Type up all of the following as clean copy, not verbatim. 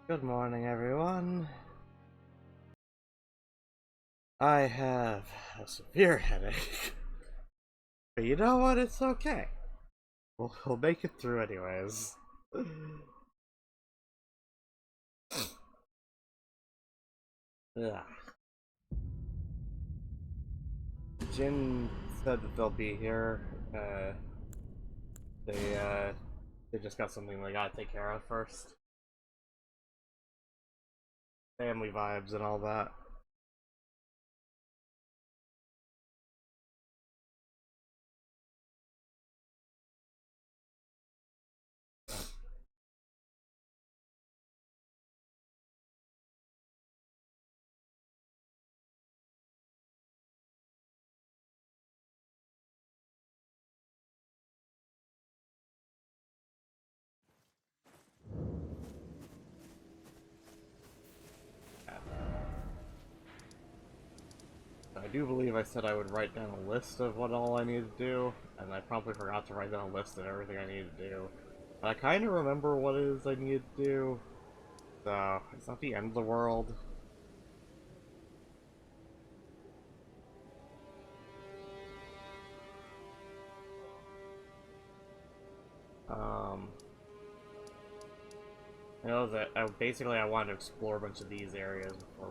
Good morning, everyone. I have a severe headache. But you know what? It's okay. We'll make it through anyways. Yeah. Jin said that they'll be here. They just got something they gotta take care of first. Family vibes and all that. I do believe I said I would write down a list of what all I need to do, and I probably forgot to write down a list of everything I need to do. But I kind of remember what it is I need to do, so it's not the end of the world. I know that basically I want to explore a bunch of these areas before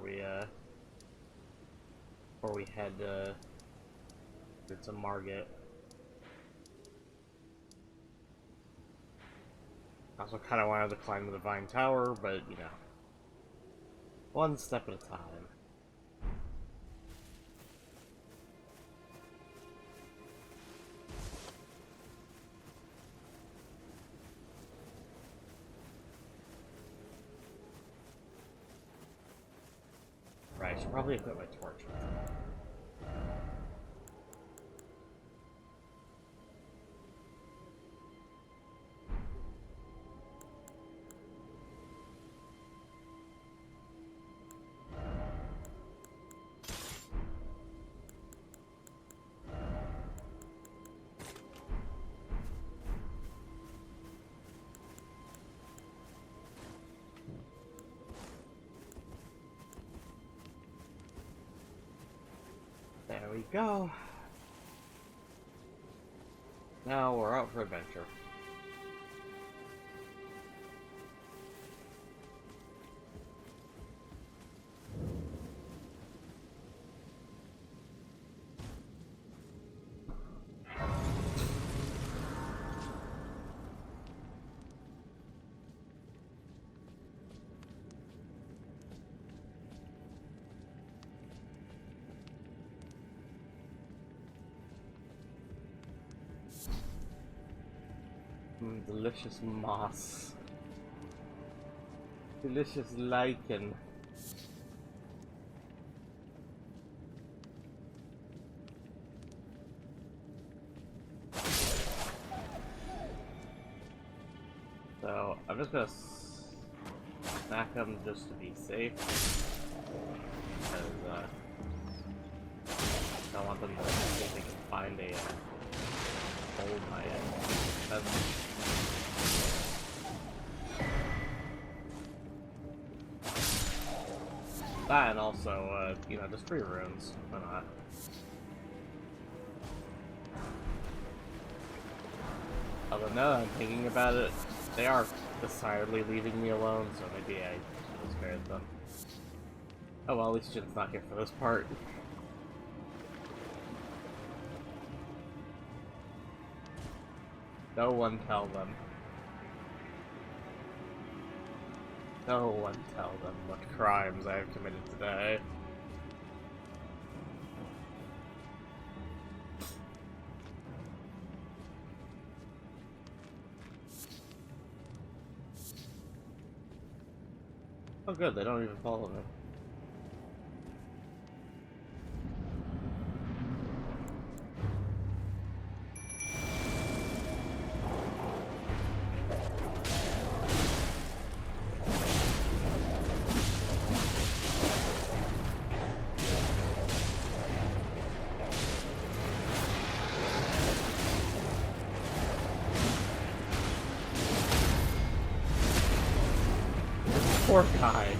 we head to Margit. I also kind of wanted to climb the Divine Tower, but you know, one step at a time. Right, I should probably equip my torch. There we go. Now we're out for adventure. Delicious moss. Delicious lichen. So, I'm just gonna smack them just to be safe. Because, I don't want them to think they can find a hole in my head. That and also, you know, just 3 runes. Why not? Although now that I'm thinking about it, they are decidedly leaving me alone, so maybe I should have spared them. Oh well, at least Jin's not here for this part. No one tell them. No one tell them what crimes I have committed today. Oh good, they don't even follow me. poor guy.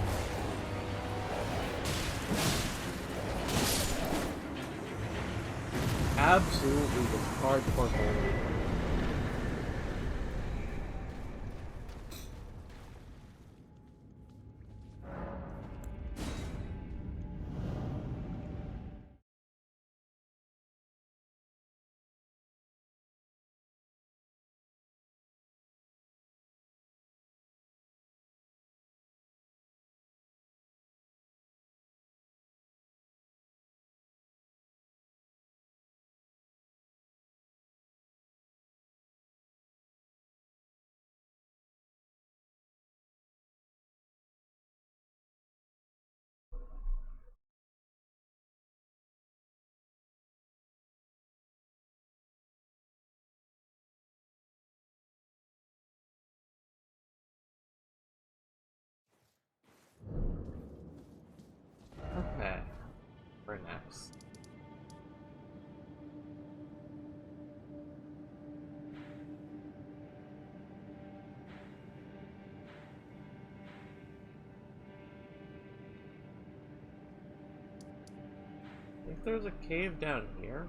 Absolutely just hardcore bully. Okay, for next. I think there's a cave down here.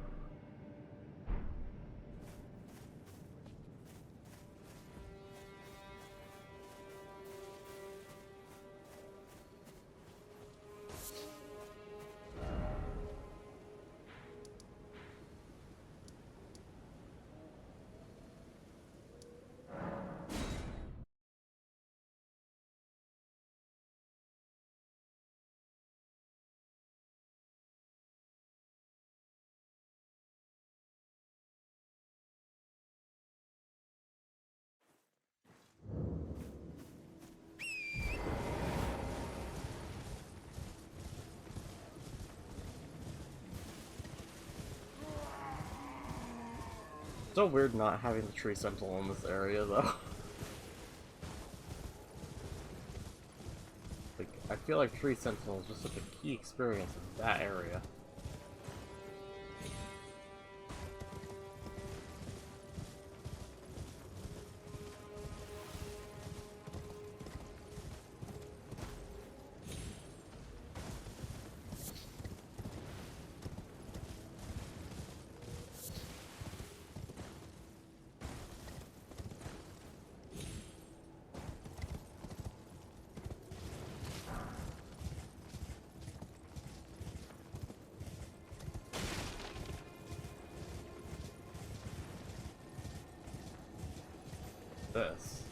So weird not having the tree sentinel in this area, though. Like, I feel like tree sentinel is just such a key experience in that area. This.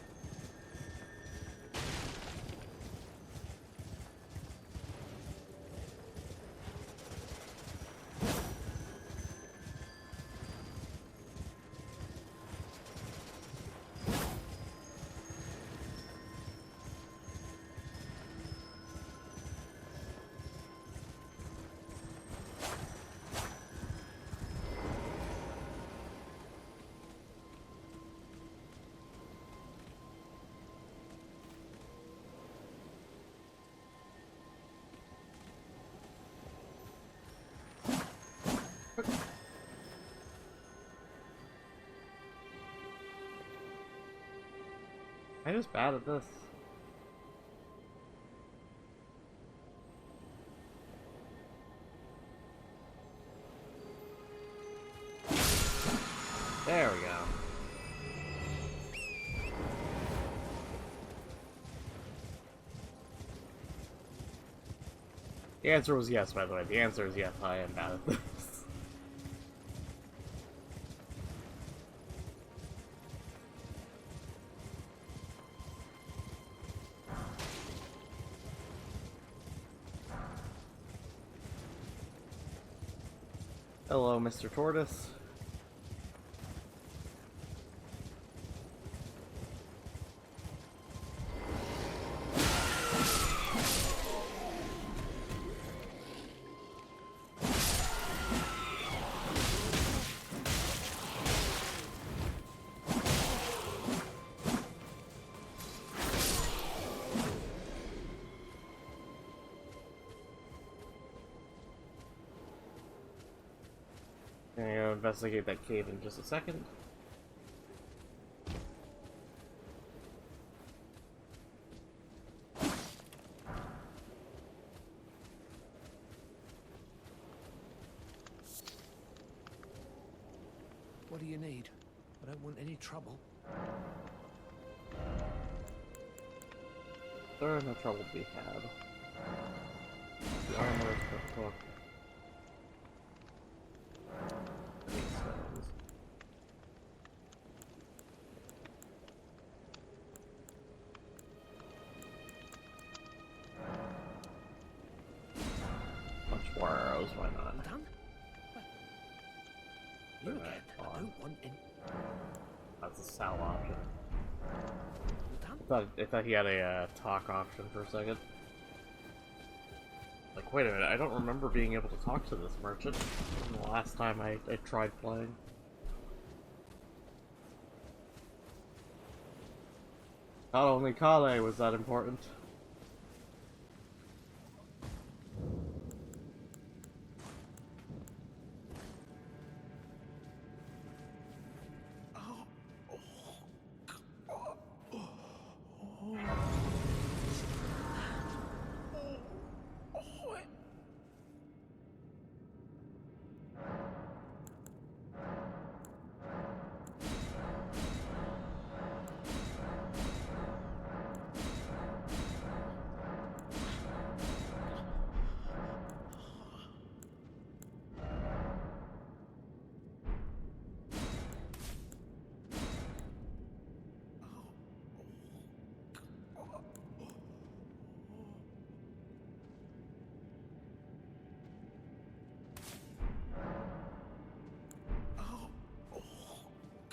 I'm just bad at this. There we go. The answer was yes, by the way. The answer is yes, I am bad at this. Hello, Mr. Tortoise. I'm gonna go investigate that cave in just a second. you need? I don't want any trouble. There is no trouble to be had. The armor is the hook. These stones. Bunch more arrows, why not? Done? You again. I don't want any. That's a sell option. Done? I thought he had a talk option for a second. Like, wait a minute, I don't remember being able to talk to this merchant from the last time I tried playing. Not only Kale was that important.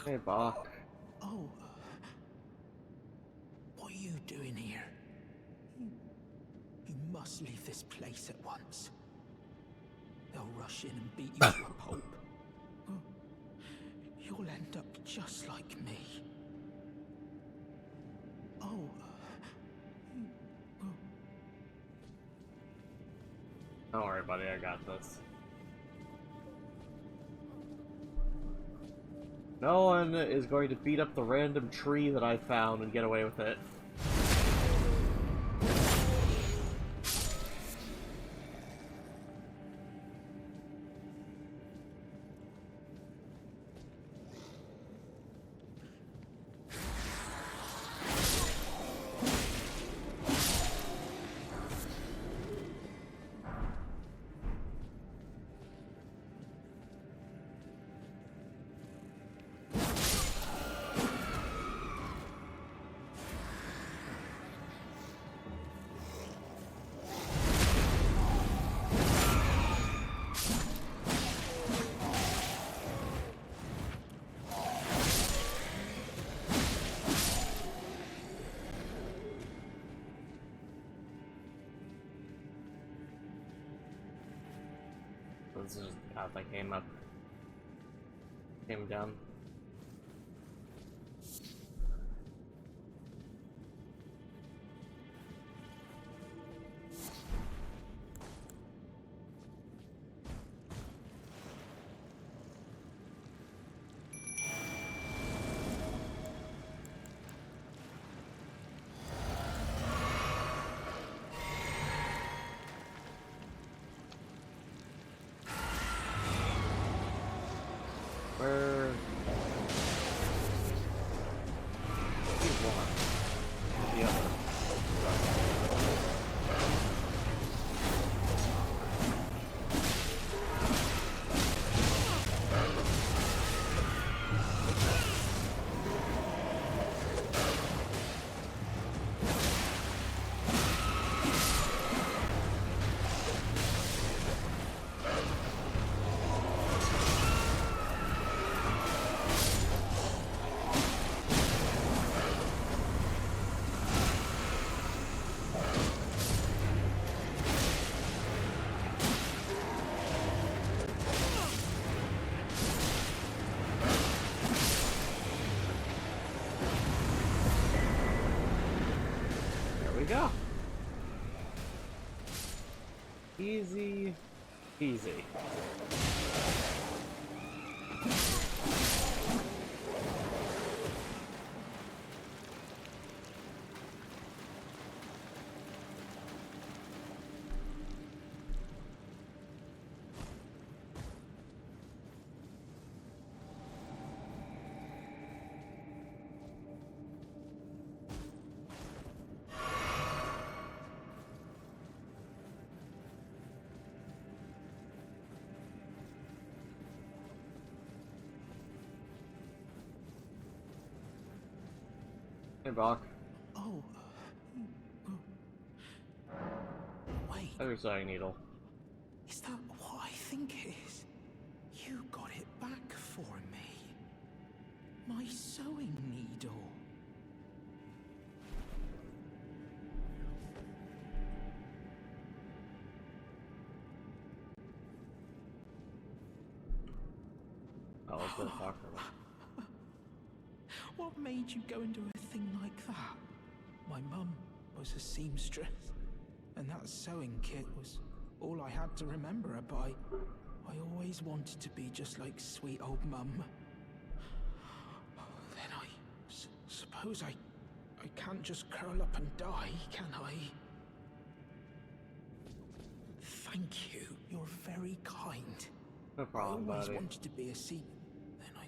Hey, Bach. Oh. What are you doing here? You must leave this place at once. They'll rush in and beat you to a pulp. You'll end up just like me. Oh. Don't worry, buddy, I got this. No one is going to beat up the random tree that I found and get away with it. This is just the path I came down. Where? One. The other. We go. Easy peasy. Hey, Bach. Oh, wait, Other sewing needle. is that what I think it is? You got it back for me. My sewing needle. Oh, I was gonna talk to him. What made you go and do a thing like that? My mum was a seamstress, and that sewing kit was all I had to remember her by. I always wanted to be just like sweet old mum. Then I suppose I can't just curl up and die, can I? Thank you. You're very kind. No problem, I always buddy. wanted to be a sea. Then I.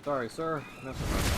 Sorry, sir. No surprises.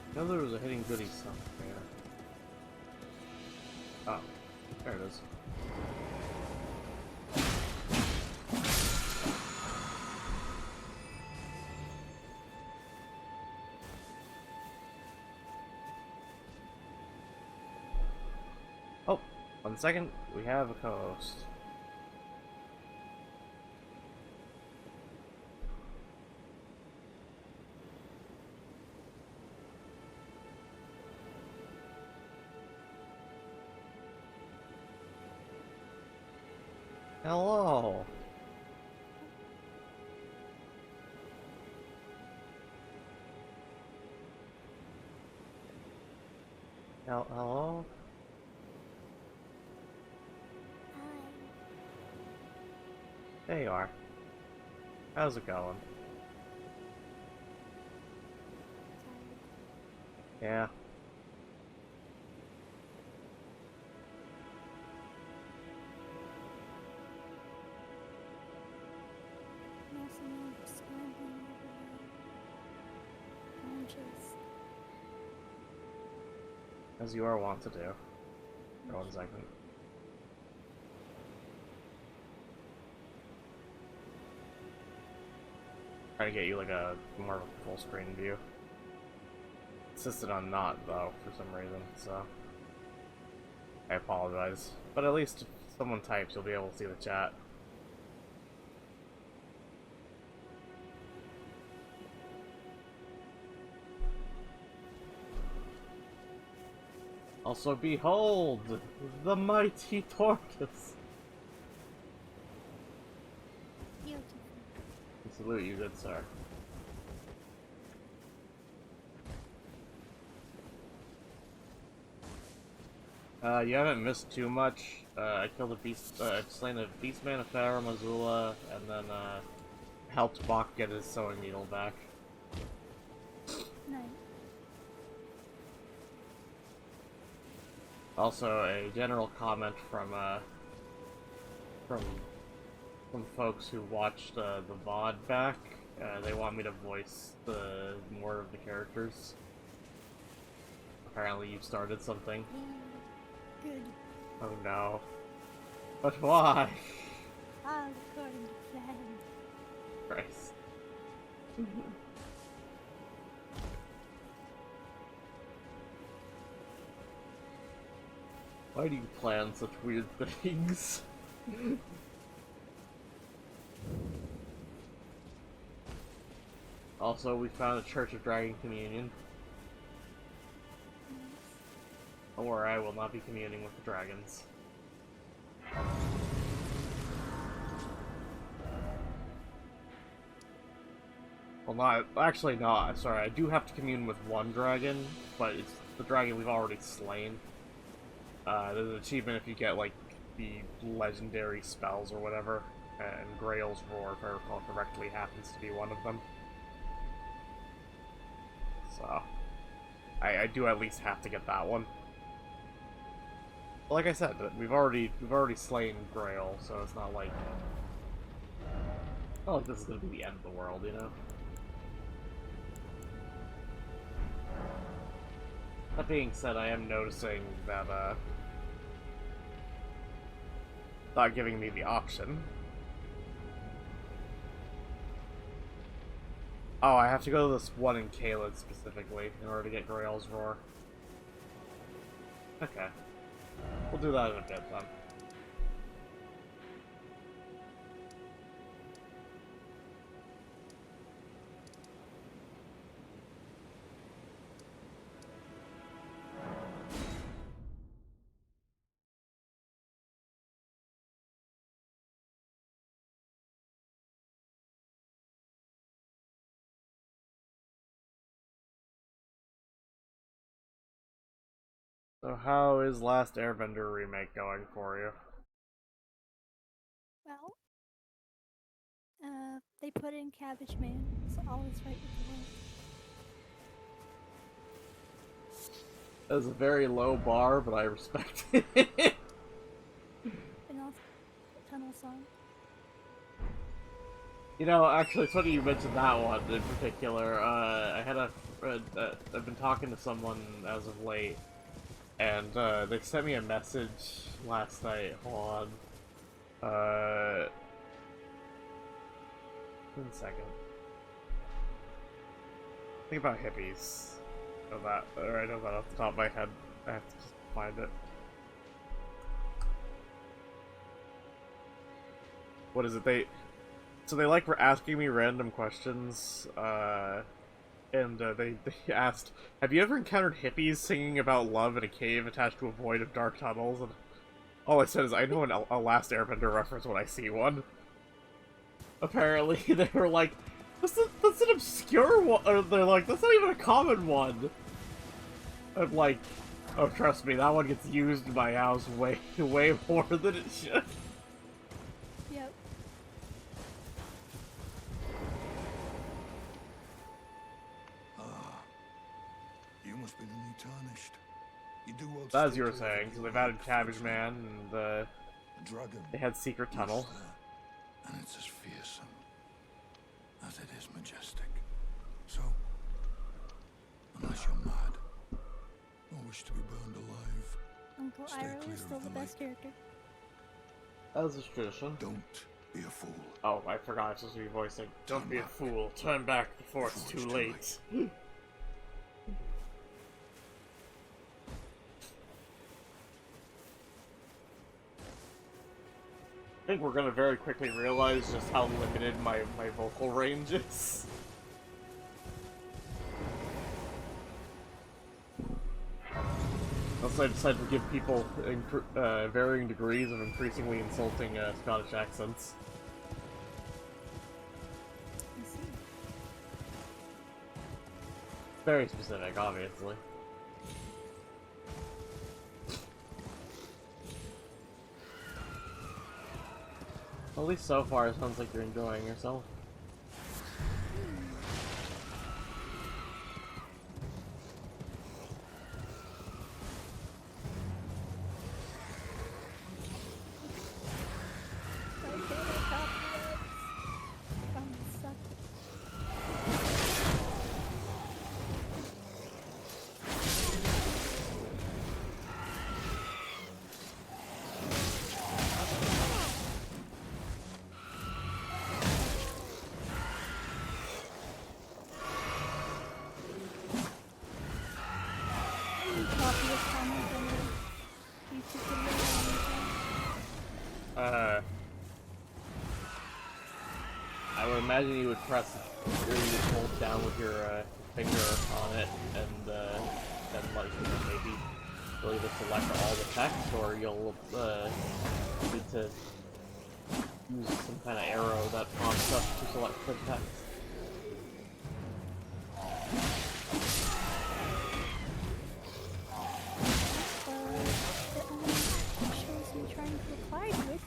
I know there was a hidden goodie somewhere. Oh, there it is. Oh, 1 second, we have a co-host. Hello. Hello? There you are. How's it going? Yeah. As you are wont to do. For 1 second. Try to get you like a more of a full screen view. Insisted on not though for some reason, so I apologize. But at least if someone types, you'll be able to see the chat. Also, behold, the mighty tortoise. Beautiful. I salute you, good sir. You haven't missed too much. I killed a beast, I've slain a beastman, a pharaoh, Mazula, and then, helped Bach get his sewing needle back. Nice. Also, a general comment from folks who watched, the VOD back. They want me to voice more of the characters. Apparently you've started something. Yeah. Good. Oh no. But why? All according to plan. Christ. Why do you plan such weird things? Also, we found a Church of Dragon Communion. Don't worry, I will not be communing with the dragons. Well, not actually not. Sorry, I do have to commune with one dragon, but it's the dragon we've already slain. There's an achievement if you get like the legendary spells or whatever, and Grail's Roar, if I recall correctly, happens to be one of them. So, I do at least have to get that one. Like I said, we've already slain Grail, so it's not like this is gonna be the end of the world, you know. That being said, I am noticing that not giving me the option. Oh, I have to go to this one in Caelid specifically in order to get Grail's Roar. Okay. We'll do that in a bit then. So how is Last Airbender remake going for you? Well, they put in Cabbage Man, so all is right with the world. That is a very low bar, but I respect it. And also, Tunnel Song. You know, actually, it's funny you mentioned that one in particular. I've been talking to someone as of late, and they sent me a message last night. Hold on. 1 second. Think about hippies. I know that off the top of my head. I have to just find it. What is it? So they like were asking me random questions, and they asked, "Have you ever encountered hippies singing about love in a cave attached to a void of dark tunnels?" And all I said is, "I know a Last Airbender reference when I see one." Apparently, they were like, "That's an obscure one." Or they're like, "That's not even a common one." I'm like, "Oh, trust me, that one gets used in my house way more than it should." Yep. You must be the new Tarnished. You do well. As you were saying, so they've added Cabbage Man, and the dragon. they had Secret Tunnel. And it's as fearsome as it is majestic. So, unless you're mad or wish to be burned alive, Uncle stay Iroh clear is still of the the best character. As is tradition. don't be a fool. Oh, I forgot I was supposed to be voicing. Don't be a fool. Turn back before it's too late. I think we're gonna very quickly realize just how limited my vocal range is. Unless I decide to give people varying degrees of increasingly insulting Scottish accents. I see. Very specific, obviously. At least so far, it sounds like you're enjoying yourself. I would imagine you would press, or you would hold down with your finger on it, and then like maybe you'll either select all the text, or you'll need to use some kind of arrow that prompts up to select the text. It only shows me trying to reply to it.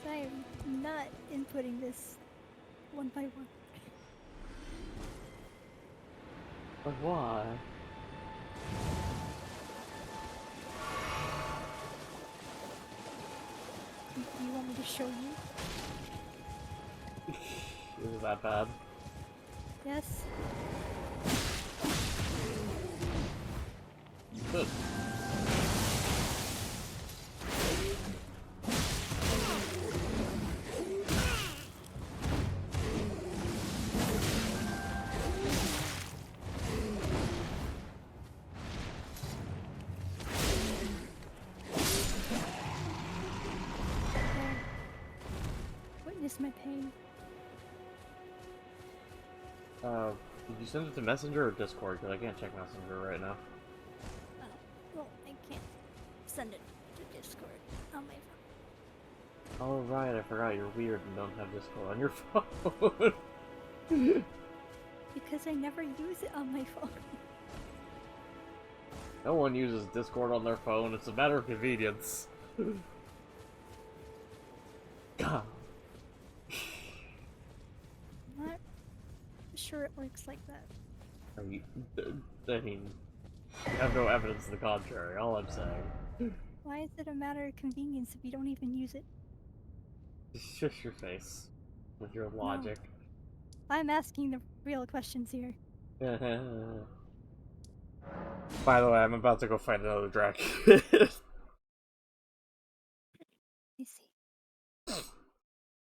I am not inputting this one by one. But why? Do you want me to show you? Is it that bad? Yes. Good. Witness my pain. Did you send it to Messenger or Discord? Because I can't check Messenger right now. Oh, well, I can't send it to Discord on my phone. Oh right, I forgot you're weird and don't have Discord on your phone. Because I never use it on my phone. No one uses Discord on their phone, it's a matter of convenience. God. I'm not sure it works like that. I mean, I have no evidence to the contrary, all I'm saying. Why is it a matter of convenience if you don't even use it? Shush your face with your logic. No. I'm asking the real questions here. By the way, I'm about to go fight another dragon. I see.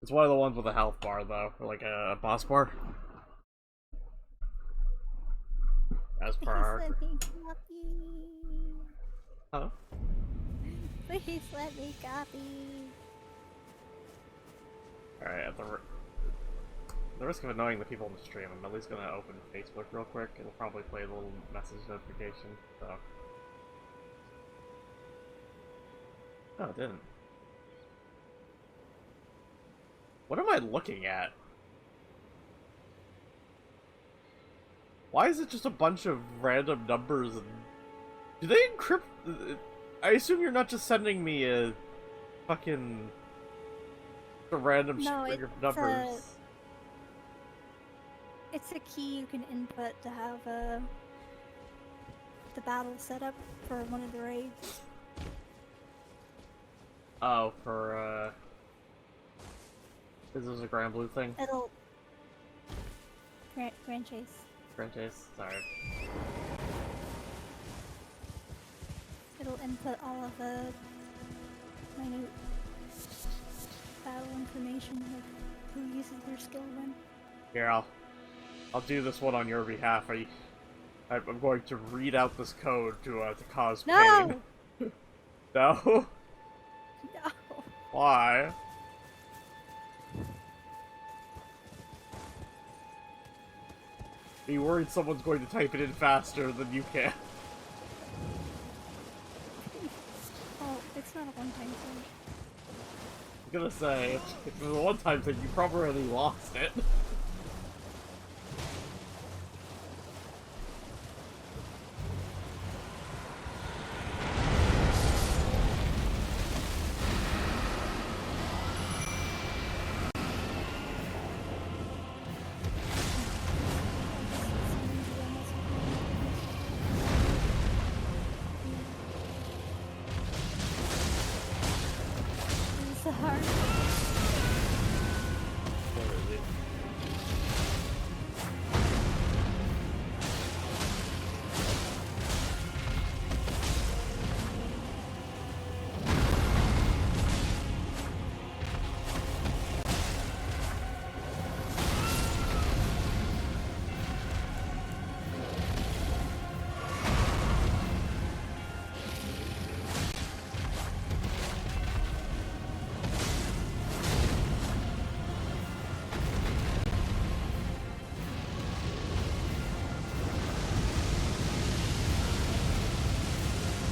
It's one of the ones with a health bar, though, or like a boss bar. As per our... Please let me copy. Huh? Please let me copy. Alright, at the risk of annoying the people in the stream, I'm at least gonna open Facebook real quick. It'll probably play a little message notification, so... Oh, it didn't. What am I looking at? Why is it just a bunch of random numbers and... Do they encrypt... I assume you're not just sending me a... fucking... a random string of numbers. It's a key you can input to have the battle set up for one of the raids. Oh, for, is this a Grand Blue thing? It'll... Grand Chase. Grand Chase? Sorry. It'll input all of the minute battle information, like who uses their skill when. Here, I'll I'll do this one on your behalf. I'm going to read out this code to cause No! pain. No? No. Why? Are you worried someone's going to type it in faster than you can? Oh, it's not a one-time thing. I was gonna say, if it was a one-time thing, you probably already lost it. It's hard. Where is it?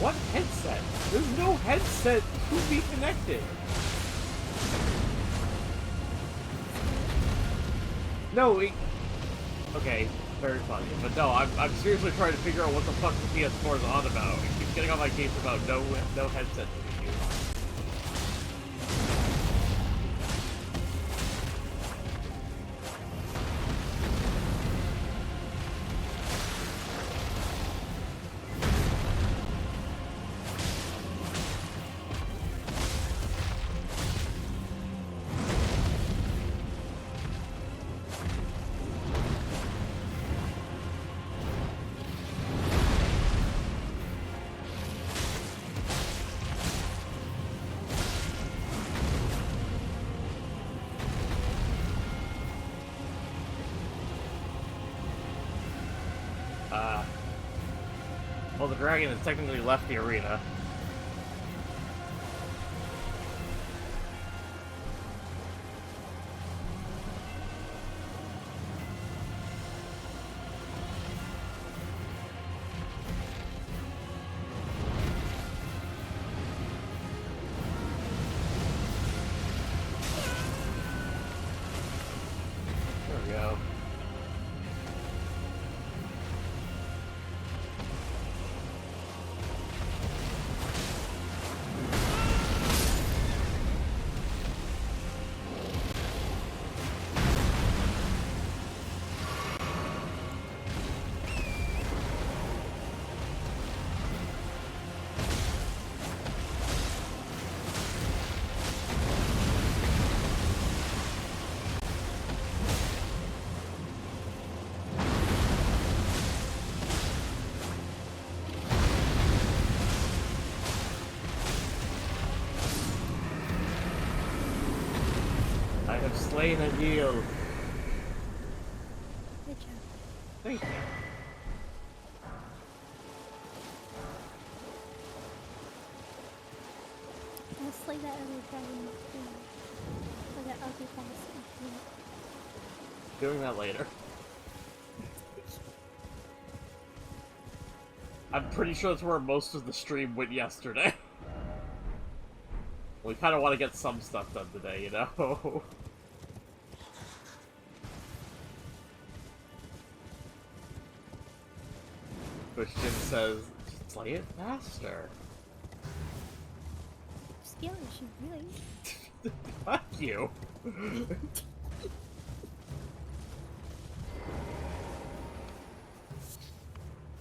What headset? There's no headset to be connected. No, okay, very funny. But no, I'm seriously trying to figure out what the fuck the PS4 is on about. It keeps getting on my case about no headset to be used. Well, the dragon has technically left the arena. There we go. I have slain a deal. Good job. Thank you. I'll slay that other dragon too. Or that other boss. Doing that later. I'm pretty sure that's where most of the stream went yesterday. We kind of want to get some stuff done today, you know? Christian says, play it faster. Skill issue, really. Fuck you.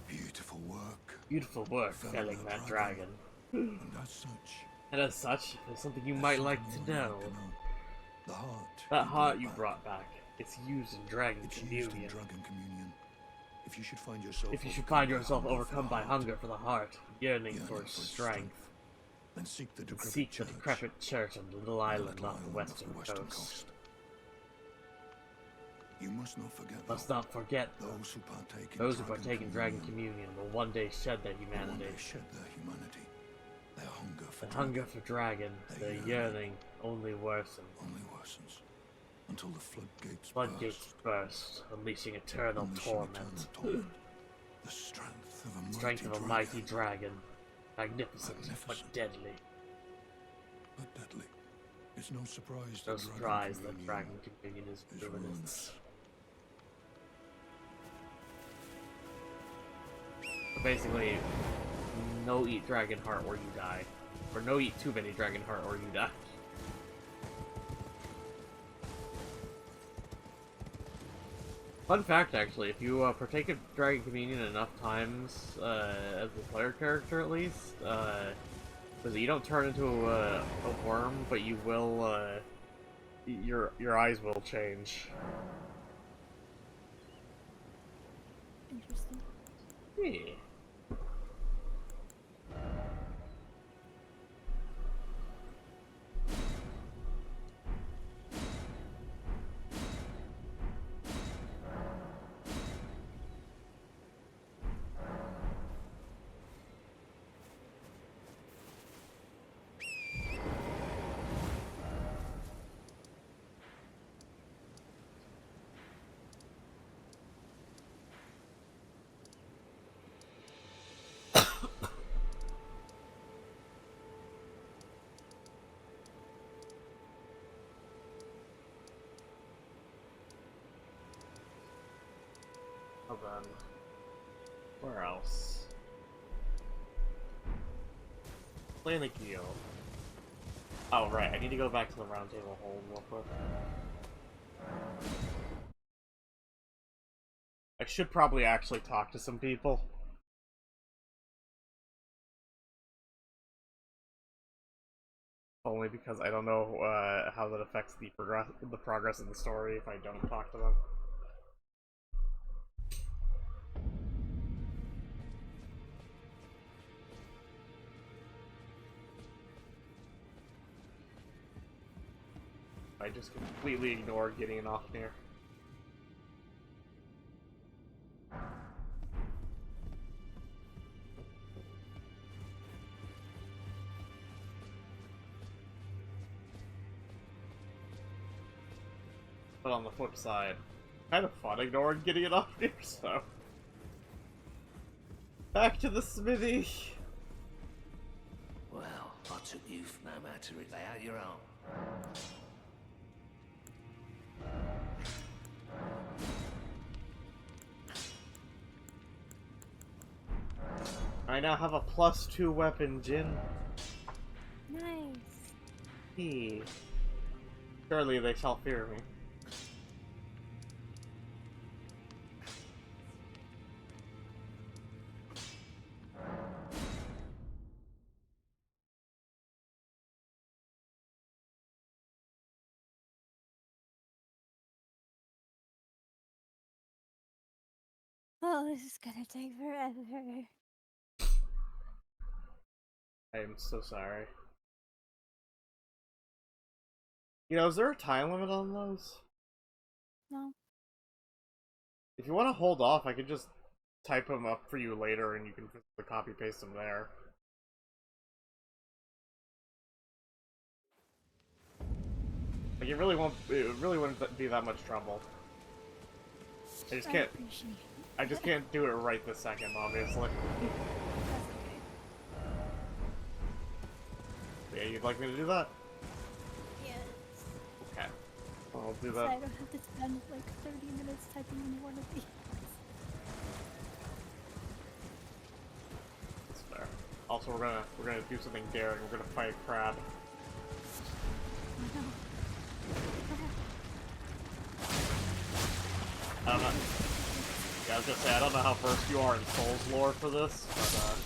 Beautiful work. Beautiful work felling that dragon. And as such, And as such, there's something you might like to know. The heart. That heart you brought back, it's used in Dragon It's used in Communion. Dragon Communion. If you should find yourself If you should find yourself overcome by hunger for the heart, yearning for strength, then seek the seek the decrepit church on the little island off the western coast. You must not forget Must though, not forget those who partake in Dragon Communion will one day shed their will one humanity. day shed their humanity, their hunger for The hunger for dragon, Their their yearning yearning only worsens. only worsens until the Floodgates burst, unleashing eternal unleashing torment. eternal torment. The strength of a mighty Strength of a dragon, mighty dragon. Magnificent, but Magnificent. deadly. but deadly. It's no surprise No that surprise that Communion Dragon Communion is is ruinous. ruinous. So basically, no eat dragon heart or you die. Or no eat too many dragon heart or you die. Fun fact, actually, if you partake of Dragon Communion enough times, as the player character at least, because you don't turn into a worm, but you will, your eyes will change. Interesting. Yeah. Well then, where else? Playing the Geo. Oh right, I need to go back to the round table hold real quick. I should probably actually talk to some people. Only because I don't know how that affects the progress of the story if I don't talk to them. I just completely ignored getting an off near. But on the flip side, kind of fun ignoring getting it off near, so. Back to the smithy! Well, I took you for no matter it lay out your arm. I now have a +2 weapon, Jin. Nice. Hey. Surely they shall fear me. Oh, this is gonna take forever. I am so sorry. You know, is there a time limit on those? No. If you want to hold off, I could just type them up for you later and you can copy paste them there. Like, it really wouldn't be that much trouble. I just can't, Appreciate it. I just can't do it right this second, obviously. That's okay. Yeah, you'd like me to do that? Yes. Okay. I'll do So I that. don't have to spend like 30 minutes typing in one of these. That's fair. Also, we're gonna do something daring. We're gonna fight a crab. Oh no. I don't know. Yeah, I was gonna say, I don't know how versed you are in Souls lore for this, but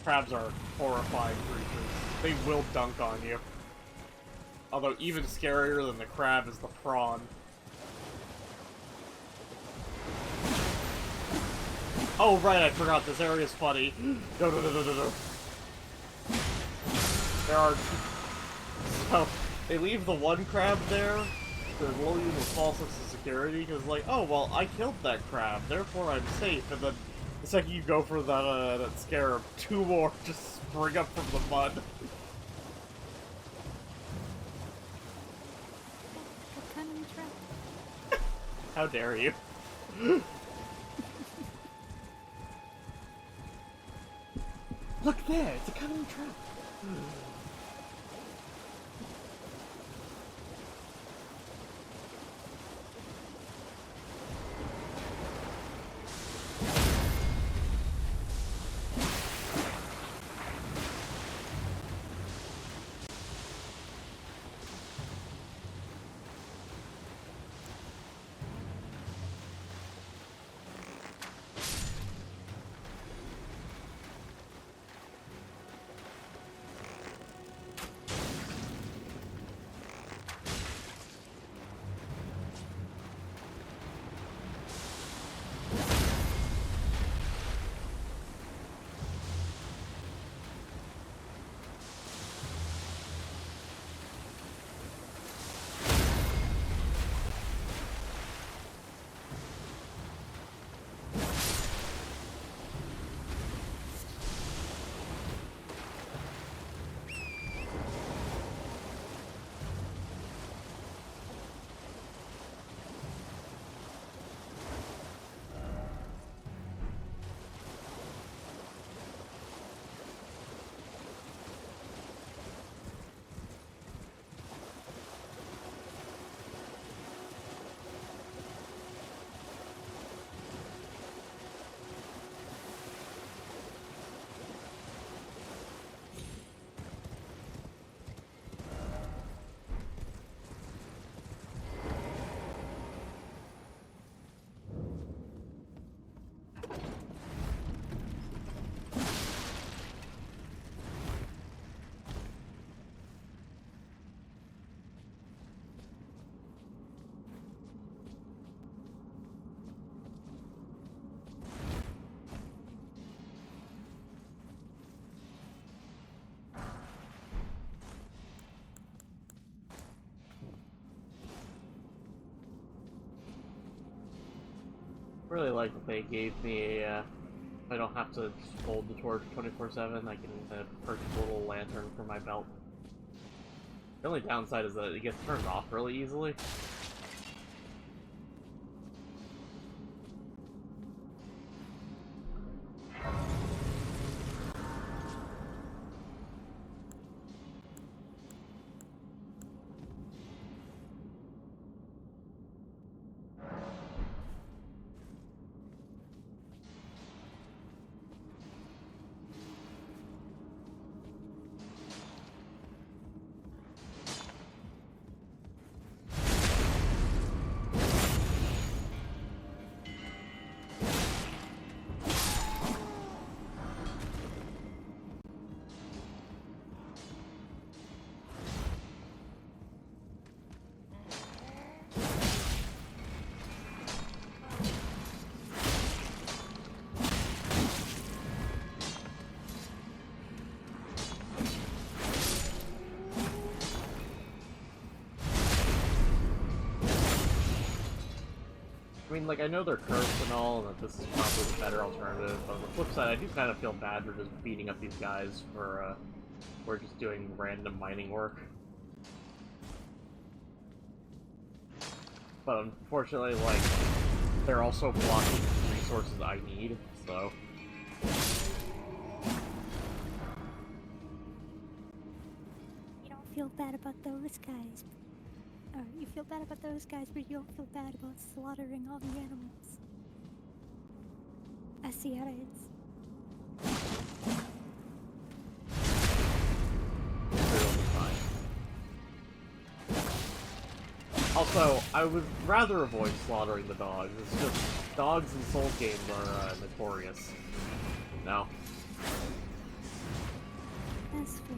crabs are horrifying creatures. They will dunk on you. Although even scarier than the crab is the prawn. Oh right, I forgot, this area is funny. No. There are... So, they leave the one crab there, to lull you into a false sense of security, because like, oh well, I killed that crab, therefore I'm safe, and then the second you go for that scarab, two more just spring up from the mud. What kind of trap? How dare you? Look there, it's a cunning trap. Really like that they gave me a, I don't have to just hold the torch 24/7, I can purchase a little lantern for my belt. The only downside is that it gets turned off really easily. I mean, like, I know they're cursed and all, and that this is probably the better alternative, but on the flip side, I do kind of feel bad for just beating up these guys for just doing random mining work. But unfortunately, like, they're also blocking the resources I need, so... You don't feel bad about those guys. Or you feel bad about those guys, but you don't feel bad about slaughtering all the animals. I see how it is. Also, I would rather avoid slaughtering the dogs. It's just, dogs in Soul games are notorious. No. That's fair.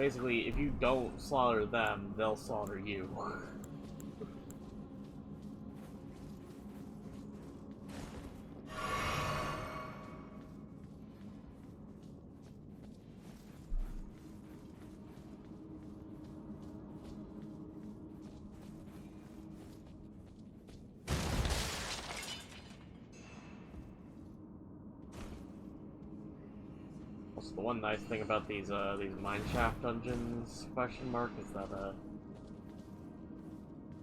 basically, if you don't slaughter them, they'll slaughter you. Also, the one nice thing about these mineshaft dungeons, question mark, is that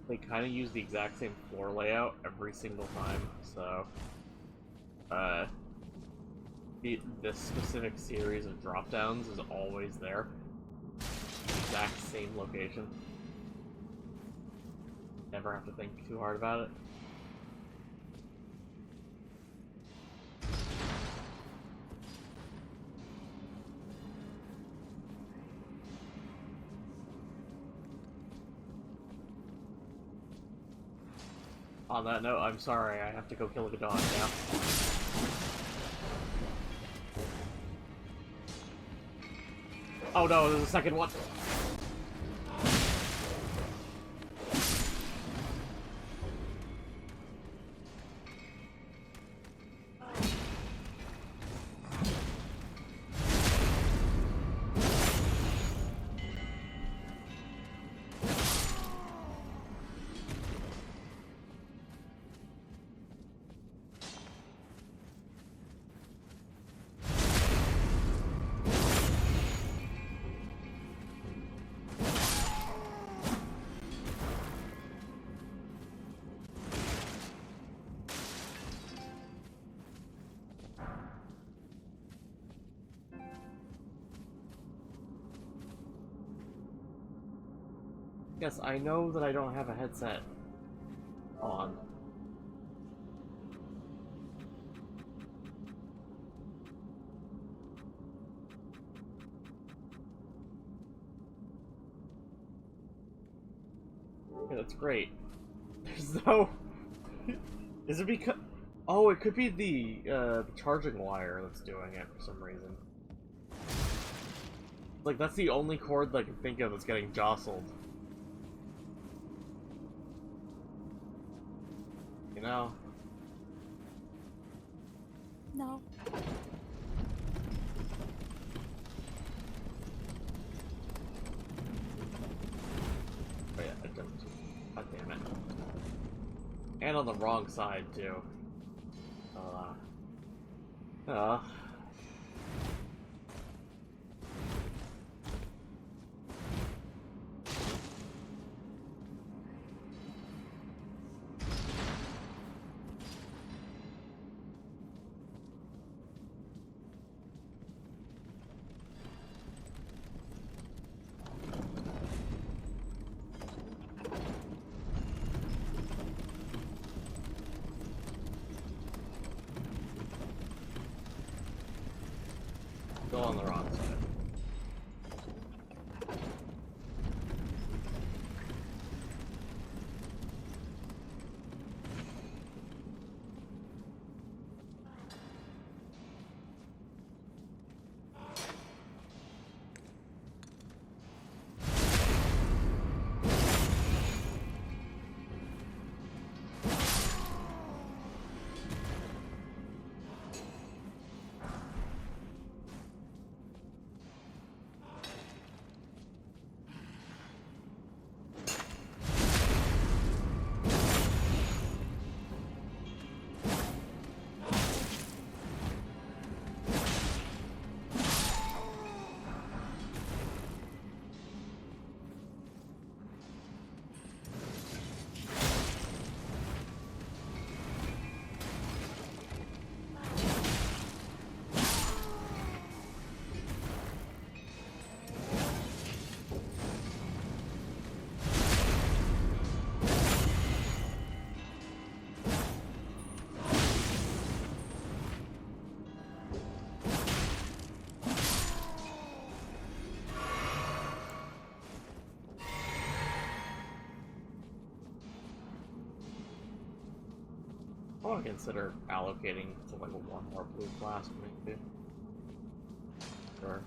they kind of use the exact same floor layout every single time. So, this specific series of drop downs is always there, exact same location. Never have to think too hard about it. On that note, I'm sorry, I have to go kill a dog now. Oh no, there's a second one! Yes, I know that I don't have a headset on. Okay, that's great. There's no... Is it because... Oh, it could be the charging wire that's doing it for some reason. Like, that's the only cord that I can think of that's getting jostled. You know? No. Oh yeah, it doesn't. God damn it. And on the wrong side, too. Still on the wrong side. I want to consider allocating to like one more blue class, maybe. Sure.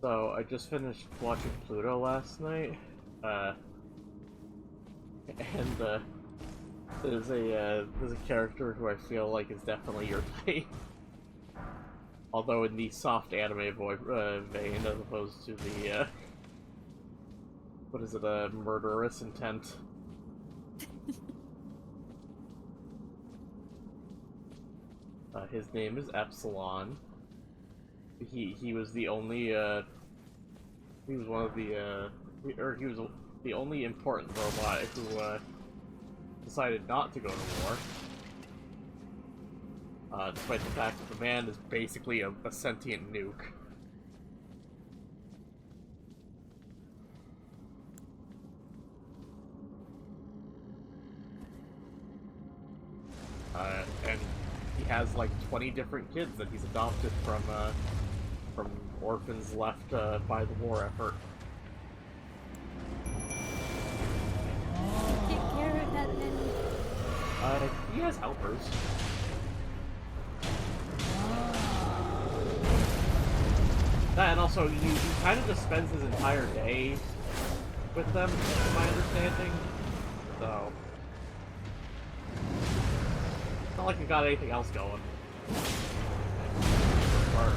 So, I just finished watching Pluto last night, and, there's a character who I feel like is definitely your type. Although in the soft anime vein, as opposed to the, what is it, a murderous intent. His name is Epsilon. He was the only, he was one of the, or he was the only important robot who, decided not to go to war. Despite the fact that the man is basically a sentient nuke. And he has like 20 different kids that he's adopted from orphans left by the war effort. Take care of that many. He has helpers. That, and also he kind of just spends his entire day with them, to my understanding. So it's not like he got anything else going. Or,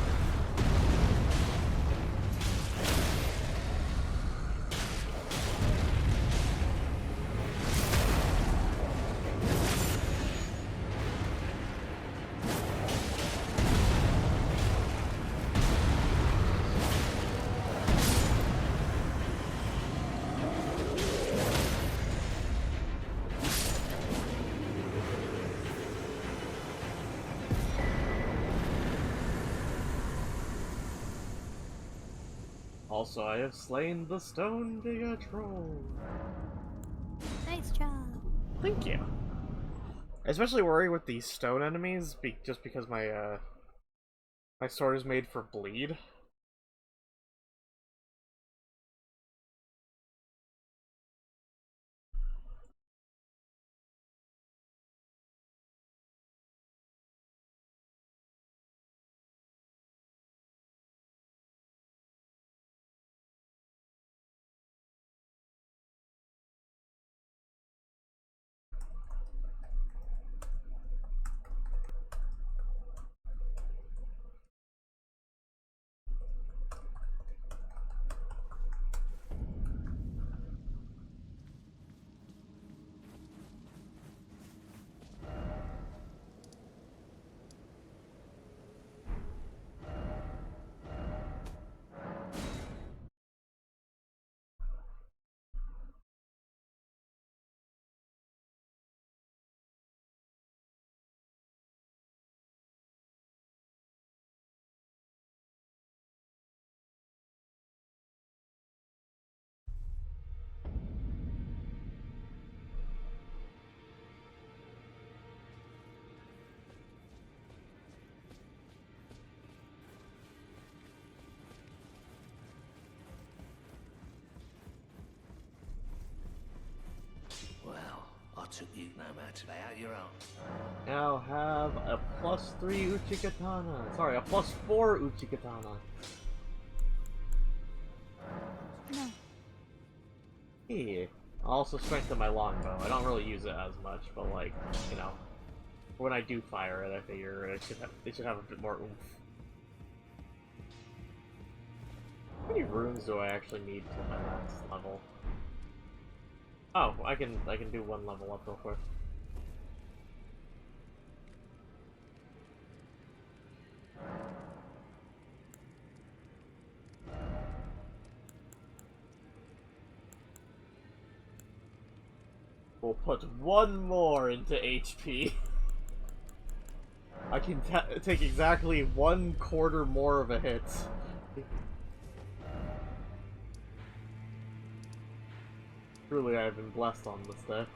also, I have slain the Stone Giga Troll. Nice job. Thank you. I especially worry with these stone enemies, just because my my sword is made for bleed. Well, I took you no matter. Lay out your arms. Now have a +3 Uchikatana. Sorry, a +4 Uchikatana. No. Yeah. I'll also strengthen my longbow. I don't really use it as much, but like, you know, when I do fire it, I figure it should have a bit more oomph. How many runes do I actually need to my next level? Oh, I can do one level up real quick. We'll put one more into HP. I can take exactly 1/4 more of a hit. Truly, I have been blessed on this day.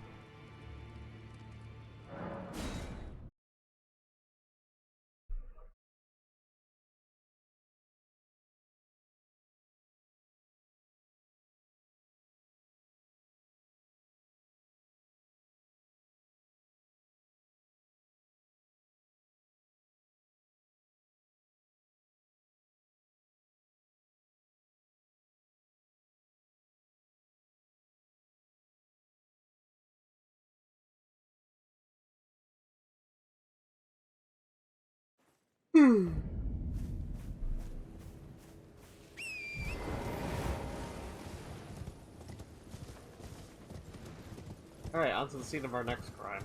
Alright, on to the scene of our next crime.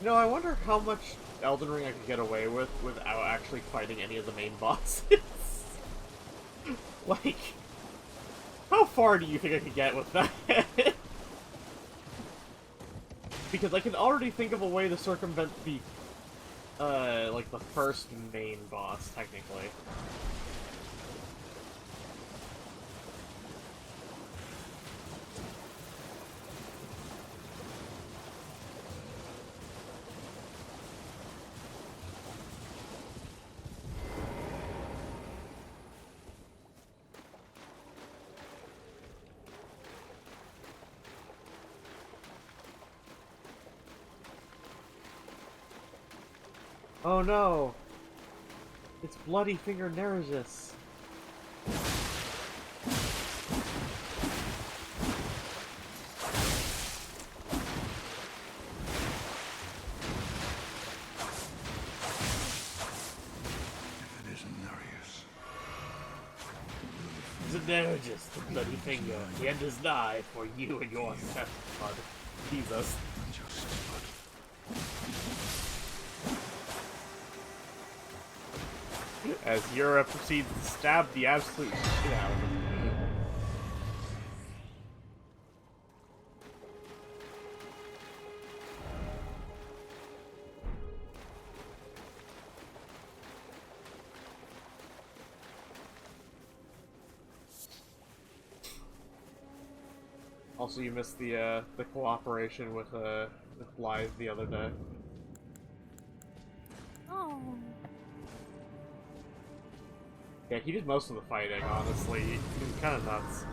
You know, I wonder how much Elden Ring I could get away with without actually fighting any of the main bosses. Like, how far do you think I could get with that? Because I can already think of a way to circumvent the, like the first main boss, technically. Oh no! It's Bloody Finger Nereus. If it isn't Nereus. Xenergis, the Bloody Finger. The end is nigh for you and your stepbud. Jesus. And just blood. As Yura proceeds to stab the absolute shit out of him. Also, you missed the cooperation with Blythe the other day. Oh. Yeah, he did most of the fighting, honestly. He was kind of nuts.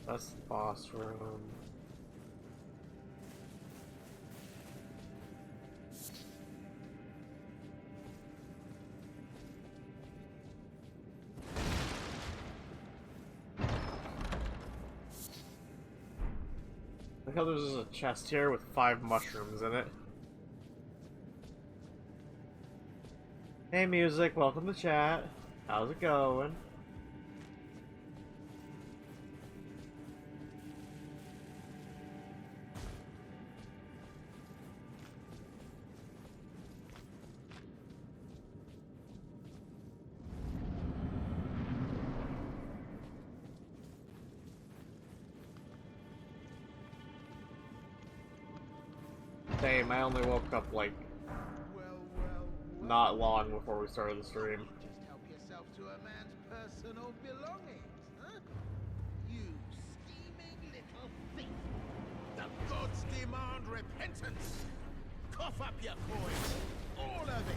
That's the boss room. Look how there's a chest here with 5 mushrooms in it. Hey music, welcome to chat. How's it going? Same, I only woke up like not long before we started the stream. Just help yourself to a man's personal belongings, huh? You scheming little thief! The gods demand repentance! Cough up your coin! All of it!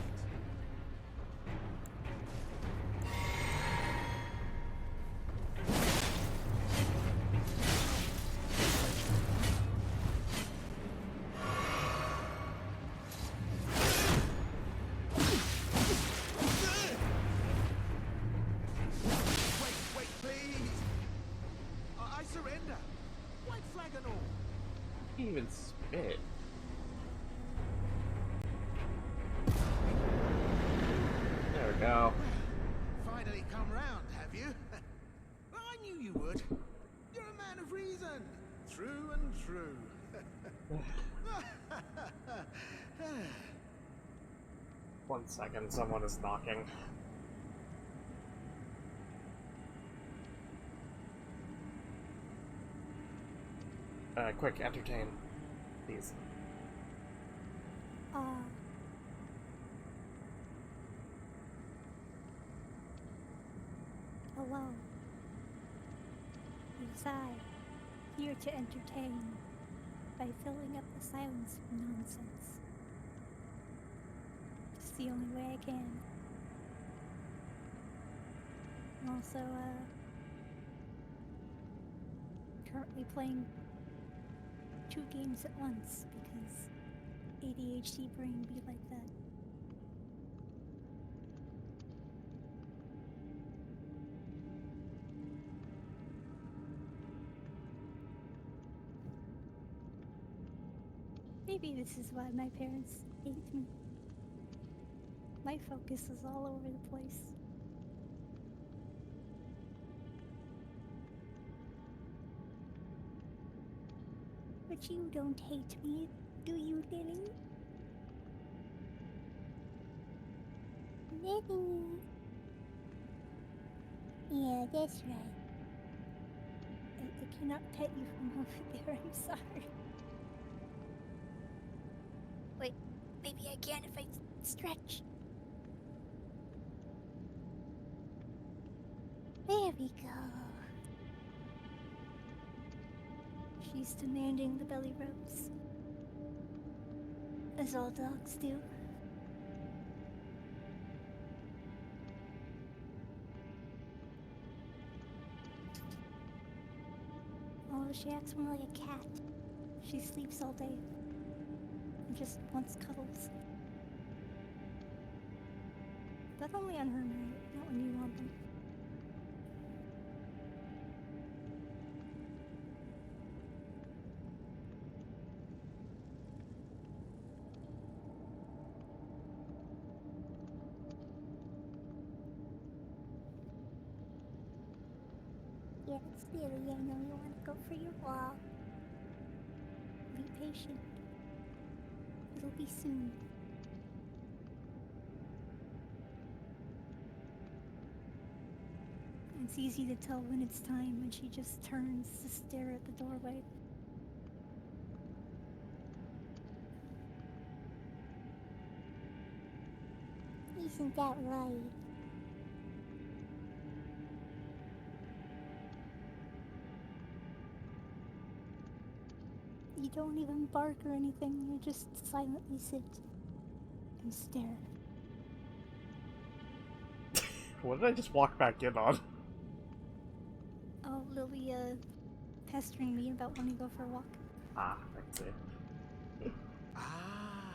Wait, please! I surrender! White flag and all! He didn't even spit. There we go. Finally come round, have you? I knew you would. You're a man of reason. True and true. 1 second, someone is knocking. Quick, entertain. Please. Hello. It is I, here to entertain by filling up the silence with nonsense. It's the only way I can. I'm also, currently playing 2 games at once because ADHD brain be like that. Maybe this is why my parents hate me. My focus is all over the place. But you don't hate me, do you, Lily? Lily! Yeah, that's right. I cannot pet you from over there, I'm sorry. Wait, maybe I can if I stretch. There we go. She's demanding the belly rubs. As all dogs do. Oh, she acts more like a cat. She sleeps all day. And just wants cuddles. But only on her night, not when you want them. Yes, Lily, I know you want to go for your walk. Be patient. It'll be soon. It's easy to tell when it's time when she just turns to stare at the doorway. Isn't that right? You don't even bark or anything, you just silently sit and stare. What did I just walk back in on? Oh, Lily, pestering me about wanting to go for a walk. Ah, I see.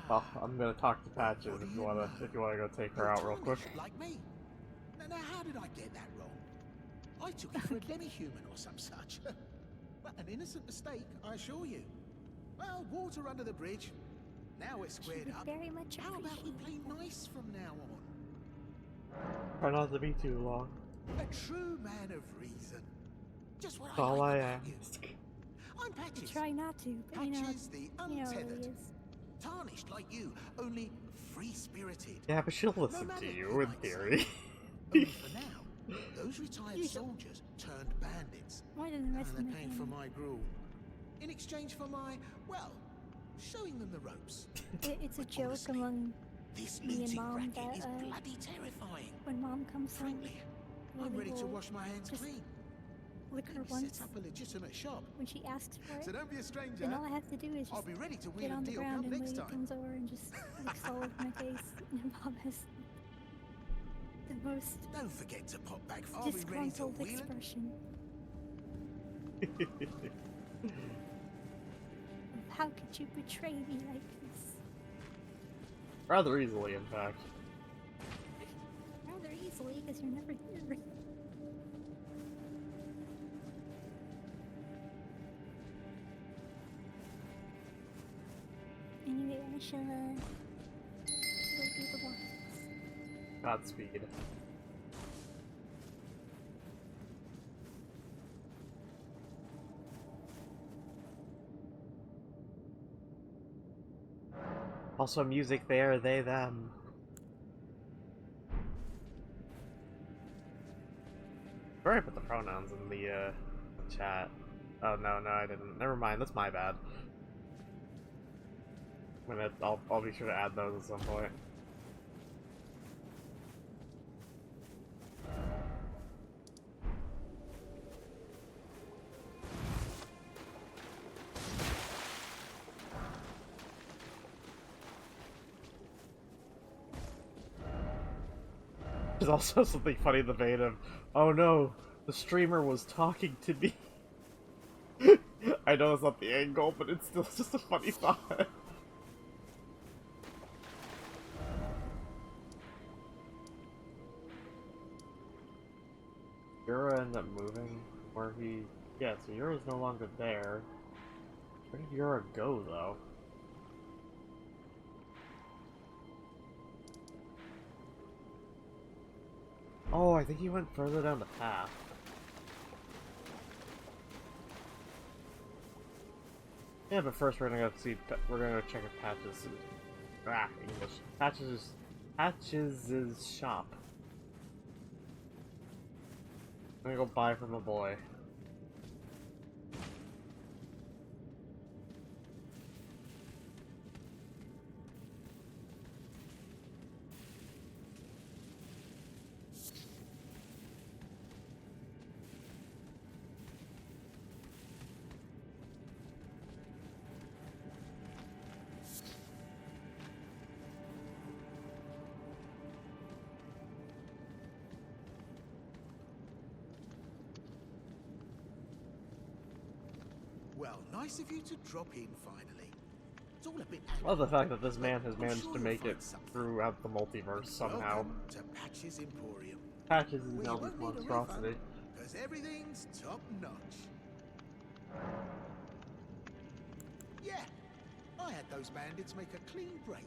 Well, I'm gonna talk to Patches if you wanna go take her out real quick. Like me. Now, how did I get that wrong? I took you for a demi-human or some such. Well, an innocent mistake, I assure you. Well, water under the bridge. Now we're squared She would up. very much How about we appreciate play that. nice from now on? Try not to be too long. A true man of reason. Just what That's I all like I about you. ask. I'm I Patches. try not to, but you know, Patches the you know how untethered. he is. Tarnished like you, only free-spirited. Yeah, but she'll listen matter to who you, in might say. theory. Only for now, those retired Usually. soldiers turned bandits. More than the rest of They're my paying for family. my gruel. In exchange for my, well, showing them the ropes. It's a But joke honestly, among this me and looting Mom racket that, is bloody terrifying. when Mom comes home, Frankly, I'm Lily ready to will wash my hands just clean. lick her Maybe once set up a legitimate shop. when she asks for So it. don't be a stranger. Then all I have to do is I'll just be ready to wheel get on and the deal ground come and next Lily time. comes over and just licks all over my face. And Mom has the most Don't forget to pop back. I'll be ready to disgruntled wheel and expression. How could you betray me like this? Rather easily, in fact. Rather easily, because you're never here. Anyway, I shall, go do the walks. Godspeed. Also, music there, they, them. Where I put the pronouns in the chat. Oh, no, I didn't. Never mind, that's my bad. I'll be sure to add those at some point. There's also something funny in the vein of, oh no, the streamer was talking to me. I know it's not the angle, but it's still just a funny thought. Yura ended up moving where he... Yeah, so Yura's no longer there. Where did Yura go, though? Oh, I think he went further down the path. Yeah, but first we're gonna go see. We're gonna go check if Patches. English. Patches' shop. I'm gonna go buy from a boy. Well, nice of you to drop in finally. It's all a bit. I love the fact that this man has I'm managed sure to you'll make find it something. throughout the multiverse somehow. Welcome to Patch's Emporium. Patches is We now won't this need a monstrosity. refund, because everything's top notch. Yeah, I had those bandits make a clean break.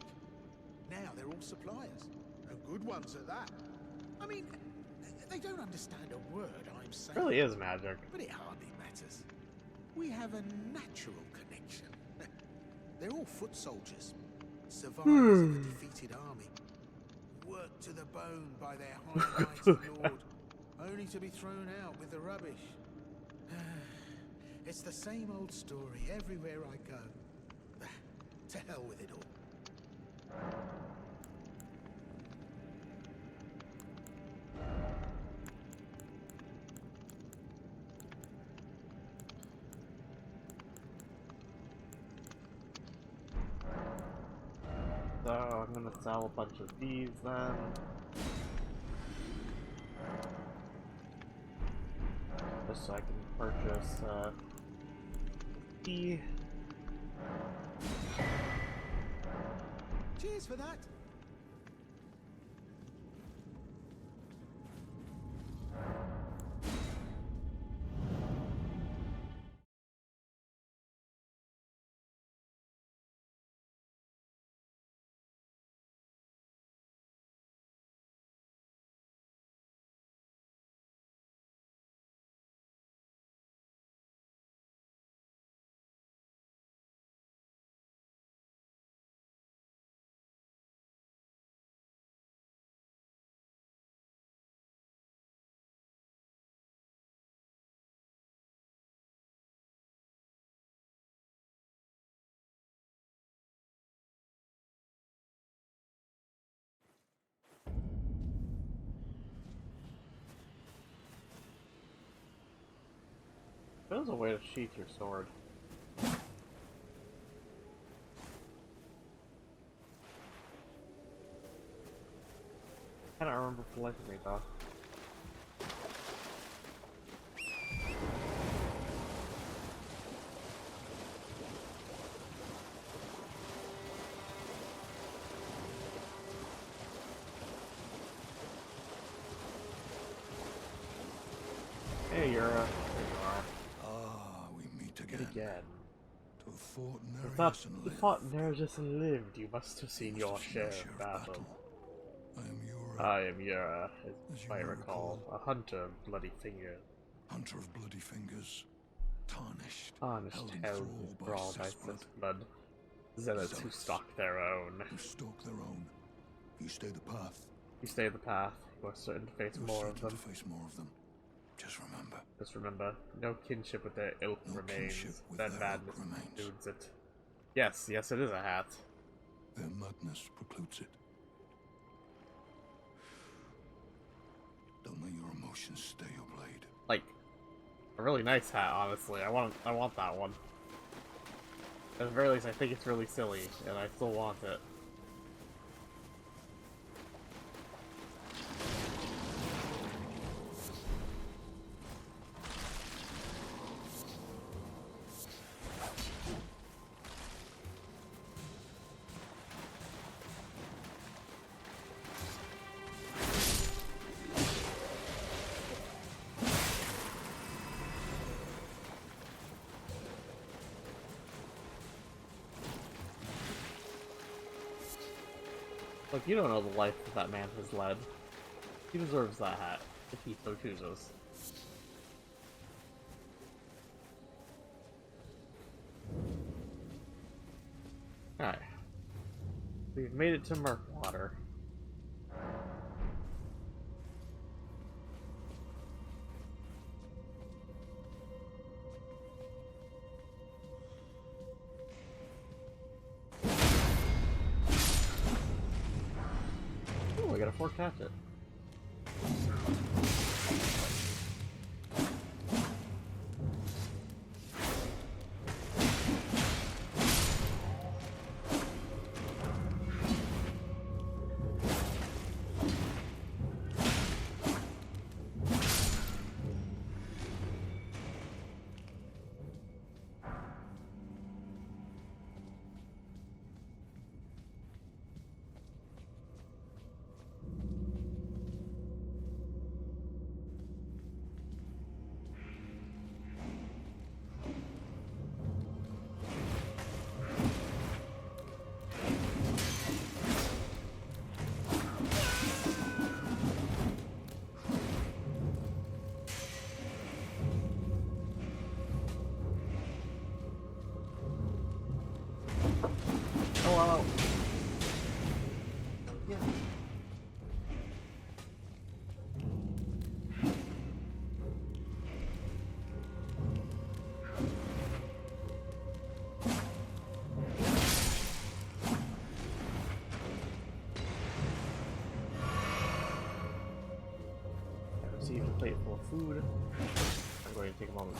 Now they're all suppliers, and good ones at that. I mean, they don't understand a word I'm saying. It really is magic. But it hardly matters. We have a natural connection. They're all foot soldiers, survivors of a defeated army, worked to the bone by their high mighty lord, only to be thrown out with the rubbish. It's the same old story everywhere I go. To hell with it all. So I'm gonna sell a bunch of these then. Just so I can purchase tea. Cheers for that. There's a way to sheath your sword. I don't remember for the life of me though. Hey, Yura. There you are. Ah, we meet Good again. again. To have fought You fought Nereus and lived. You must have seen your share of battle. I am Yura, I am Yura, As if you I may recall. A hunter of bloody fingers. hunter of bloody fingers, tarnished, Honest held in hell thrall is brawl by Cessblood. blood. Zealots who Zealots stalk their own. who stalk their own. You stay the path. You stay the path, you are certain to face You're more of certain them. to face more of them. Just remember, Just remember, no kinship with their ilk no remains. kinship with Their their madness ilk remains. precludes it. Yes, yes, it is a hat. Their madness precludes it. Don't let your emotions stay your blade. Like, a really nice hat, honestly. I want that one. At the very least, I think it's really silly, and I still want it. Look, you don't know the life that man has led. He deserves that hat, if he so chooses. Alright. We've made it to Murkwater. Ooh, I got a forked hatchet. Oh, wow. Yeah. I received a plate full of food. I'm going to take a moment.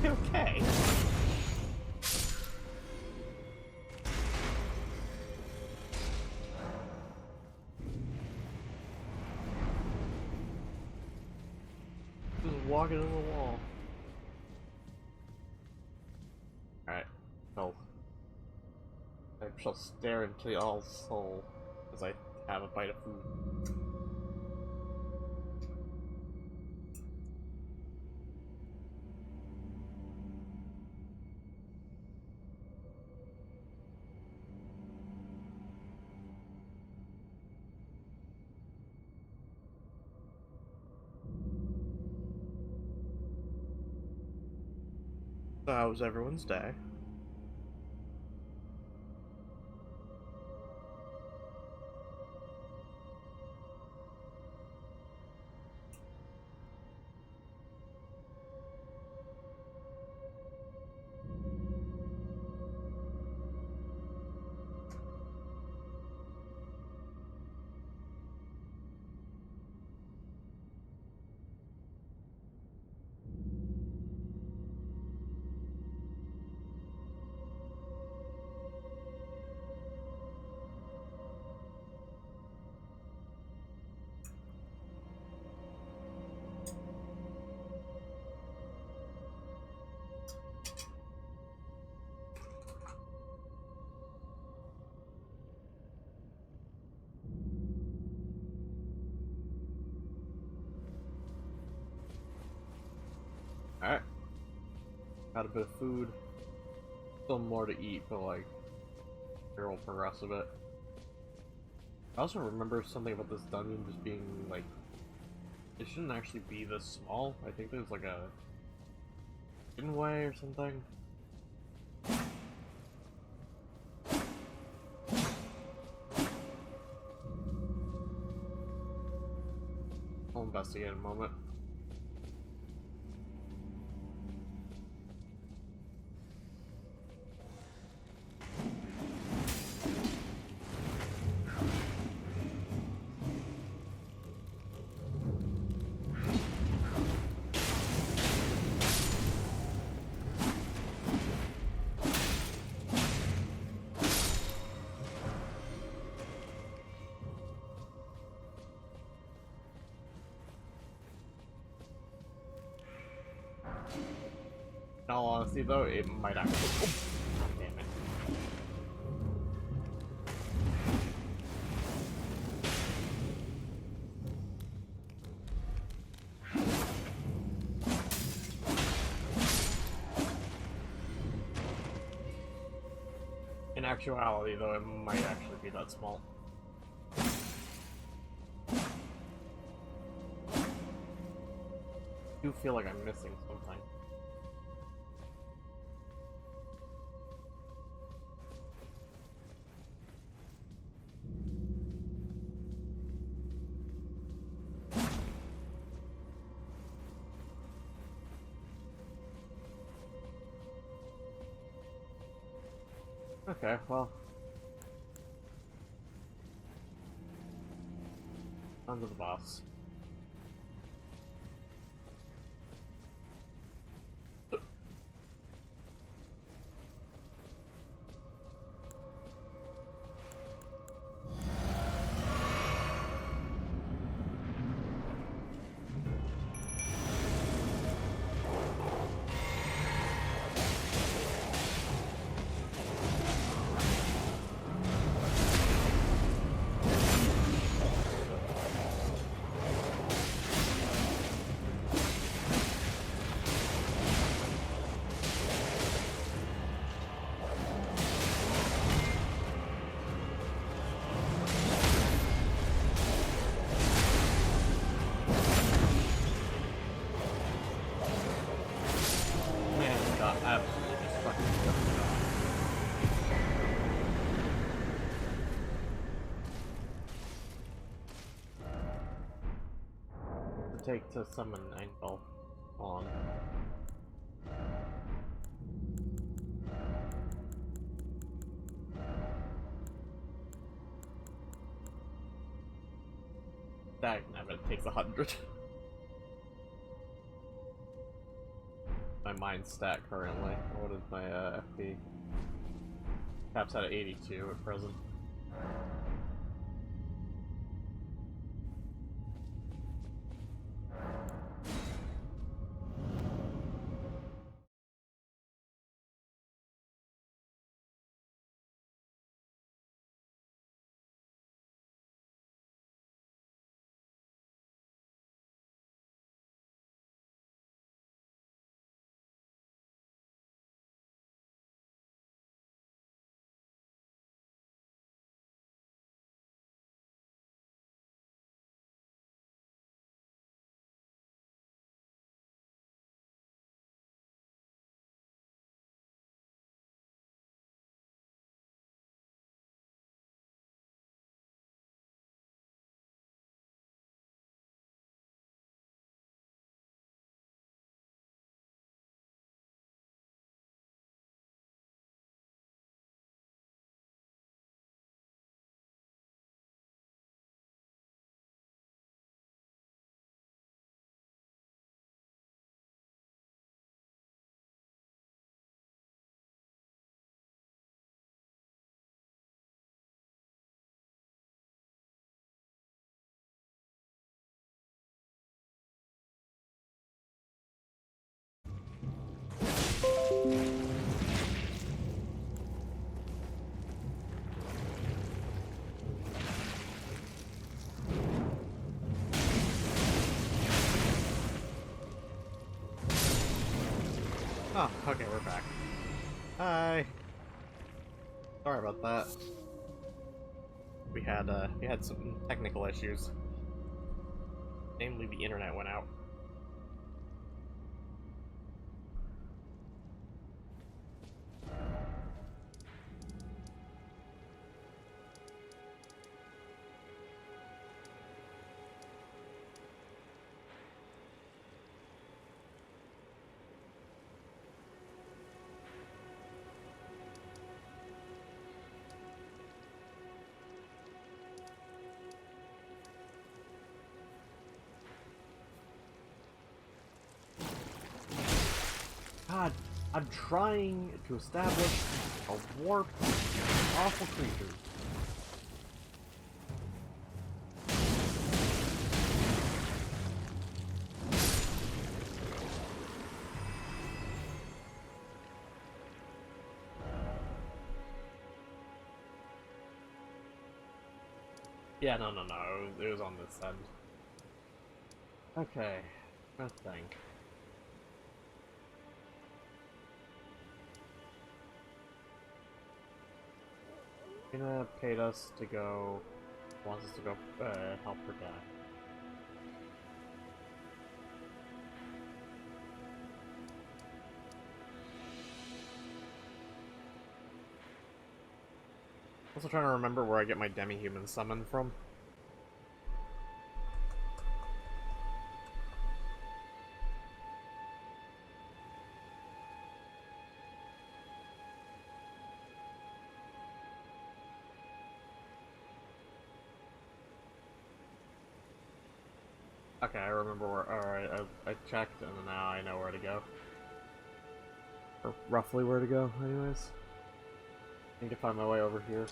Okay. Just walking into the wall. Alright. Well, I shall stare into y'all's soul as I have a bite of food. So how was everyone's day? Alright. Got a bit of food. Still more to eat, but like, here will progress a bit. I also remember something about this dungeon just being, like, it shouldn't actually be this small. I think there's, like, a hidden way or something. I'll investigate in a moment. In all honesty, though, it might actually. Oh, God damn it. In actuality, though, it might actually be that small. I do feel like I'm missing something. Okay, well. On to the boss. Man, it got absolutely just fucking killed. To take to summon Ankle on. That takes 100. My mind stat currently. What is my FP? Caps out at 82 at present. Oh, okay, we're back. Hi. Sorry about that. we had some technical issues. Namely, the internet went out. God, I'm trying to establish a warp of awful creatures. Yeah, no, it was on this end. Okay, I think. Tina paid us to go, wants us to go help her dad. Also trying to remember where I get my demi-human summon from. Okay, I remember where. Alright, I checked, and now I know where to go. Or roughly where to go, anyways. Need to find my way over here.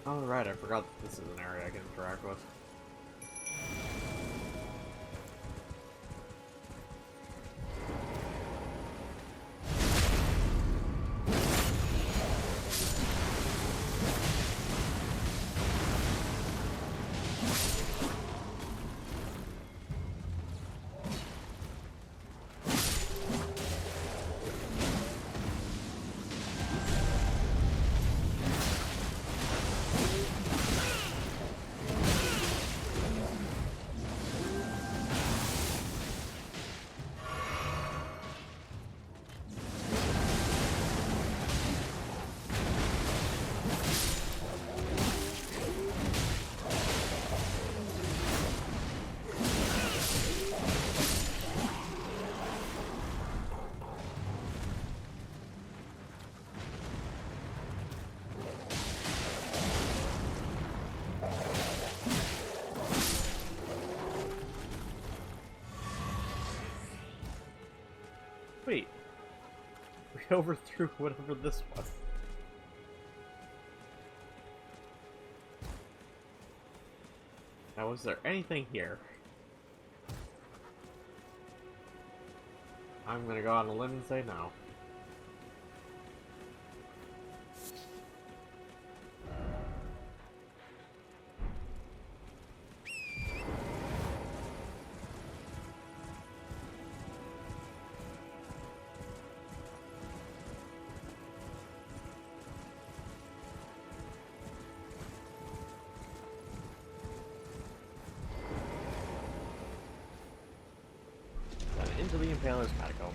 Oh, right, I forgot that this is an area I can interact with. Wait. We overthrew whatever this was. Now, was there anything here? I'm gonna go on a limb and say no. Into the Impaler's catacomb.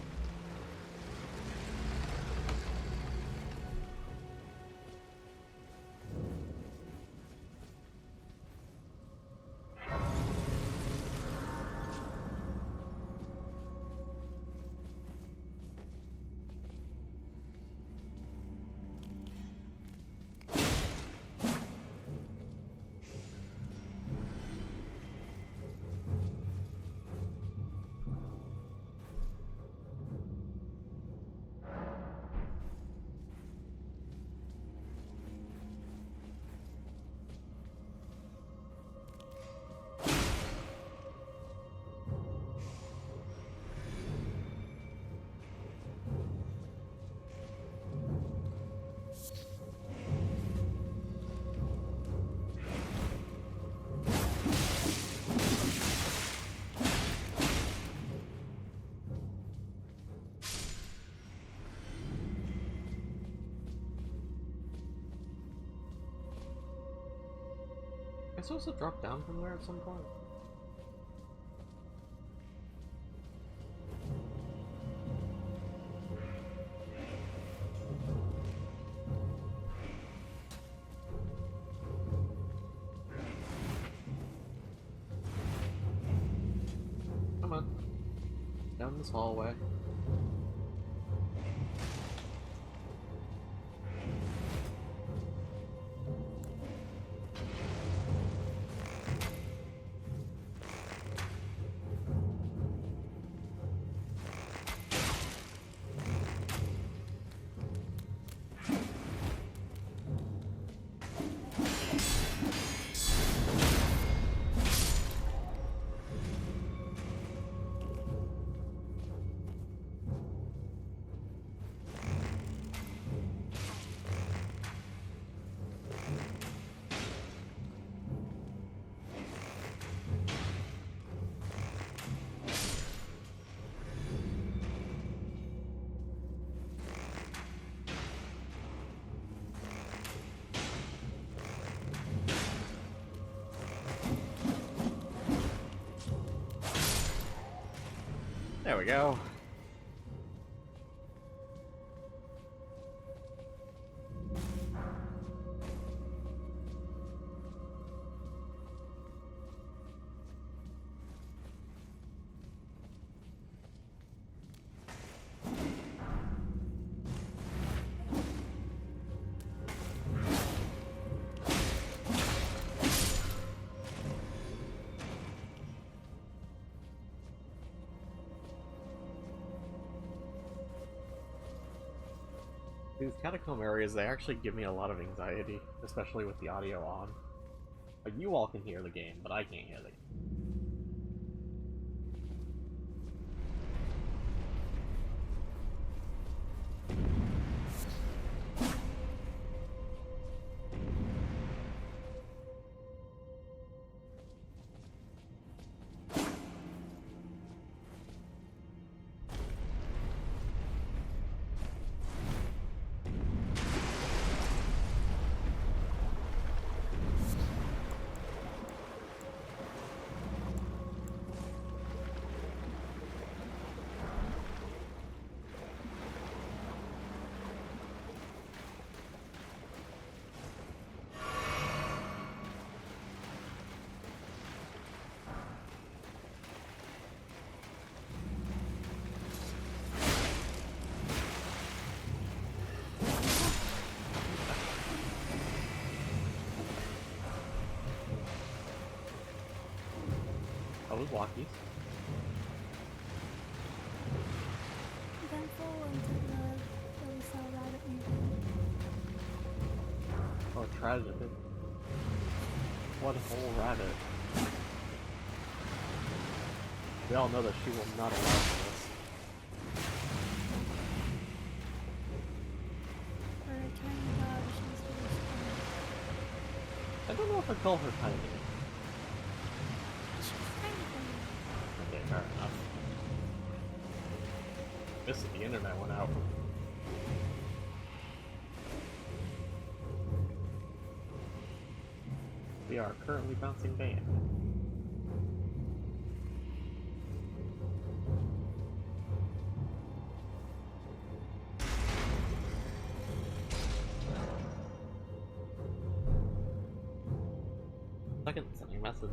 supposed to drop down from there at some point? Come on. Down this hallway. There we go. These catacomb areas, they actually give me a lot of anxiety, especially with the audio on. Like, you all can hear the game, but I can't hear the game. Oh, those walkies. Don't fall into the really saw rabbit movie. Oh, tragedy. What whole rabbit. We all know that she will not allow for this. For a tiny dog, she's really strong. I don't know if I'd call her tiny. She's tiny for me. Okay, fair enough. This is the internet went out. We are currently bouncing band. Second, sending message.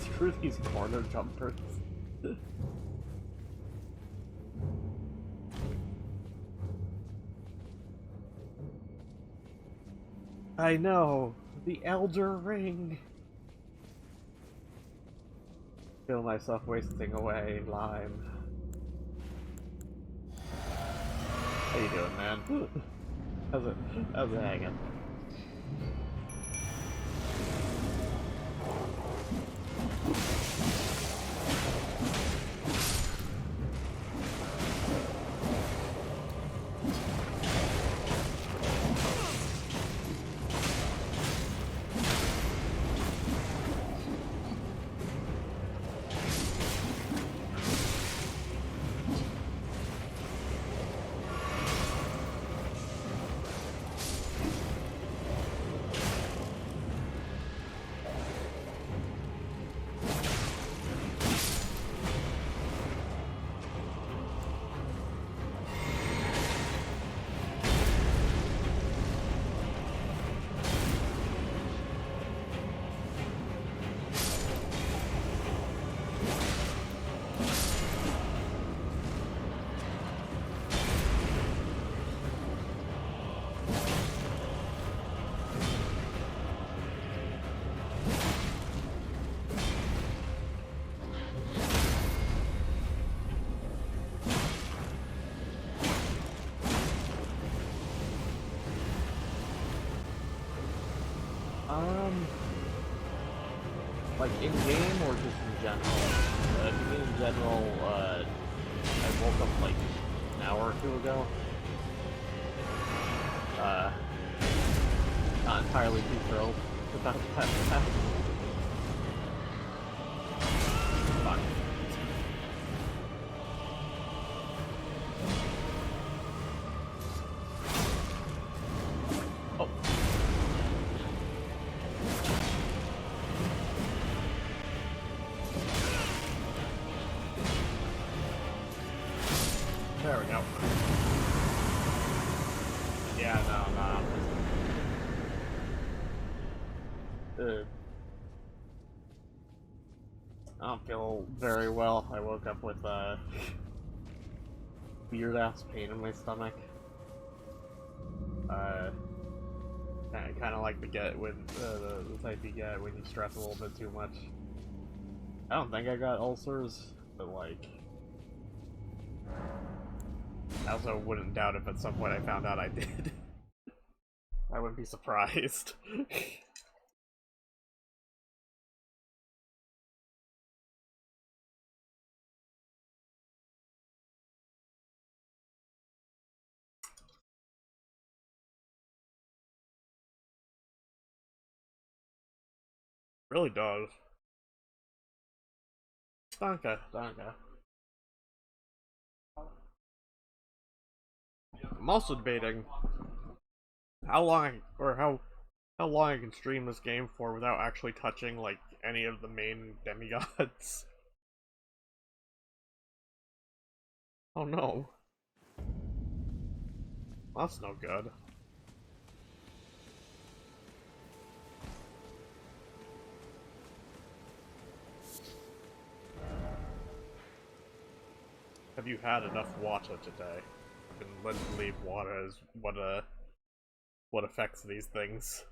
Screw these corner jumpers. I know, the Elder Ring. Feel myself wasting away, Lime. How you doing, man? How's it hanging? in game or just in general? If you mean in general, I woke up like an hour or two ago. Not entirely too thrilled about that. Fine. Oh. There we go. Yeah, no. I don't feel very well. I woke up with a weird ass pain in my stomach. Kind of like the type you get when you stress a little bit too much. I don't think I got ulcers, but like, I also wouldn't doubt if at some point I found out I did. I wouldn't be surprised. Really does. Danke. I'm also debating how long how long I can stream this game for without actually touching like any of the main demigods. Oh no. That's no good. Have you had enough water today? I've been led to believe water is what affects these things.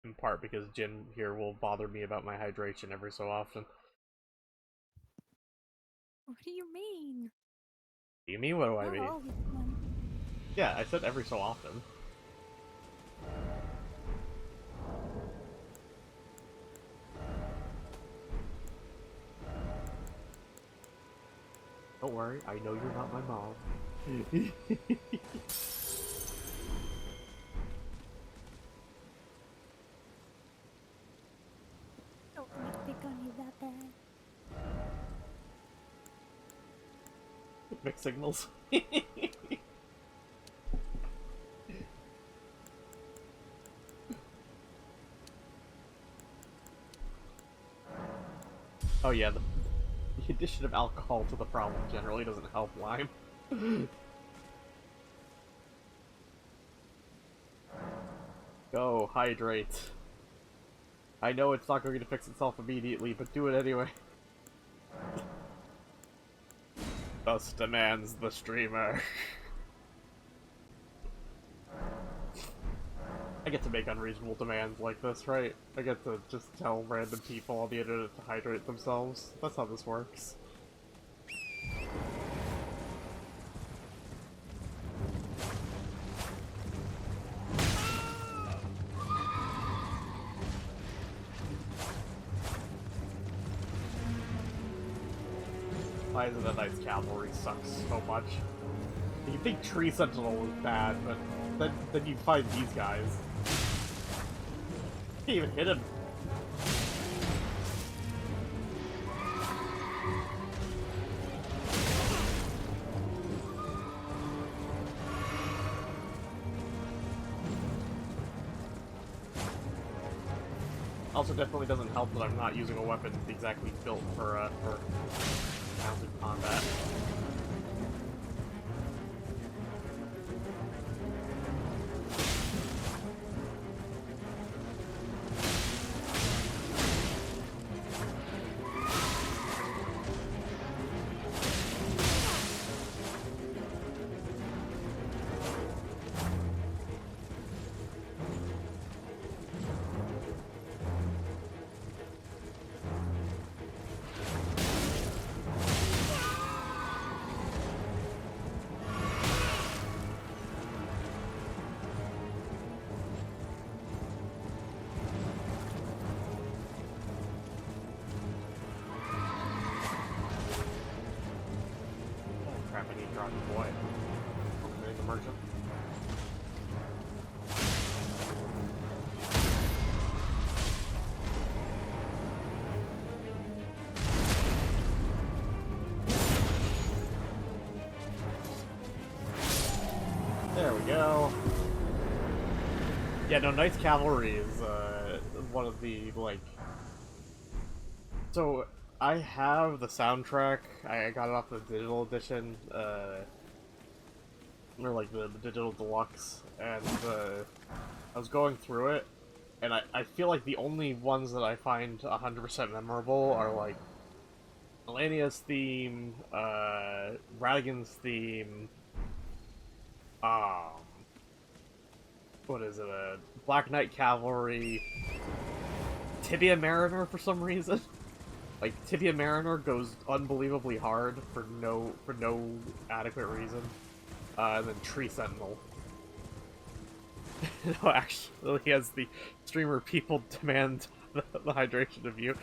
In part because Jin here will bother me about my hydration every so often. What do you mean? Do you mean what do I Not mean? all the time. Yeah, I said every so often. Don't worry, I know you're not my mom. Don't let me pick on you that bad. Mixed signals. Oh yeah, the addition of alcohol to the problem generally doesn't help Lime. Go, hydrate. I know it's not going to fix itself immediately, but do it anyway. Thus demands the streamer. I get to make unreasonable demands like this, right? I get to just tell random people on the internet to hydrate themselves. That's how this works. Why is it that Knight's Cavalry sucks so much? You think Tree Sentinel was bad, but then you find these guys. Can't even hit him. Also, definitely doesn't help that I'm not using a weapon exactly built for mounted combat. God, boy. Eliminating the merchant. There we go. Yeah, no, Knights Cavalry is one of the, like... So, I have the soundtrack. I got it off the digital edition, or like the digital deluxe, and I was going through it, and I feel like the only ones that I find 100% memorable are like Melania's theme, Radigan's theme, um, what is it, Black Knight Cavalry, Tibia Mariner for some reason. Like, Tibia Mariner goes unbelievably hard for no adequate reason. And then Tree Sentinel. No, actually, as the streamer, people demand the hydration of you.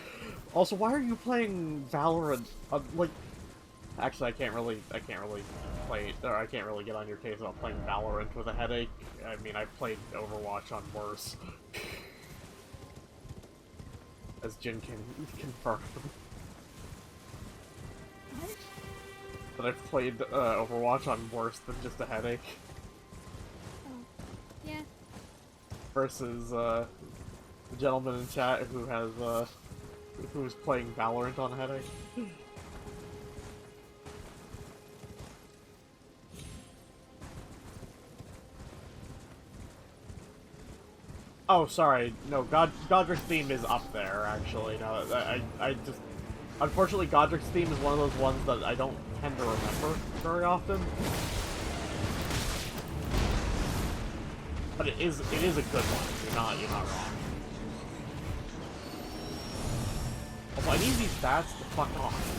Also, why are you playing Valorant? Like, actually, I can't really play, or I can't really get on your case about playing Valorant with a headache. I mean, I've played Overwatch on worse. As Jin can confirm. What? But I've played Overwatch on worse than just a headache. Oh, yeah. Versus the gentleman in chat who has who's playing Valorant on a headache. Oh, sorry. No, Godric's theme is up there, actually. No, I just... Unfortunately, Godric's theme is one of those ones that I don't tend to remember very often. But it is a good one. You're not wrong. Also, I need these bats to fuck off.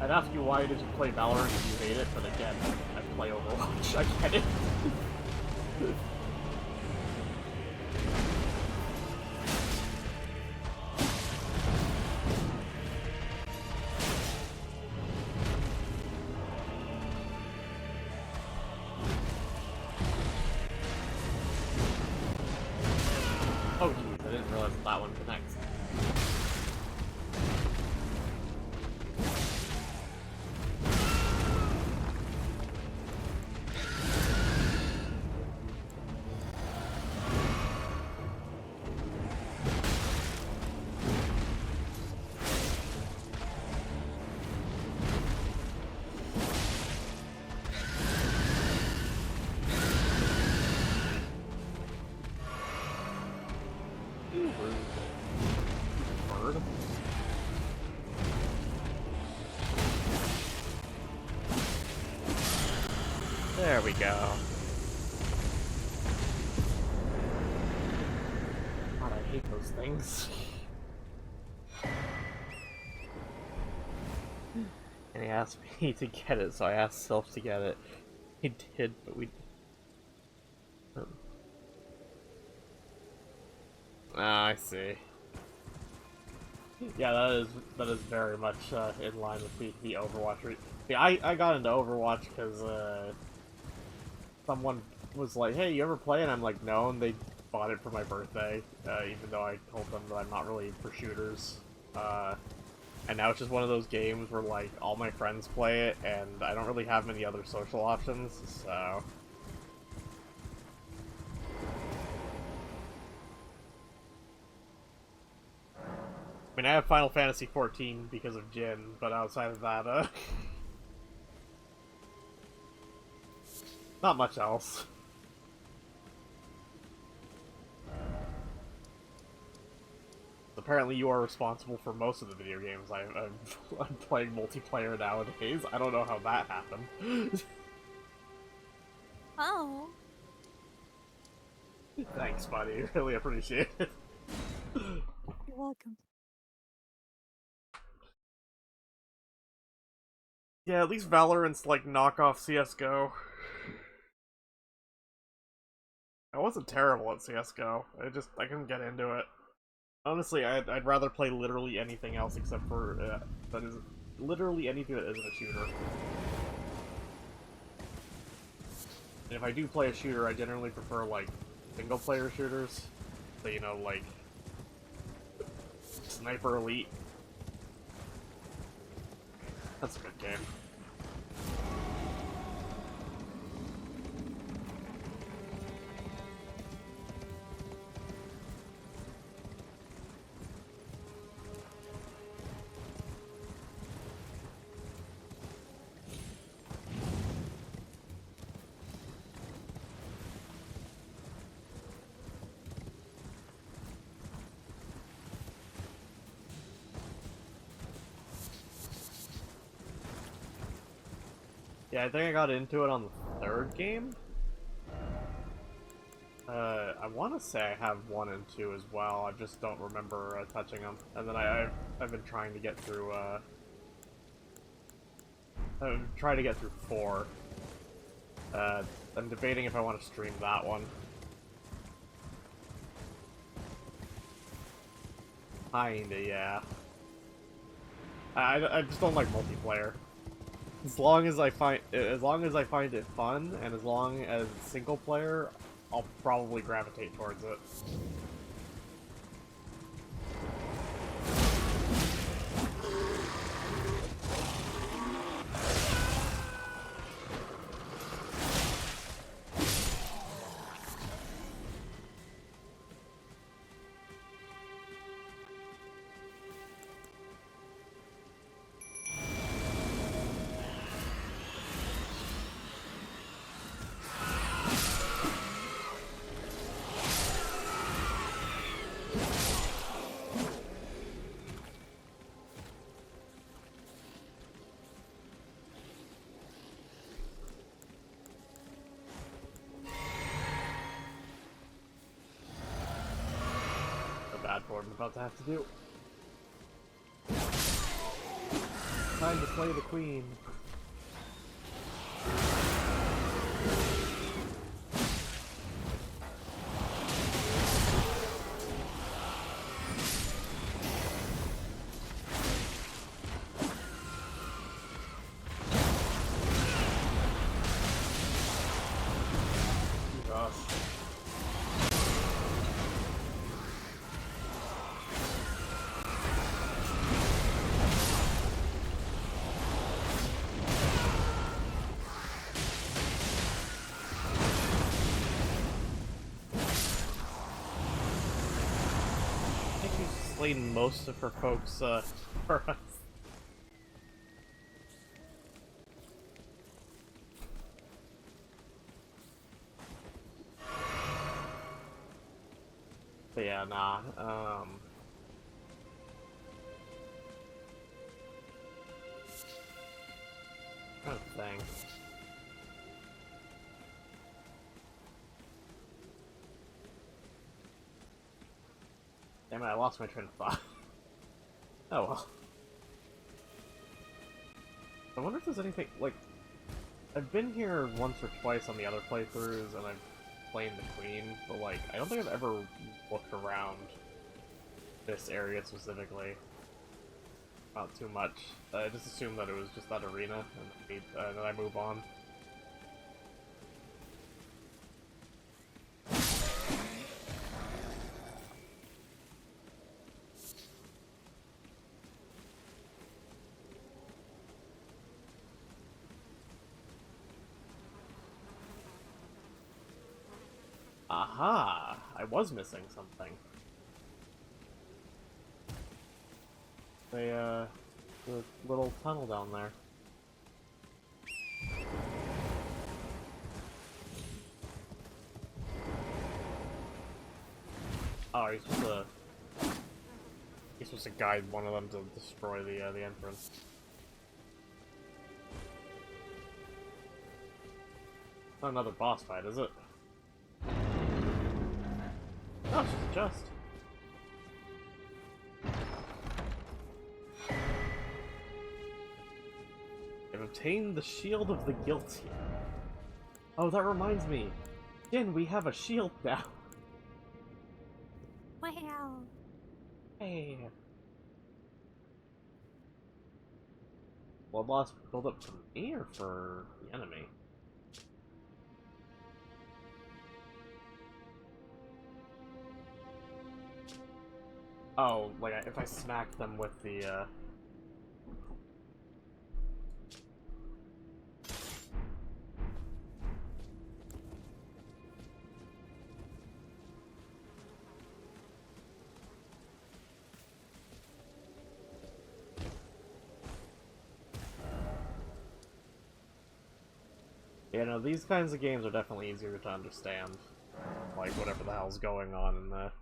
I'd ask you why did you play Valorant if you hate it, but again, I play Overwatch. I get it. Oh geez, I didn't realize that one connects. Bird. There we go. God, I hate those things. And he asked me to get it, so I asked Sylph to get it. He did, but we... Ah, I see. Yeah, that is very much in line with the Overwatch. Yeah, I got into Overwatch because someone was like, "Hey, you ever play?" And I'm like, "No," and they bought it for my birthday, even though I told them that I'm not really for shooters. And now it's just one of those games where like all my friends play it, and I don't really have many other social options, so. mean, I have Final Fantasy 14 because of Jin, but outside of that, not much else. Apparently you are responsible for most of the video games I'm playing multiplayer nowadays. I don't know how that happened. Oh. Thanks, buddy. Really appreciate it. You're welcome. Yeah, at least Valorant's like knockoff CSGO. I wasn't terrible at CSGO. I couldn't get into it. Honestly, I'd rather play literally anything else except for that is literally anything that isn't a shooter. And if I do play a shooter, I generally prefer like single player shooters. So you know, like Sniper Elite. That's a good game. Yeah, I think I got into it on the third game. I want to say I have 1 and 2 as well. I just don't remember touching them. And then I've been trying to get through. I'm trying to get through 4. I'm debating if I want to stream that one. Kinda, yeah. I just don't like multiplayer. As long as I find it fun, and as long as it's single player, I'll probably gravitate towards it. Bad for what I'm about to have to do. Time to play the queen. Gosh. Slain most of her folks for us. But yeah, nah. Oh, thanks. Damn it, I lost my train of thought. Oh well. I wonder if there's anything, like, I've been here once or twice on the other playthroughs, and I've played the Queen, but, like, I don't think I've ever looked around this area specifically. Not too much. I just assumed that it was just that arena, and then I move on. Aha! I was missing something. the little tunnel down there. Oh, he's supposed to guide one of them to destroy the entrance. Not another boss fight, is it? Oh, it's just a chest. I've obtained the Shield of the Guilty. Oh, that reminds me. Jin, we have a shield now. Wow. Hey. Blood loss build up for me or for the enemy? Oh, like if I smack them with the Yeah, no, these kinds of games are definitely easier to understand. Like, whatever the hell's going on in the...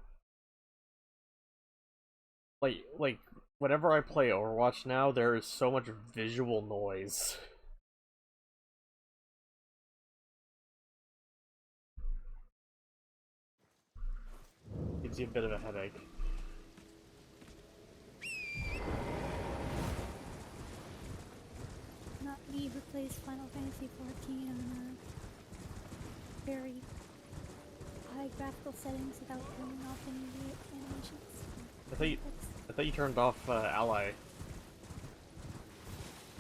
Like, whenever I play Overwatch now, there is so much visual noise. Gives you a bit of a headache. Not me who plays Final Fantasy XIV on very high graphical settings without turning off any of the animations. I thought you turned off Ally.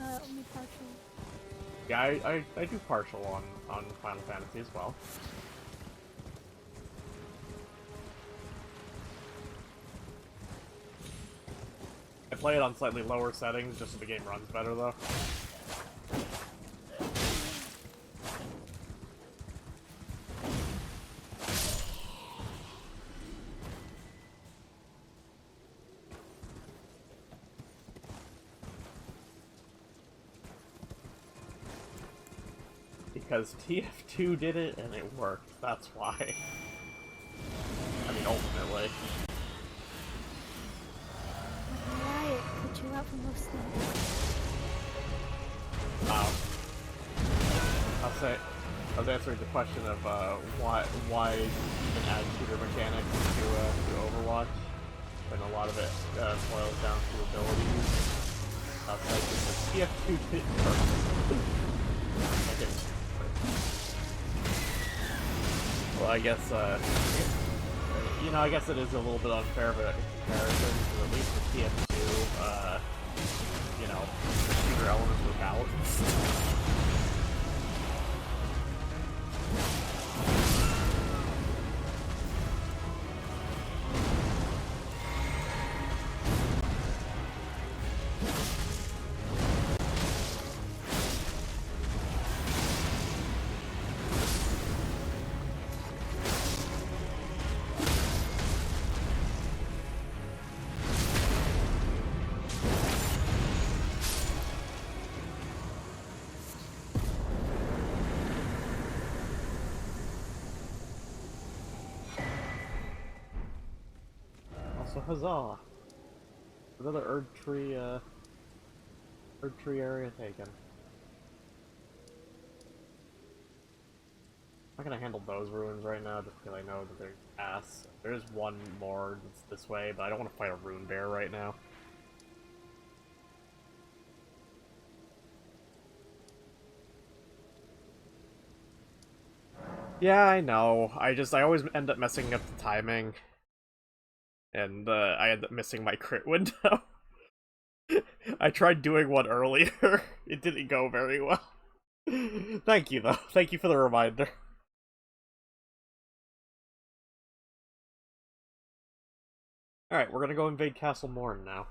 Only partial. Yeah, I do partial on Final Fantasy as well. I play it on slightly lower settings just so the game runs better though. Because TF2 did it and it worked, that's why. I mean, ultimately. Riot put you out for most things. Wow. I was answering the question of why even add shooter mechanics to Overwatch when a lot of it boils down to abilities. I was like, the TF2 didn't work. Okay. Well, I guess, you know, I guess it is a little bit unfair of a comparison, because at least with TF2, you know, the shooter elements were balanced. So huzzah! Another Erd tree area taken. I'm not gonna handle those ruins right now just because I know that they're ass. There's one more that's this way, but I don't want to fight a rune bear right now. Yeah, I know. I always end up messing up the timing. And I end up missing my crit window. I tried doing one earlier. It didn't go very well. Thank you, though. Thank you for the reminder. Alright, we're gonna go invade Castle Morn now.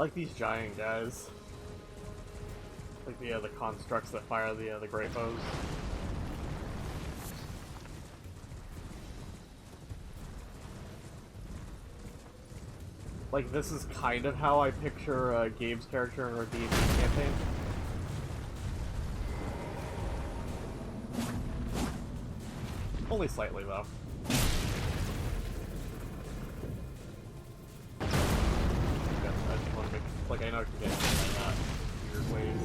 like these giant guys. Like the constructs that fire the great bows. Like, this is kind of how I picture Gabe's character in our D&D campaign. Only slightly, though. I just want to make, like, I know I can get like that weird ways.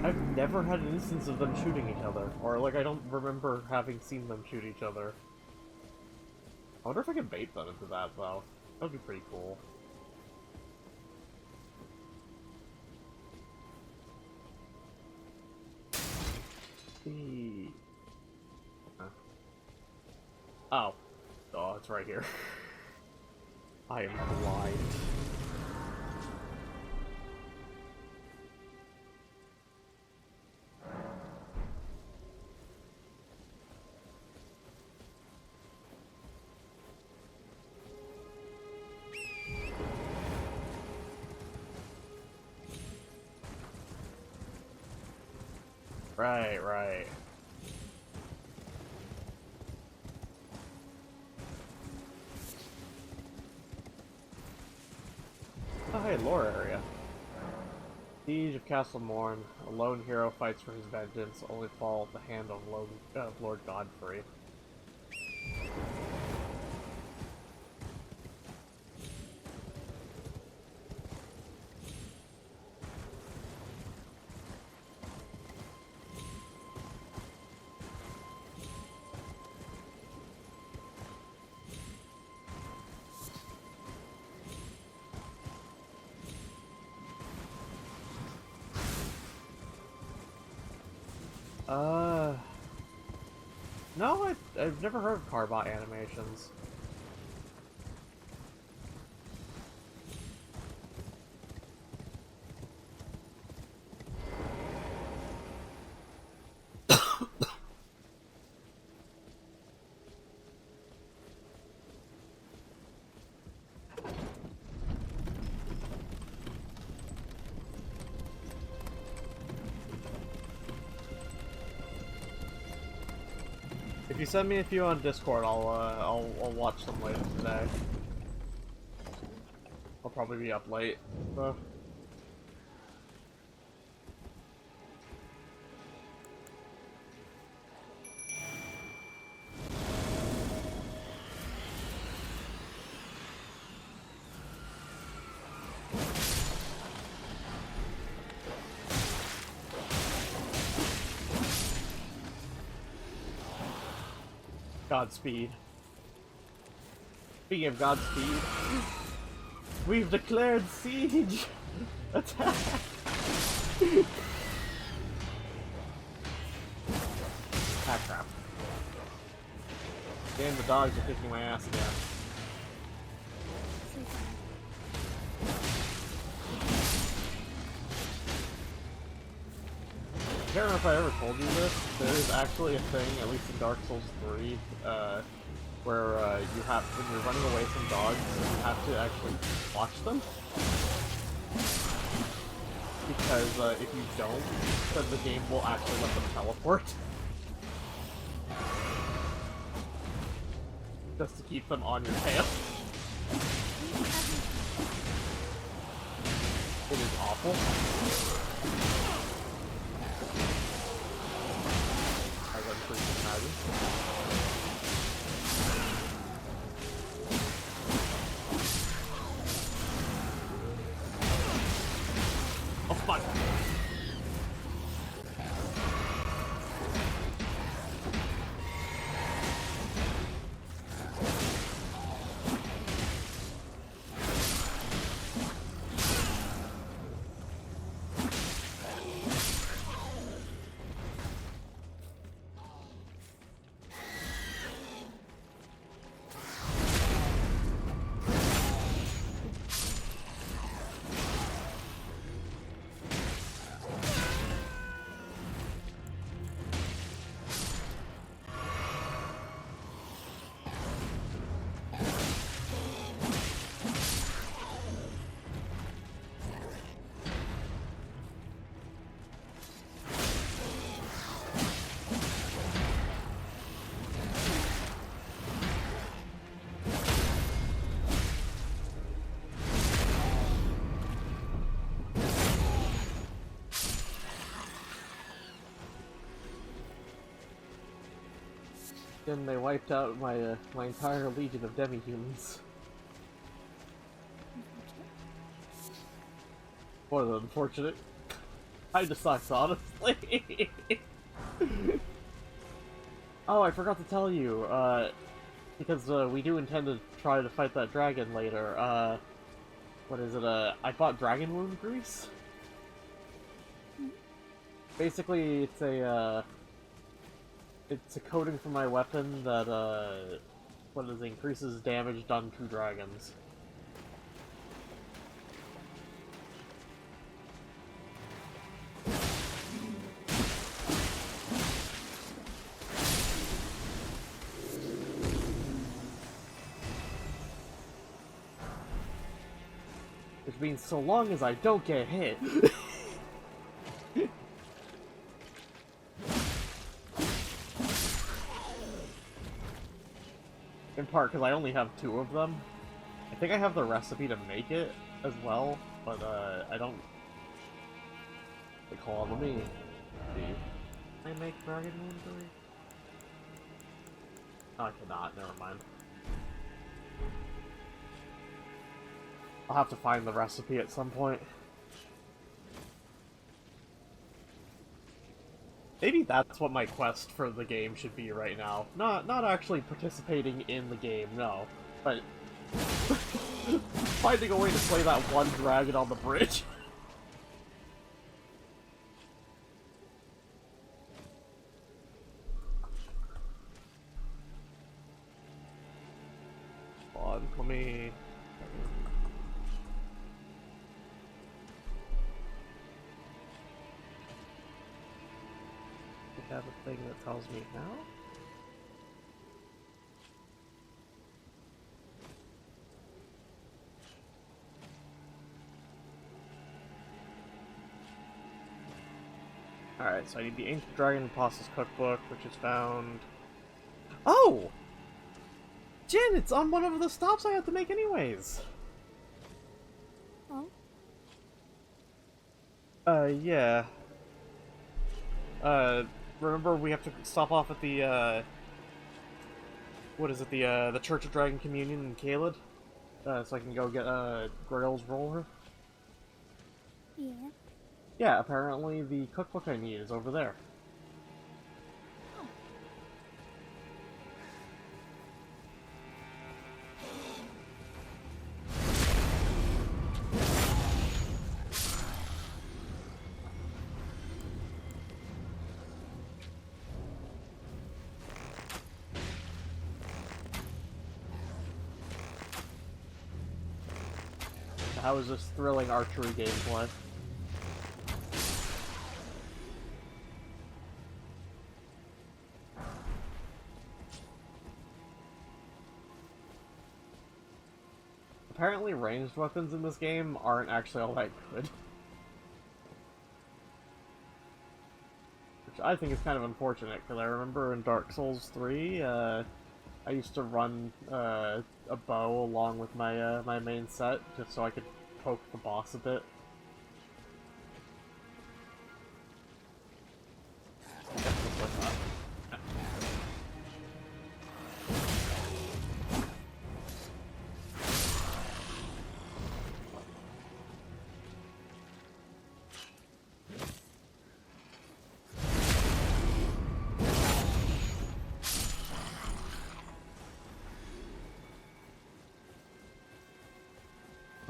I've never had an instance of them shooting each other, or like I don't remember having seen them shoot each other. I wonder if I can bait them into that though. That would be pretty cool. Huh. Oh. Oh, it's right here. I am blind. Right, right. Oh, hey, lore area. Siege of Castle Morn. A lone hero fights for his vengeance, only fall at the hand of Lord Godfrey. No, I've never heard of Carbot animations. If you send me a few on Discord, I'll watch them later today. I'll probably be up late, so. Godspeed. Speaking of Godspeed, we've declared siege! Attack! Ah, crap. Damn, the dogs are kicking my ass again. I can't remember if I ever told you this. There is actually a thing, at least in Dark Souls 3, where you have, when you're running away from dogs, you have to actually watch them. Because if you don't, then the game will actually let them teleport. Just to keep them on your tail. It is awful. Oh fuck! Then they wiped out my entire legion of demi-humans. More than unfortunate. Kinda sucks, honestly. Oh, I forgot to tell you, because we do intend to try to fight that dragon later, what is it, I bought dragon wound grease? Basically, it's a coating for my weapon that, increases damage done to dragons. Which means so long as I don't get hit. In part because I only have 2 of them. I think I have the recipe to make it as well, but I don't... Like, hold on, let me see. Can I make dragon wound grease? Oh, I cannot, never mind. I'll have to find the recipe at some point. Maybe that's what my quest for the game should be right now. Not actually participating in the game, no. But finding a way to play that one dragon on the bridge. Hold on, let me... have a thing that tells me how? Alright, so I need the Ancient Dragon Apostles Cookbook, which is found... Oh! Jen, it's on one of the stops I have to make anyways! Oh? Yeah. Remember we have to stop off at the, what is it, the Church of Dragon Communion in Caelid? So I can go get, Grail's roller? Yeah. Yeah, apparently the cookbook I need is over there. How is this thrilling archery gameplay? Apparently ranged weapons in this game aren't actually all that good. Which I think is kind of unfortunate, because I remember in Dark Souls 3, I used to run a bow along with my my main set, just so I could poke the boss a bit.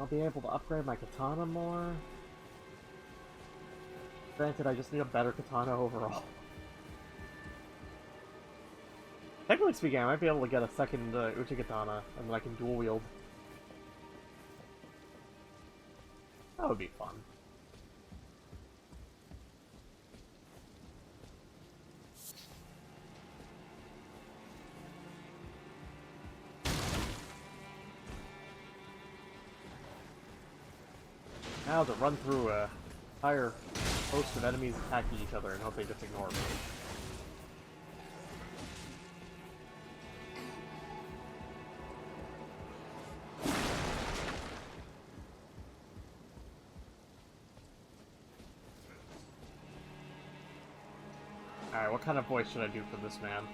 I'll be able to upgrade my katana more. Granted, I just need a better katana overall. Technically speaking, I might be able to get a second Uchi katana, and then I can dual wield. That would be fun. Now to run through a entire host of enemies attacking each other and hope they just ignore me. Alright, what kind of voice should I do for this man?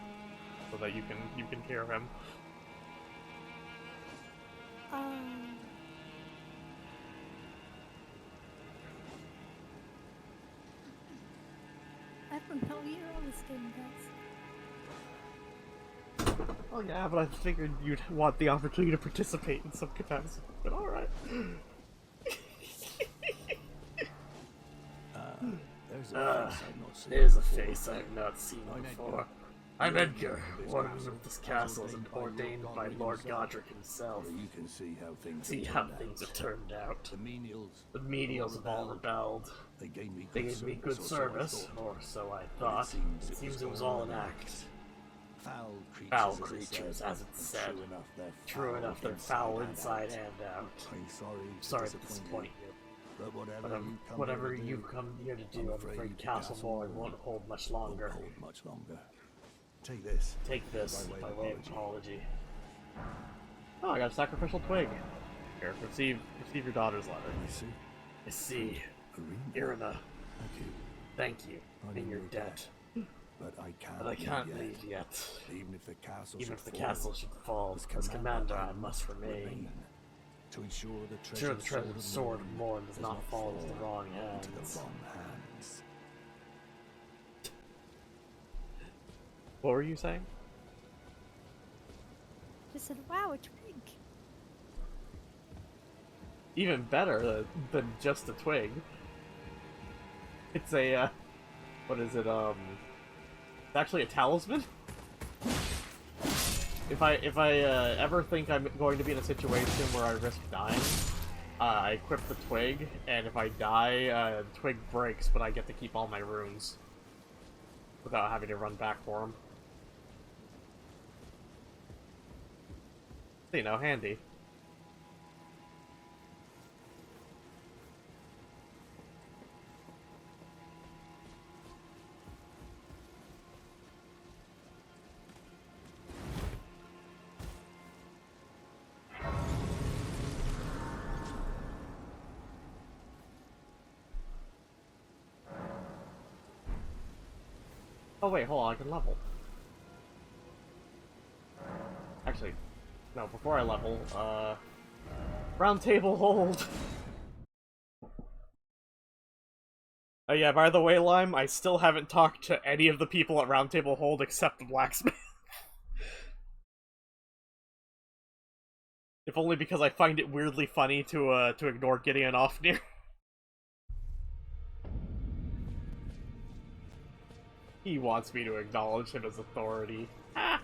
so that you can hear him. I don't know, you're always getting that. Oh yeah, but I figured you'd want the opportunity to participate in some capacity. But alright. There's a face I've not seen before. I'm Edgar, warden of this castle and ordained by Lord Godric himself. You can see how things have turned out. The menials. The menials have all rebelled. They gave me good service, or so I thought. It seems it was all an act. Foul creatures, as it said. True enough, they're foul inside and out. I'm Sorry to disappoint you. But whatever you've come here to do, I'm afraid Castlemore won't hold much longer. Take this. Take this by way of apology. Oh, I got a sacrificial twig. Here, receive your daughter's letter. I see. Irina, thank you. In your debt. But I can't leave yet. Even if the castle should fall, as commander I must remain. To ensure the treasure of the Sword of Morn does not fall into the wrong hands. What were you saying? Just said, wow, a twig. Even better than just a twig. It's a, what is it, it's actually a talisman? If I ever think I'm going to be in a situation where I risk dying, I equip the twig, and if I die, the twig breaks, but I get to keep all my runes. Without having to run back for them. So, you know, handy. Oh wait, hold on, I can level. Actually, no, before I level, round table hold! Oh yeah, by the way, Lime, I still haven't talked to any of the people at round table hold except the blacksmith. If only because I find it weirdly funny to ignore Gideon off near. He wants me to acknowledge him as authority. Ah.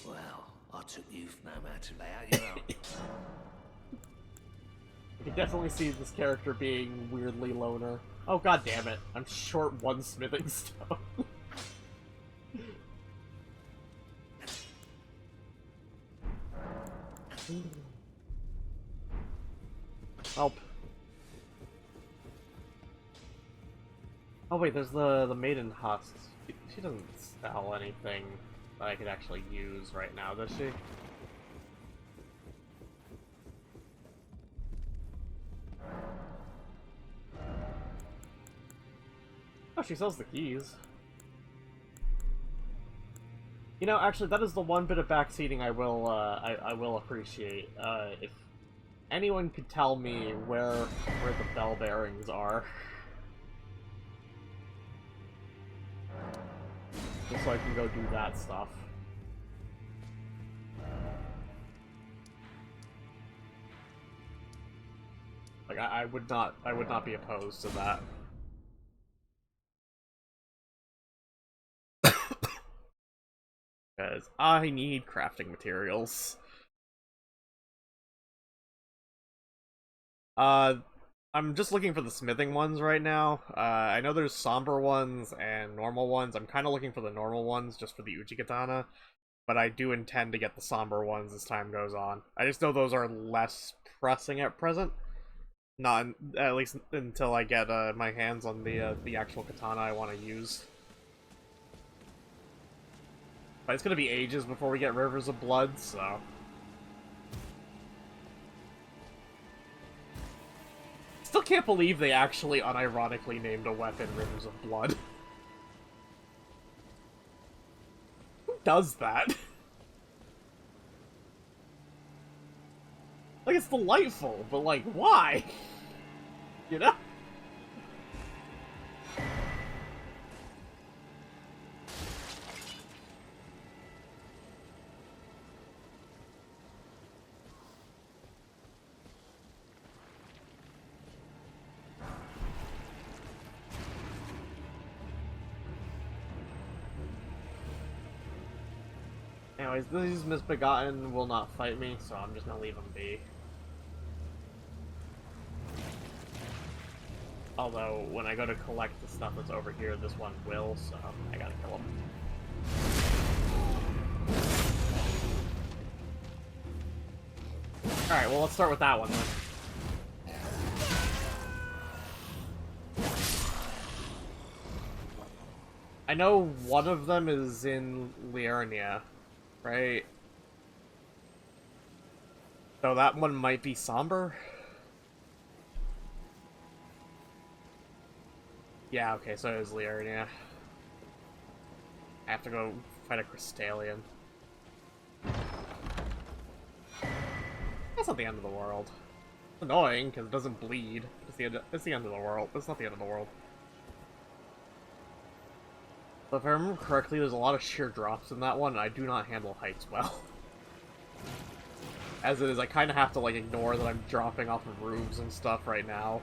Well, I took you no man to lay out your own. I can definitely see this character being weirdly loner. Oh god damn it, I'm short one smithing stone. Help. Oh wait, there's the maiden husks. She doesn't sell anything that I could actually use right now, does she? Oh, she sells the keys. You know, actually, that is the one bit of backseating I will appreciate. If anyone could tell me where the bell bearings are, just so I can go do that stuff. Like I would not be opposed to that. Because I need crafting materials. I'm just looking for the smithing ones right now. I know there's somber ones and normal ones. I'm kind of looking for the normal ones just for the Uchi Katana. But I do intend to get the somber ones as time goes on. I just know those are less pressing at present. Not, at least until I get my hands on the actual katana I want to use. But it's gonna be ages before we get Rivers of Blood, so... Still can't believe they actually unironically named a weapon Rivers of Blood. Who does that? Like, it's delightful, but like, why? You know? Anyways, these Misbegotten will not fight me, so I'm just gonna leave them be. Although, when I go to collect the stuff that's over here, this one will, so I gotta kill him. Alright, well let's start with that one then. I know one of them is in Liurnia, right? So that one might be Somber? Yeah, okay, so it is Liurnia. I have to go fight a Crystallian. That's not the end of the world. It's annoying, because it doesn't bleed. It's the end of the world. It's not the end of the world. But if I remember correctly, there's a lot of sheer drops in that one, and I do not handle heights well. As it is, I kind of have to, like, ignore that I'm dropping off of roofs and stuff right now.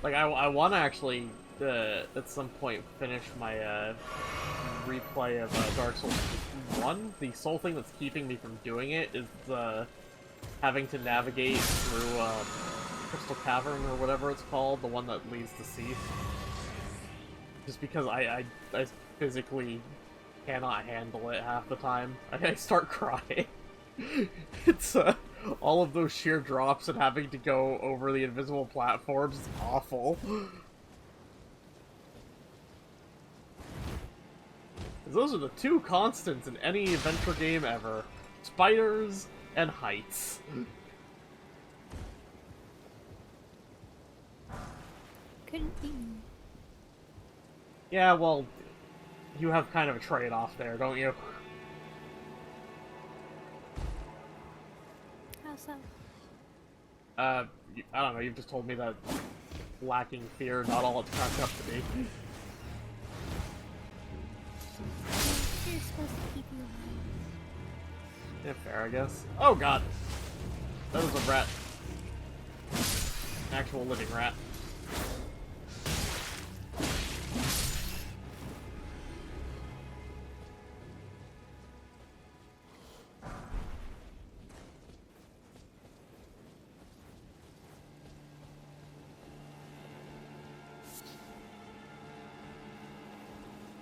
Like, I want to actually, at some point, finish my, replay of, Dark Souls 1. The sole thing that's keeping me from doing it is, having to navigate through, Crystal Cavern, or whatever it's called, the one that leads to Seath. Just because I physically cannot handle it half the time. I start crying. It's, all of those sheer drops and having to go over the invisible platforms is awful. Those are the two constants in any adventure game ever. Spiders and heights. Couldn't be. Yeah, well, you have kind of a trade-off there, don't you? How so? I don't know, you've just told me that lacking fear, not all it's cracked up to be. You're supposed to keep you alive. Yeah, fair, I guess. Oh god! That was a rat. An actual living rat.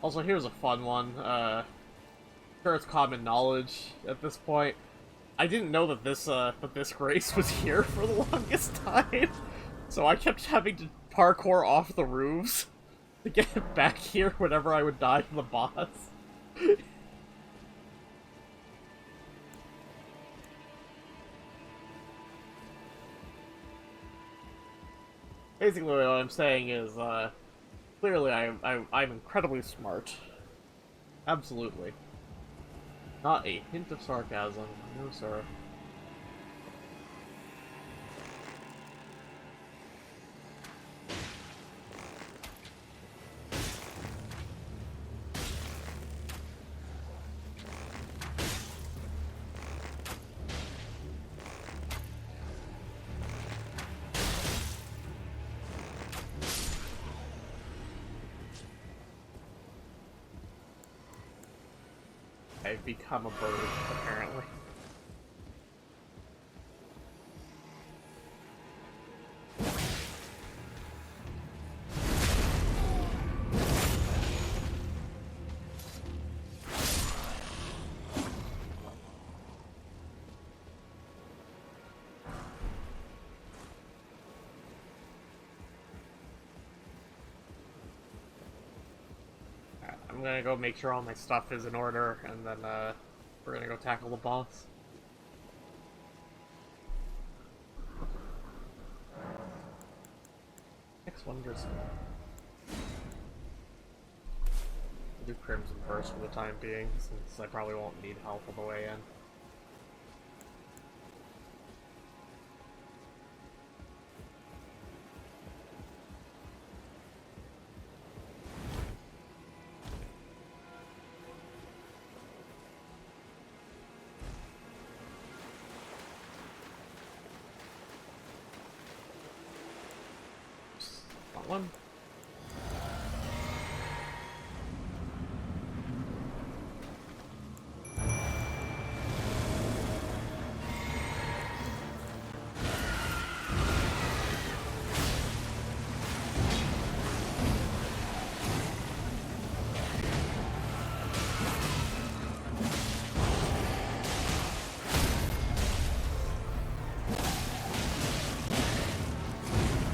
Also, here's a fun one. Sure, it's common knowledge at this point. I didn't know that this race was here for the longest time, so I kept having to parkour off the roofs to get back here whenever I would die to the boss. Basically, what I'm saying is, clearly I'm incredibly smart. Absolutely. Not a hint of sarcasm. No, sir. I've become a bird, apparently. I'm gonna go make sure all my stuff is in order, and then we're gonna go tackle the boss. Next Wondrous I'll do Crimson first for the time being, since I probably won't need help on the way in. That one.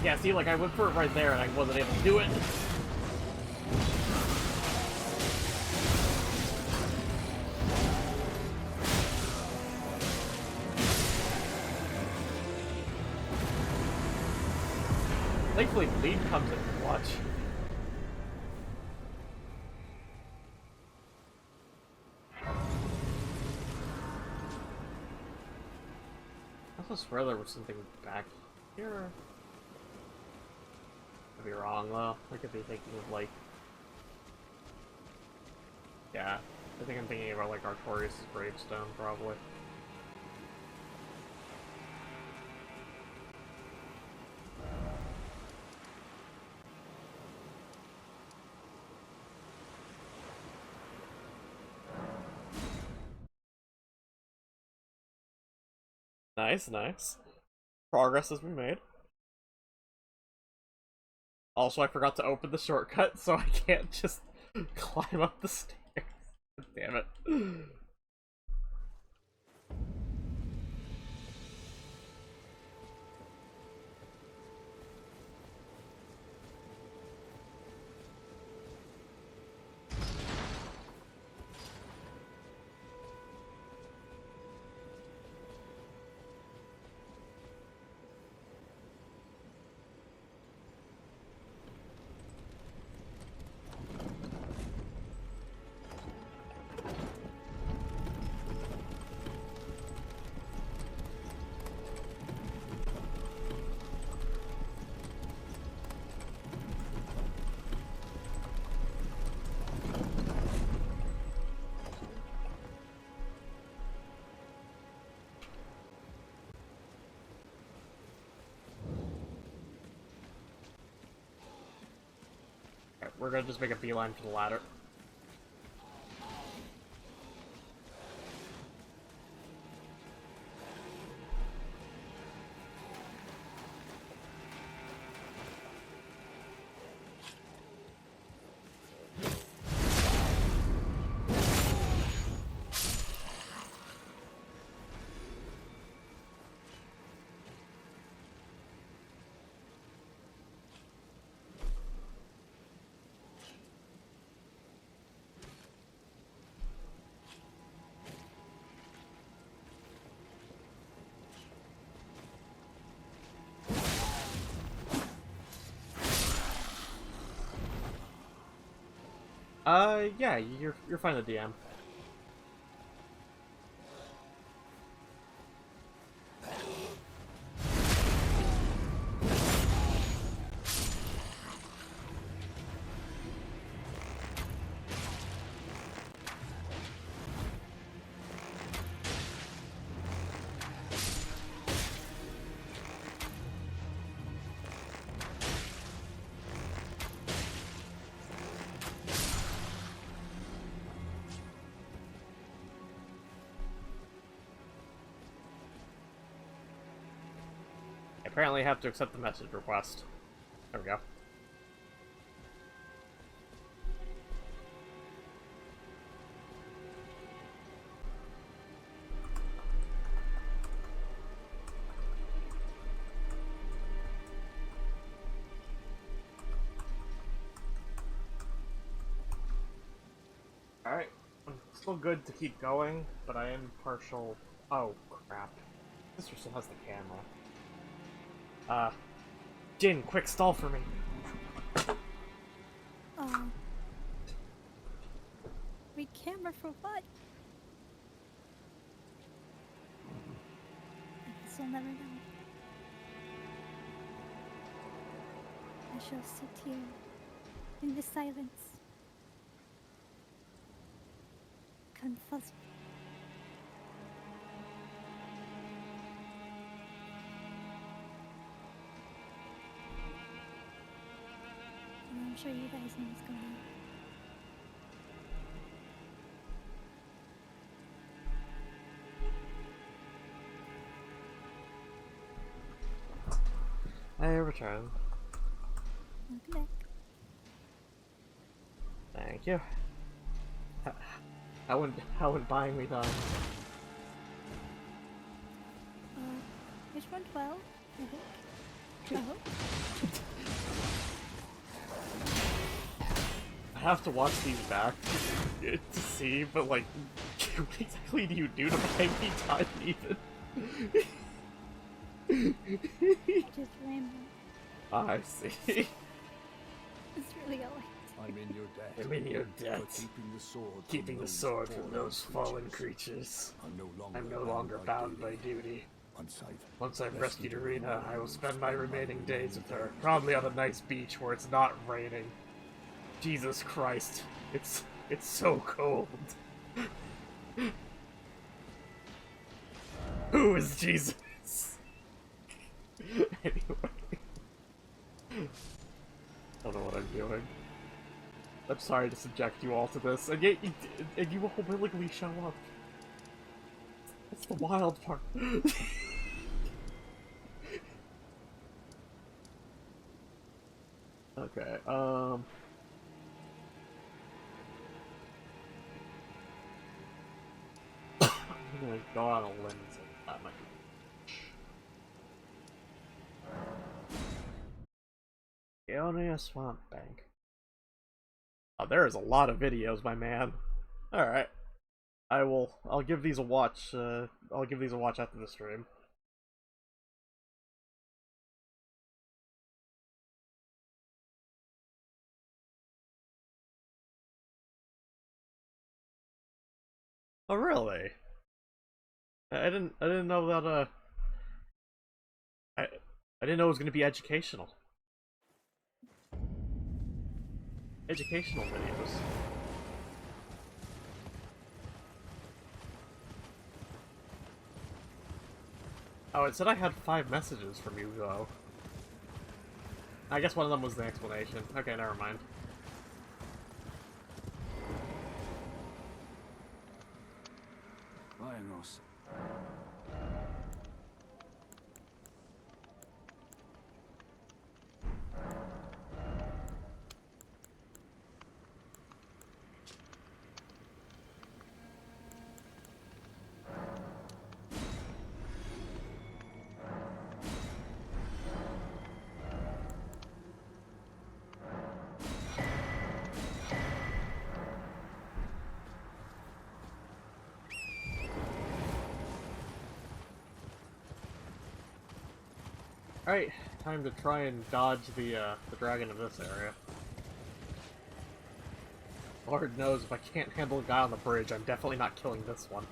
Yeah, see, like, I went for it right there and I wasn't able to do it. Thankfully, bleed comes in clutch. I also swear there was something back here. Could be wrong though. I could be thinking of like, yeah, I think I'm thinking about like Artorias' gravestone probably. Nice, nice. Progress has been made. Also, I forgot to open the shortcut, so I can't just climb up the stairs. Damn it. We're gonna just make a beeline for the ladder. Yeah, you're fine with DM. Apparently I have to accept the message request. There we go. Alright, I'm still good to keep going, but I am partial... Oh, crap. Sister still has the camera. Jin, quick stall for me. Read camera for what? I guess we'll never know. I shall sit here in the silence, confuzzled. And I'm sure you guys know what's going on. I return. Welcome back. Thank you. How would buying me done? Which one? 12, I think. I hope. I have to watch these back to see, but like, what exactly do you do to buy me time even? Just random. I see. It's really all I'm in your debt. I'm in your debt. For Keeping the sword from those fallen creatures. I'm no longer bound by duty. Once I've rescued Irina, I will spend my remaining days with her, probably on a nice beach where it's not raining. Jesus Christ, it's so cold. Who is Jesus? Anyway. I don't know what I'm doing. I'm sorry to subject you all to this, and yet you will willingly show up. That's the wild part. Okay, I'm gonna go on a limb and say that might be. Ionia Swamp Bank. Oh, there is a lot of videos, my man. Alright. I'll give these a watch, I'll give these a watch after the stream. Oh, really? I didn't know that, I didn't know it was gonna be educational. Educational videos. Oh, it said I had 5 messages from you, though. I guess one of them was the explanation. Okay, never mind. Vamos. Alright, time to try and dodge the dragon of this area. Lord knows if I can't handle a guy on the bridge, I'm definitely not killing this one.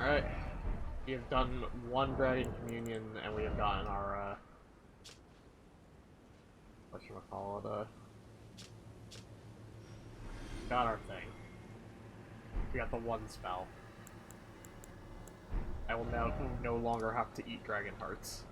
Alright, we have done 1 Dragon Communion, and we have gotten our, whatchamacallit, got our thing. We got the 1 spell. I will now no longer have to eat dragon hearts.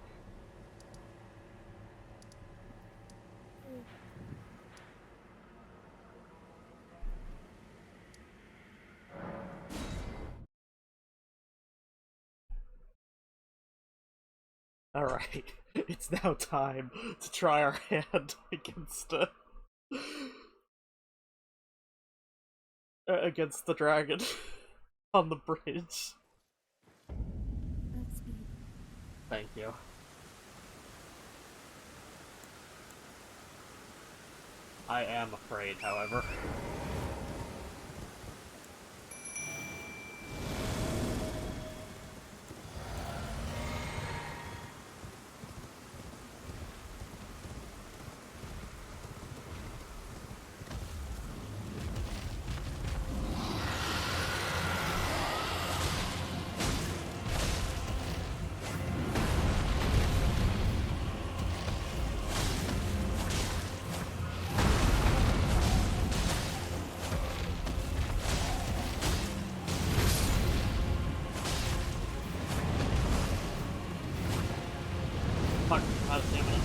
Alright, it's now time to try our hand against the dragon on the bridge. That's me. Thank you. I am afraid, however. Fuck, out of stamina.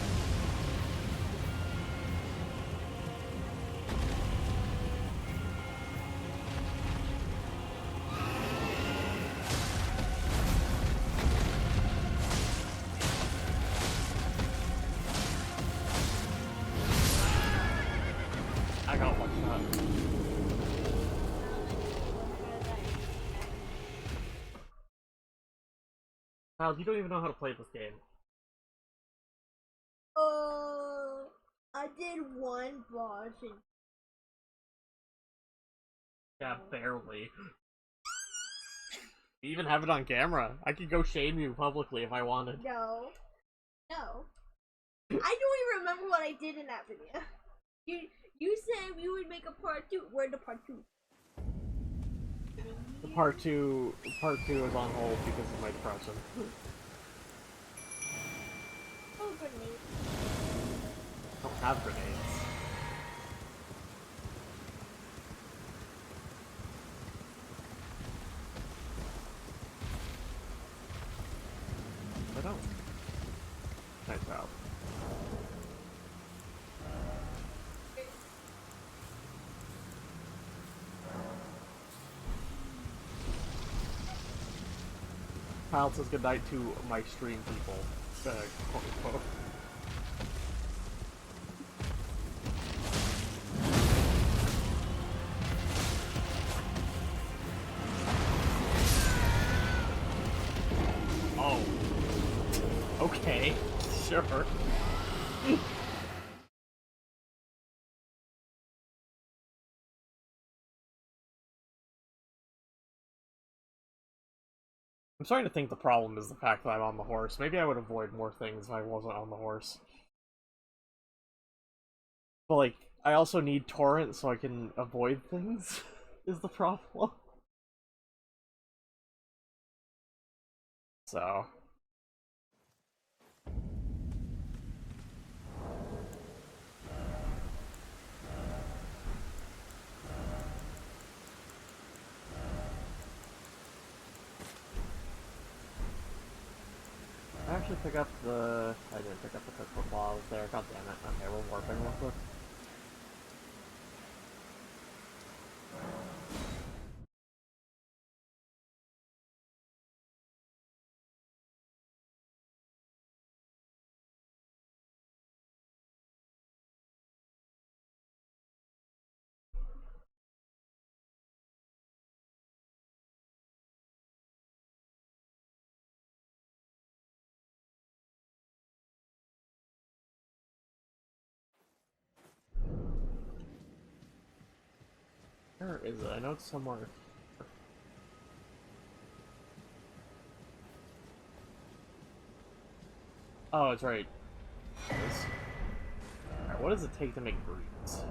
I got one shot. Kyle, you don't even know how to play this game. I did one boss and Yeah, barely. You even have it on camera. I could go shame you publicly if I wanted. no. I don't even remember what I did in that video. You said we would make a part 2. Where's the part 2? The part two is on hold because of my depression. Oh, grenade. I don't have grenades. I don't. Nice job. Kyle says goodnight to my stream people. Quote unquote. Oh. Okay. Sure. I'm starting to think the problem is the fact that I'm on the horse. Maybe I would avoid more things if I wasn't on the horse. But, like, I also need torrent so I can avoid things, is the problem. So... I actually pick up the... I didn't pick up the cookbook while I was there. God damn it. Okay, we're warping real quick. Where is it? I know it's somewhere. Oh, it's right. Alright, what does it take to make breeds?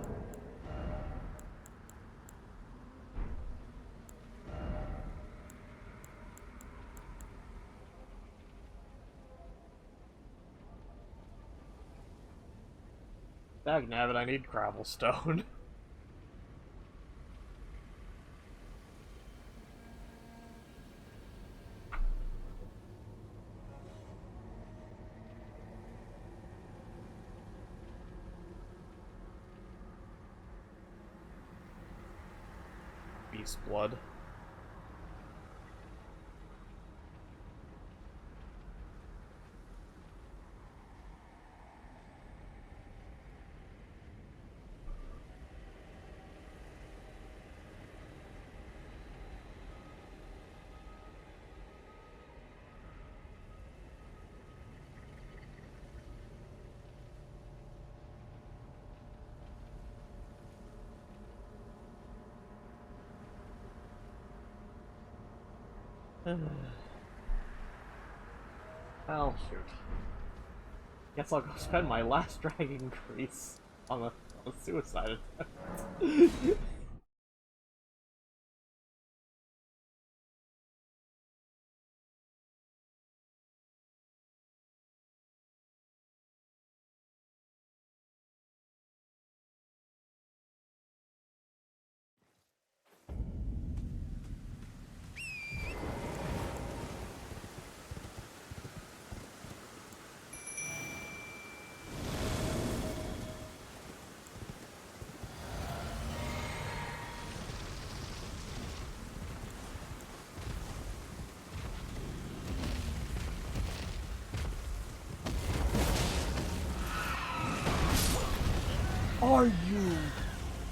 Dagnabbit, I need gravel stone. beast blood. Oh, shoot. Guess I'll go spend my last dragon grease on a suicide attempt. Are you?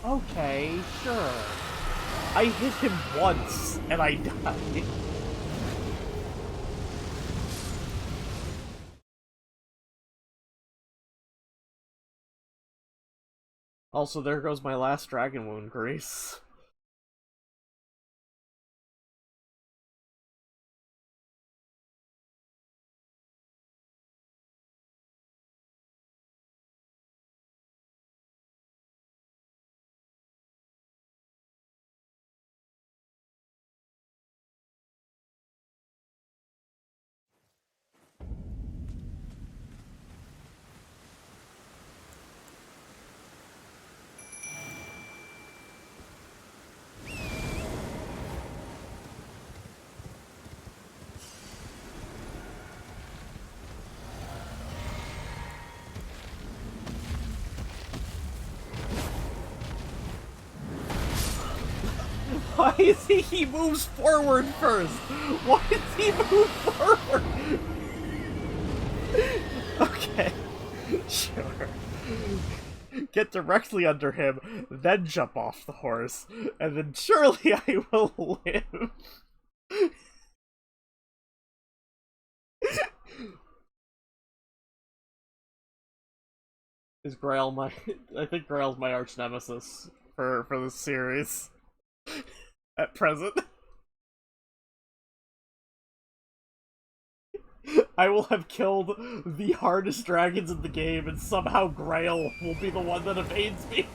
Okay, sure. I hit him once, and I died. Also, there goes my last dragon wound grease. Why is he moves forward first? Why does he move forward? Okay, sure. Get directly under him, then jump off the horse, and then surely I will live. Is Grail my... I think Grail's my arch nemesis for this series. At present. I will have killed the hardest dragons in the game, and somehow Grail will be the one that evades me.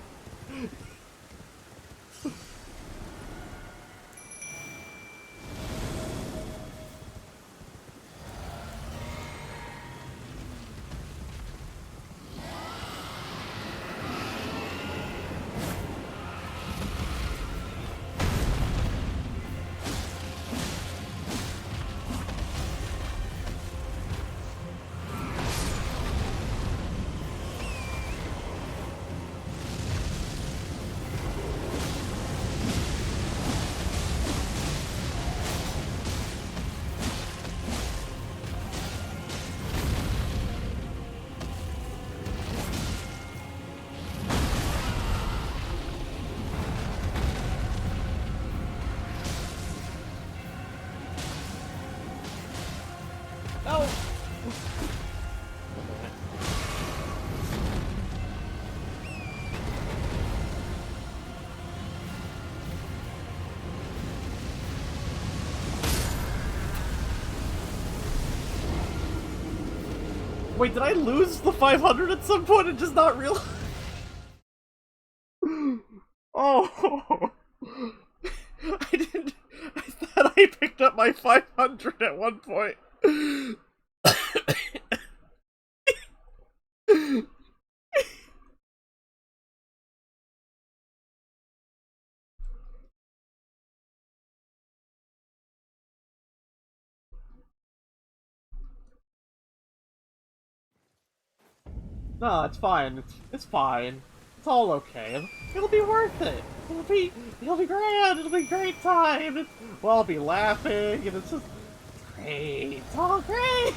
No! Wait, did I lose the 500 at some point and just not realize? Oh! I didn't... I thought I picked up my 500 at one point. No, it's fine. It's fine. It's all okay. It'll be worth it. It'll be grand. It'll be a great time. We'll all be laughing, and it's just great. It's all great.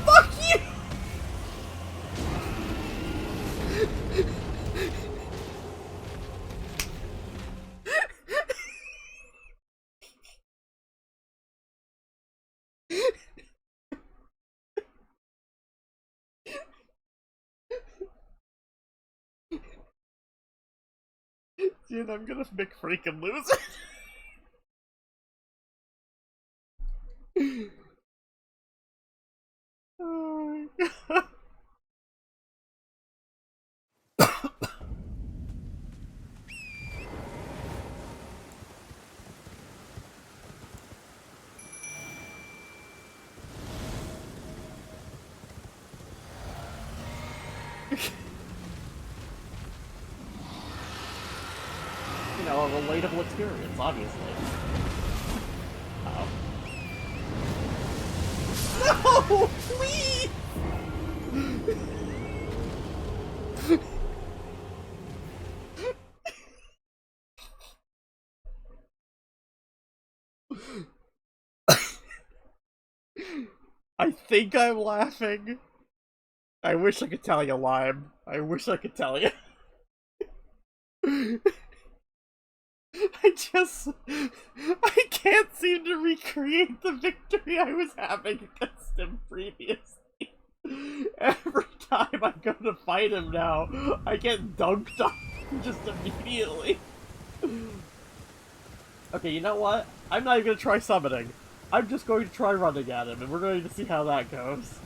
Fuck you! Dude, I'm gonna make freaking lose it. Oh my god. You know, a relatable experience, obviously. Uh-oh. No! Please! I think I'm laughing. I wish I could tell you, Lime. I wish I could tell you. I can't seem to recreate the victory I was having against him previously. Every time I go to fight him now, I get dunked on just immediately. Okay, you know what? I'm not even gonna try summoning. I'm just going to try running at him, and we're going to see how that goes.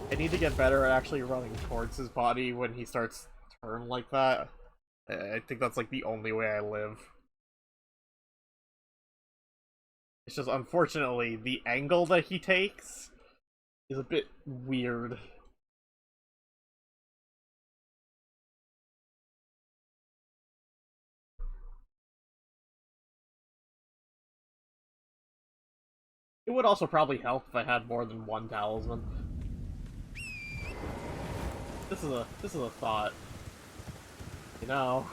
I need to get better at actually running towards his body when he starts to turn like that. I think that's like the only way I live. It's just, unfortunately, the angle that he takes is a bit weird. It would also probably help if I had more than one talisman. This is a thought. You know.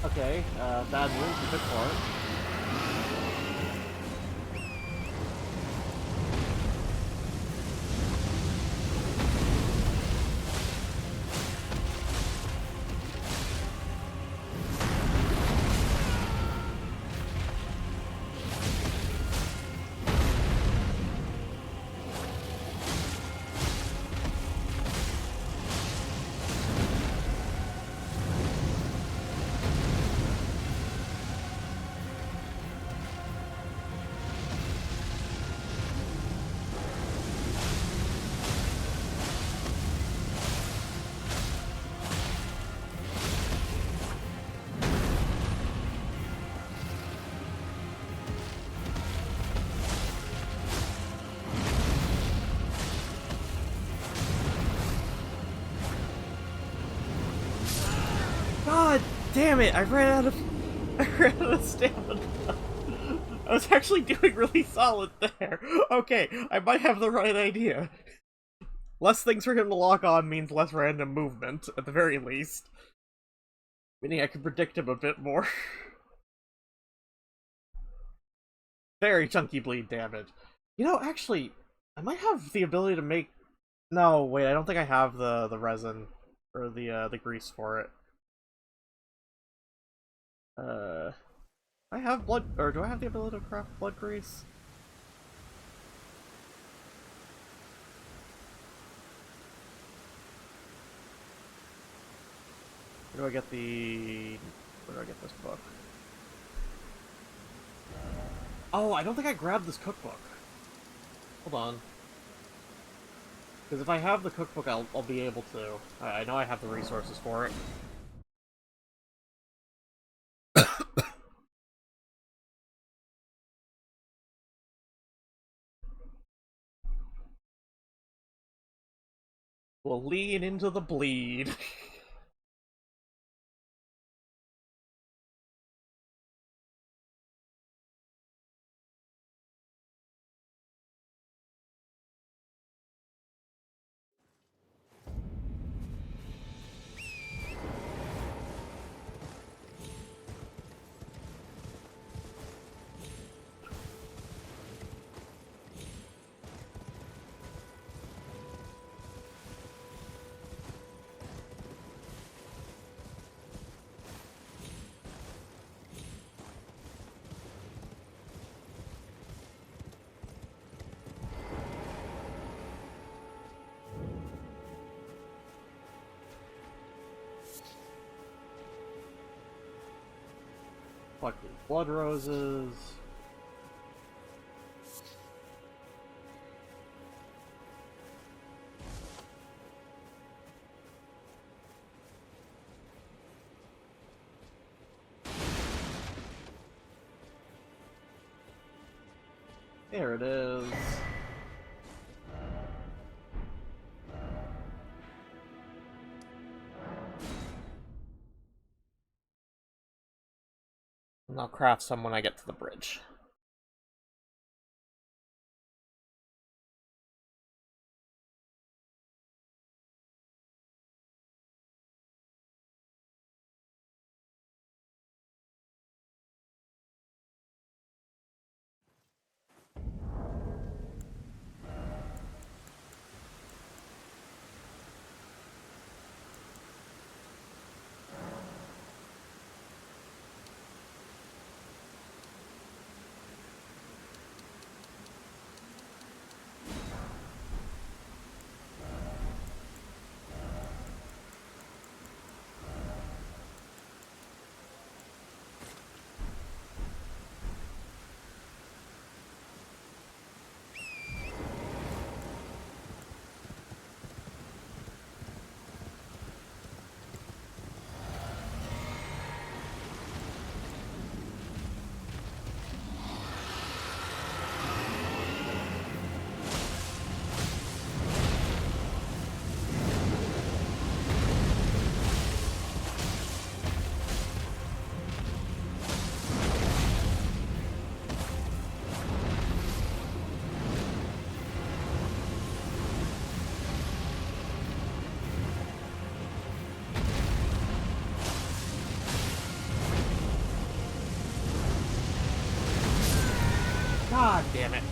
Okay, bad move, you took for it. God damn it! I ran out of stamina. I was actually doing really solid there. Okay, I might have the right idea. Less things for him to lock on means less random movement, at the very least. Meaning I can predict him a bit more. Very chunky bleed damage. You know, actually, I might have the ability to make... No, wait, I don't think I have the resin. or the grease for it. I have blood, or do I have the ability to craft blood grease? Where do I get the... Where do I get this book? Oh, I don't think I grabbed this cookbook. Hold on. Because if I have the cookbook, I'll be able to. I know I have the resources for it. We'll lean into the bleed. Fuck these blood roses. There it is. And I'll craft some when I get to the bridge. God damn it.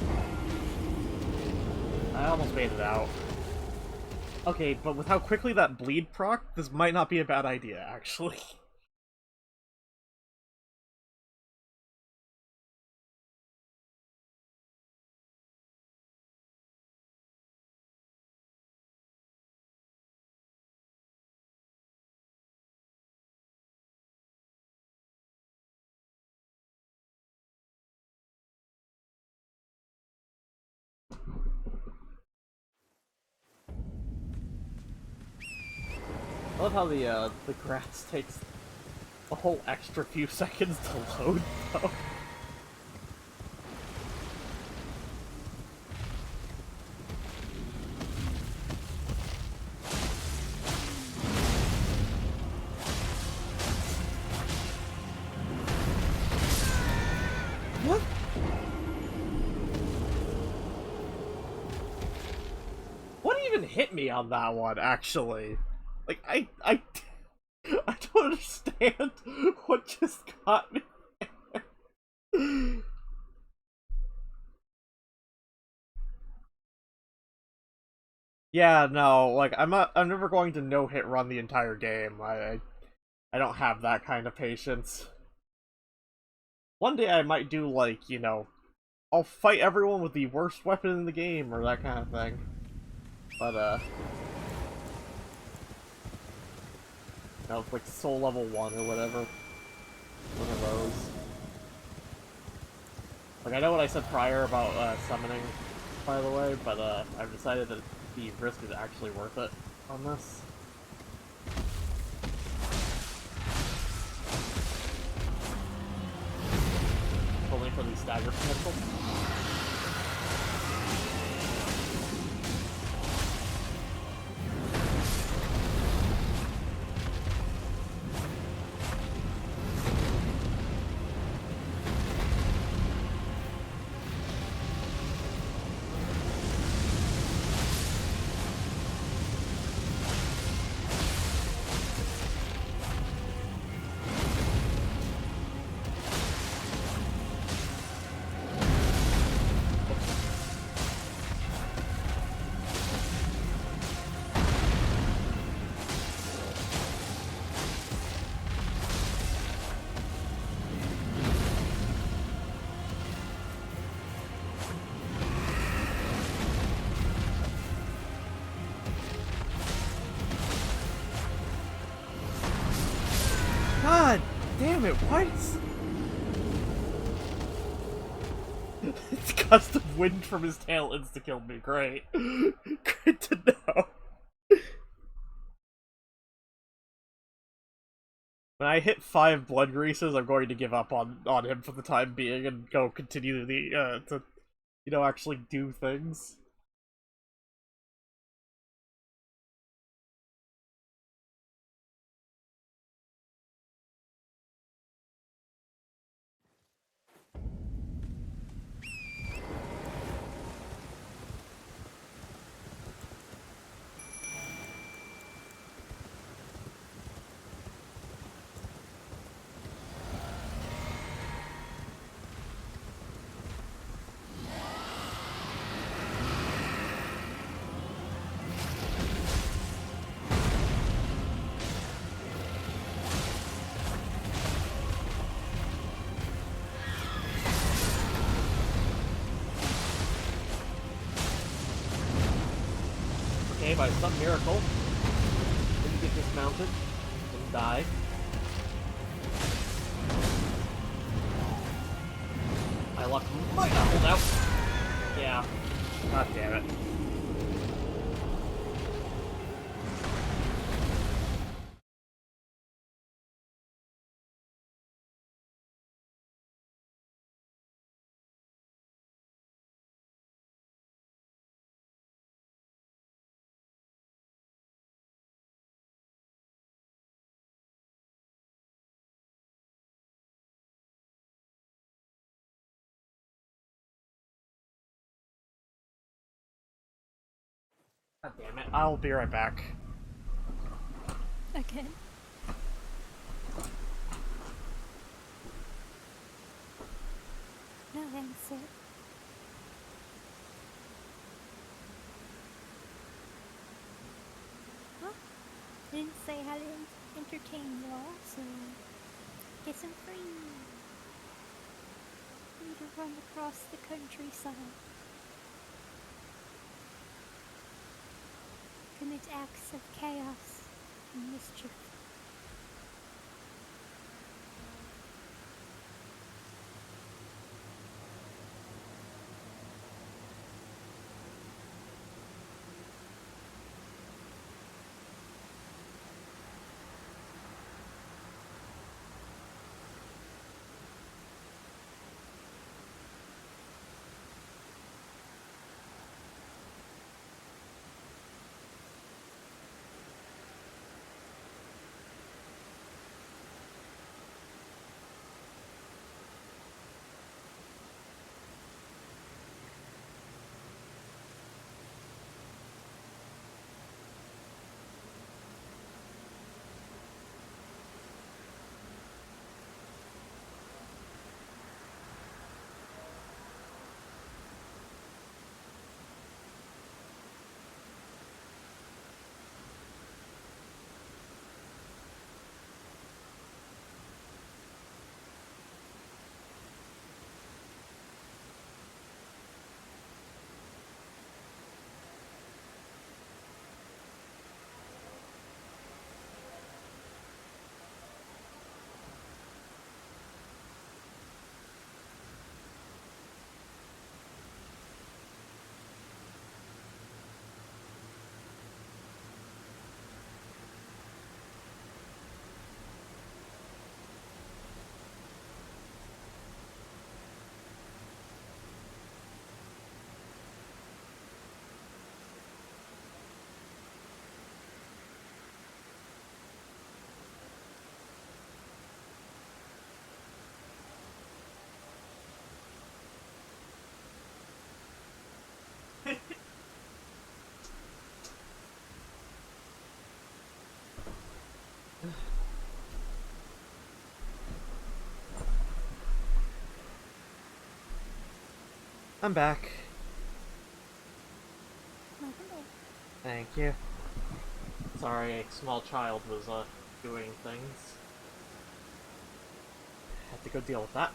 I almost made it out. Okay, but with how quickly that bleed proc, this might not be a bad idea, actually. I love how the grass takes a whole extra few seconds to load, though. What? What even hit me on that one, actually? Like, I don't understand what just got me. Yeah, no, like I'm never going to no-hit run the entire game. I don't have that kind of patience. One day I might do, like, you know, I'll fight everyone with the worst weapon in the game or that kind of thing. But you know, like soul level 1 or whatever. One of those. Like, I know what I said prior about summoning, by the way, but I've decided that the risk is actually worth it on this. Only for the stagger potential. God damn it, what? It's gust of wind from his tail insta-killed me, great. Good to know. When I hit 5 blood greases, I'm going to give up on him for the time being and go continue to, you know, actually do things. Okay, by some miracle, didn't get dismounted, didn't die. My luck might not hold out. Yeah. God damn it. God damn it. I'll be right back. Again. No answer. Huh? I didn't say how to entertain y'all, so guess I'm free. Free to run across the countryside. Commit acts of chaos and mischief. I'm back. Welcome back. Thank you. Sorry, a small child was, doing things. Had to go deal with that.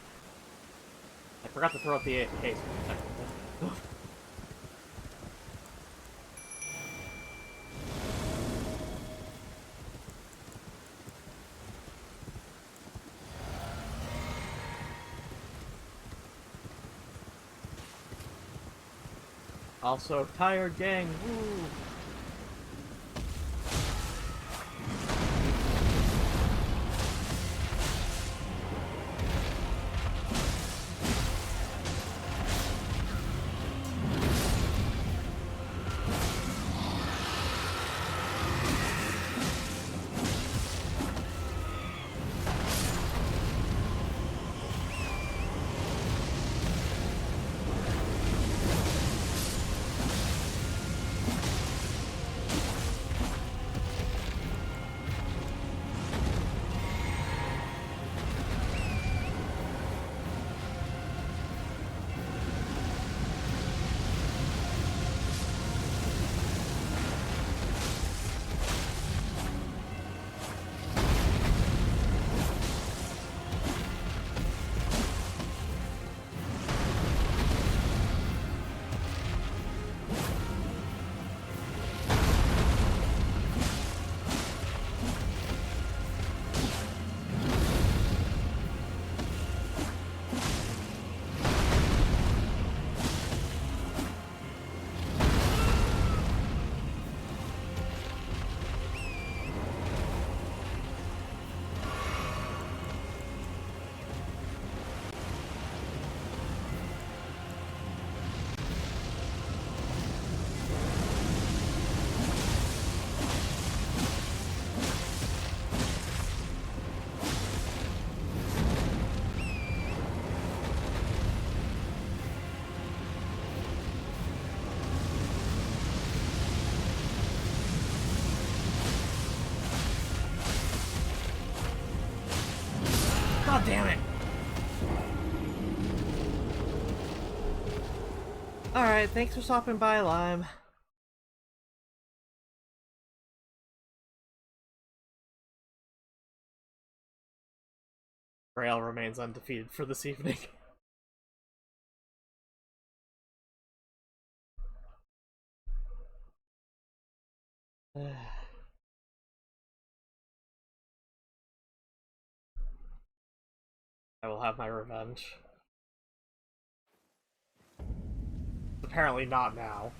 I forgot to throw out the AFK switch, technically. Also, tired gang, woo! God damn it! Alright, thanks for stopping by, Lime. Grail remains undefeated for this evening. I will have my revenge. Apparently not now.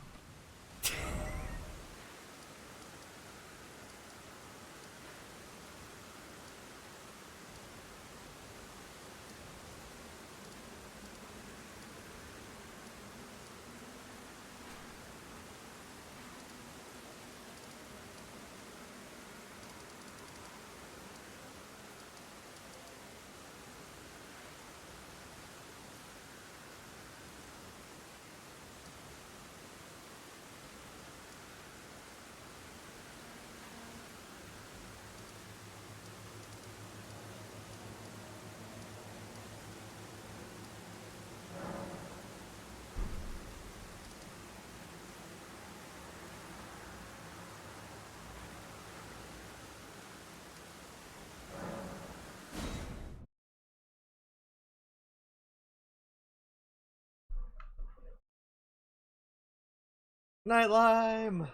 Night Lime!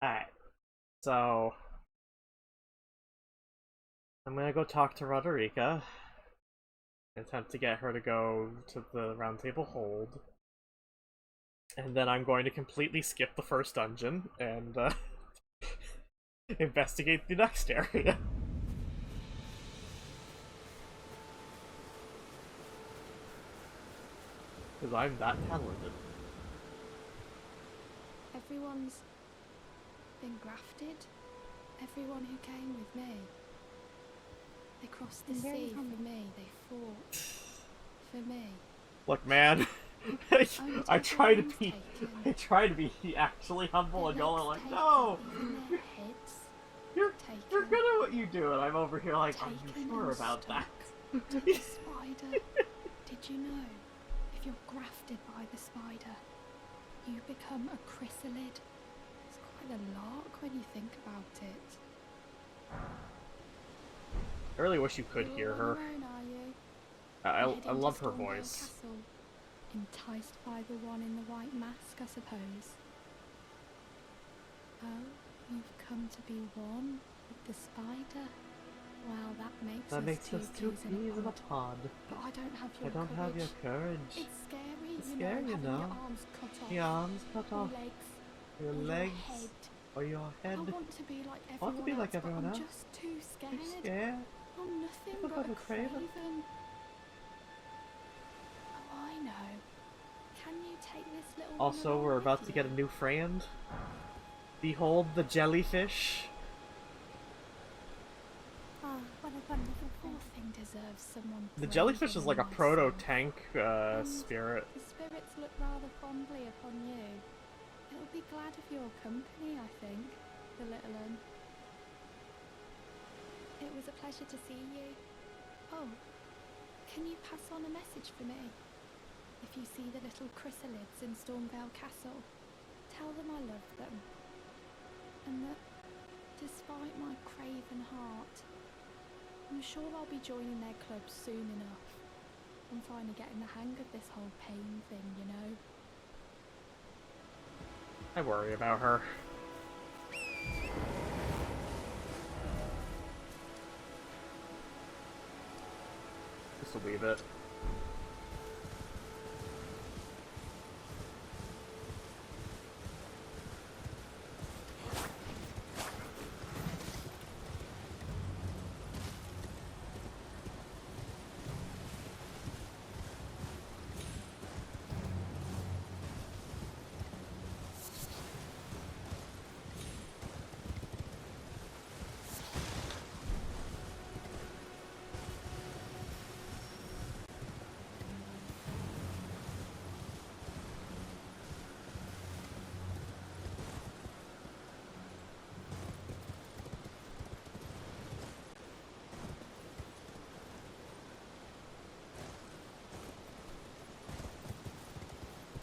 Alright, so I'm gonna go talk to Roderica, attempt to get her to go to the Round Table Hold, and then I'm going to completely skip the first dungeon and investigate the next area. Because I'm that talented. Everyone's been grafted. Everyone who came with me. They crossed the sea for me. They fought for me. Look, man, I try to be actually humble, and y'all are like, no, you're good at what you do, and I'm over here like, are you sure about that? The spider. Did you know, if you're grafted by the spider, you become a chrysalid? It's quite a lark when you think about it. I really wish you could hear her. Alone, are you? I love her Stormvale voice. Castle, enticed by the one in the white mask, I suppose. Oh, you've come to be one with the spider. Well, that makes us two peas in a pod. But I don't have your courage. Have your courage. It's scary, It's you scary, know, you having know. your arms cut off. Your arms cut off. Your Your legs. legs. Or your head. I want to be like I want to be like everyone but else. I'm just too scared. Too scared. I'm nothing You've but got a a craven. craven. Oh, I know. Can you take this little Also, one we're along about with to get you? a new friend. Behold the jellyfish. Ah, what a wonderful Poor thing. thing deserves someone. The braver jellyfish is than like a myself. proto-tank spirit. The spirits look rather fondly upon you. It'll be glad of your company, I think, the little one. It was a pleasure to see you. Oh, can you pass on a message for me? If you see the little chrysalids in Stormvale Castle, tell them I love them. And that, despite my craven heart, I'm sure I'll be joining their club soon enough. I'm finally getting the hang of this whole pain thing, you know? I worry about her. Just a wee bit.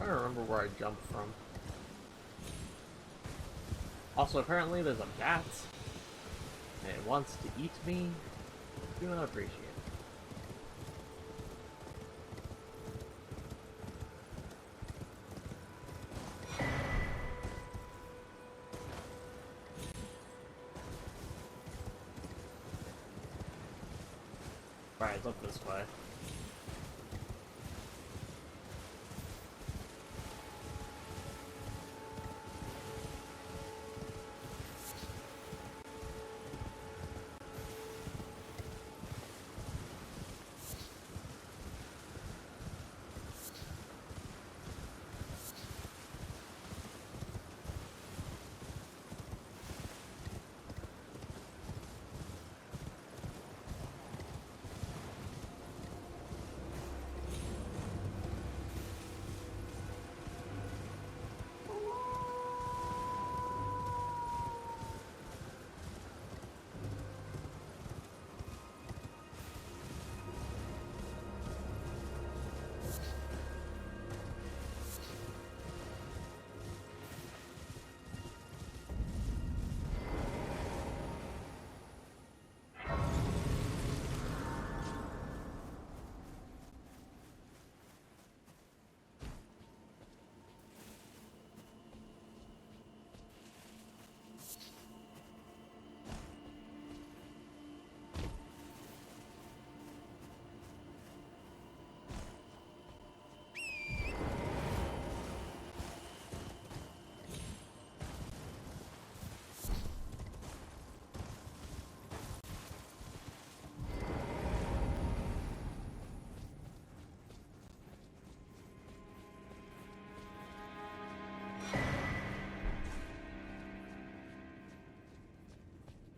I don't remember where I jumped from. Also, apparently there's a bat, and it wants to eat me. Do not appreciate it. Alright, it's up this way.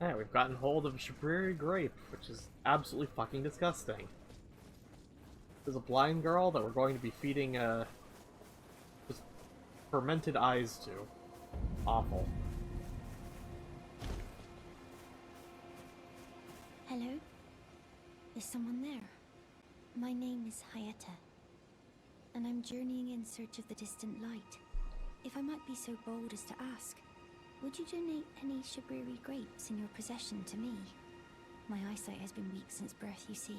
Yeah, we've gotten hold of a Shabriri grape, which is absolutely fucking disgusting. There's a blind girl that we're going to be feeding, just fermented eyes to. Awful. Hello? Is someone there? My name is Hayata, and I'm journeying in search of the distant light. If I might be so bold as to ask, would you donate any Shabriri grapes in your possession to me? My eyesight has been weak since birth, you see.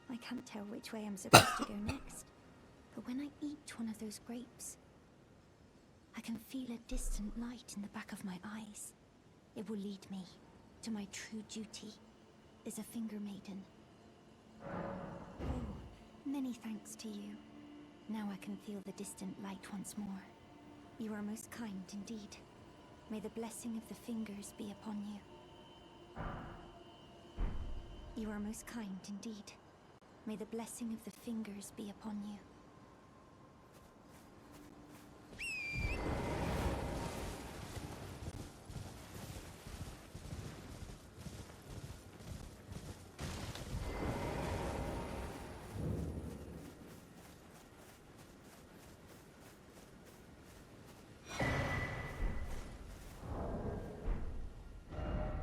I can't tell which way I'm supposed to go next, but when I eat one of those grapes, I can feel a distant light in the back of my eyes. It will lead me to my true duty as a finger maiden. Oh, many thanks to you. Now I can feel the distant light once more. You are most kind indeed. May the blessing of the fingers be upon you. You are most kind indeed. May the blessing of the fingers be upon you.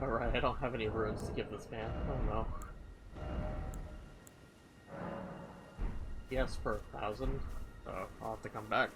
Alright, I don't have any runes to give this man. Oh no. Yes, for 1,000. So I'll have to come back.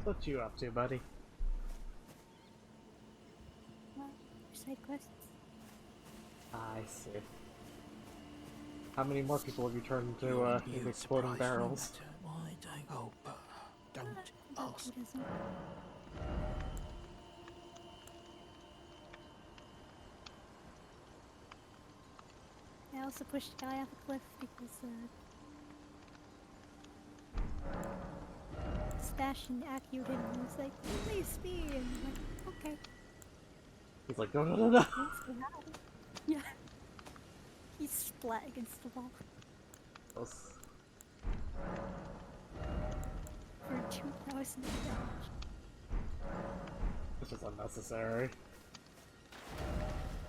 What you up to, buddy? Side quests. I see. How many more people have you turned into exploding barrels? Why don't? Oh, but don't ask. I also pushed the guy off a cliff because Sebastian Accio him and was like, release me, and I'm like, okay. He's like, no, no, no, no. Yeah. He splat against the wall. For 2,000 damage. This was unnecessary.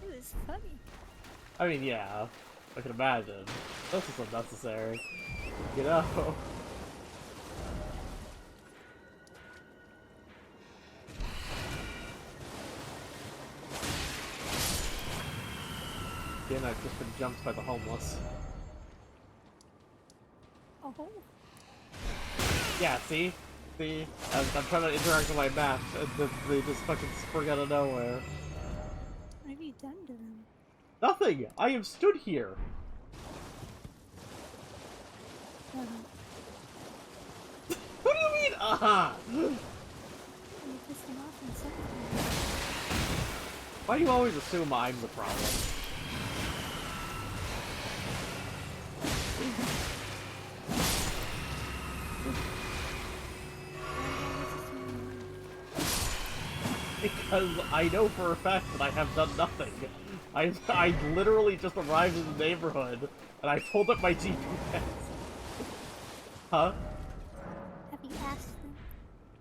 It was funny. I mean, yeah, I can imagine. This was unnecessary. You know? Again, I've just been jumped by the homeless. Oh. Yeah, see? See? I'm trying to interact with my map, and they just fucking spring out of nowhere. What have you done to them? Nothing! I have stood here! What do you mean, aha? You pissed them off and something. Why do you always assume I'm the problem? because I know for a fact that I have done nothing. I literally just arrived in the neighborhood, and I pulled up my GPS. Huh? Have you asked them?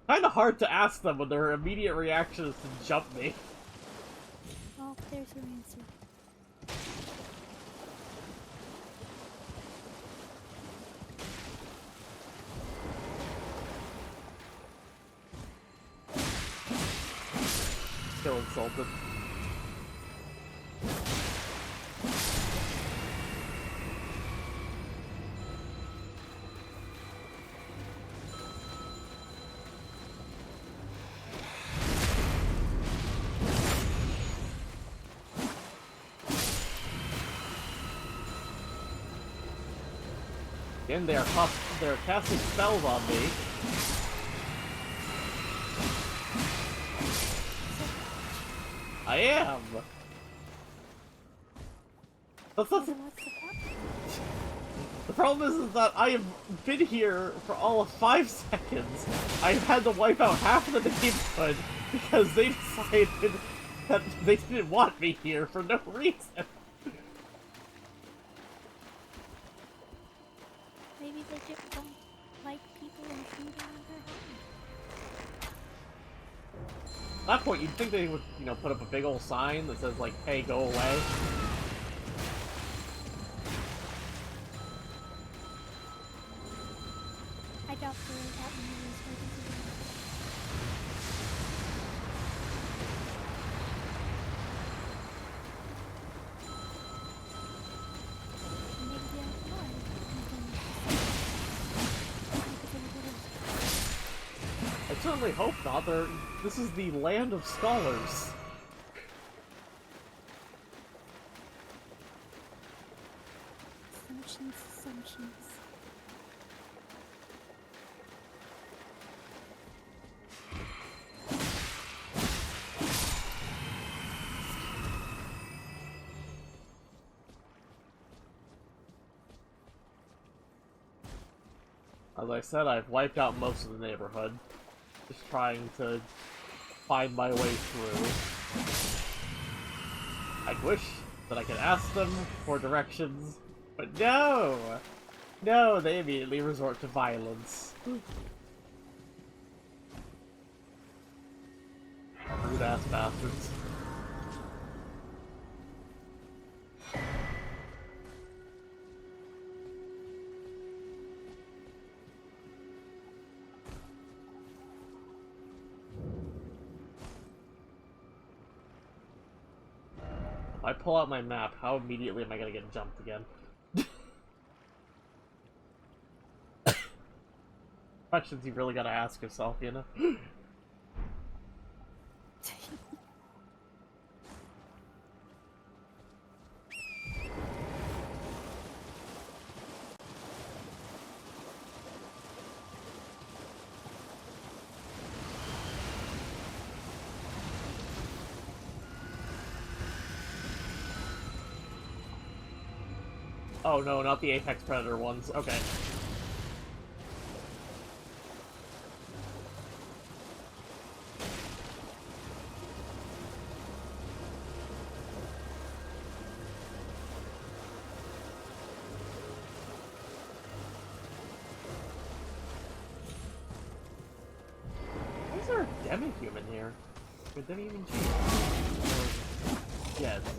Kinda hard to ask them when their immediate reaction is to jump me. Well, there's your answer. Still insulted. Again, they're casting spells on me. I am! That's not the problem is that I have been here for all of 5 seconds. I've had to wipe out half of the neighborhood because they decided that they didn't want me here for no reason. Maybe they just don't like people intruding on their home. At that point, you'd think they would, you know, put up a big old sign that says, like, hey, go away. I doubt there are that many resources around. Maybe they are blind. I certainly hope not. This is the land of scholars. Assumptions. As I said, I've wiped out most of the neighborhood. Just trying to find my way through. I wish that I could ask them for directions, but no! No, they immediately resort to violence. Rude-ass bastards. If I pull out my map, how immediately am I gonna get jumped again? Questions you really gotta ask yourself, you know? Oh no, not the Apex Predator ones. Okay. Why is there a demi-human here? A demi-human chief? Yeah, it's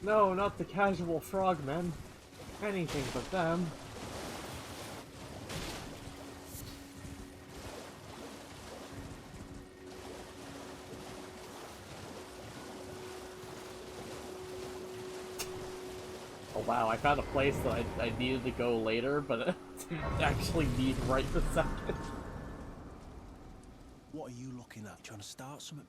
No, not the casual frogmen. Anything but them. Oh wow, I found a place that I needed to go later, but I didn't actually need right this second. What are you looking at? Trying to start something?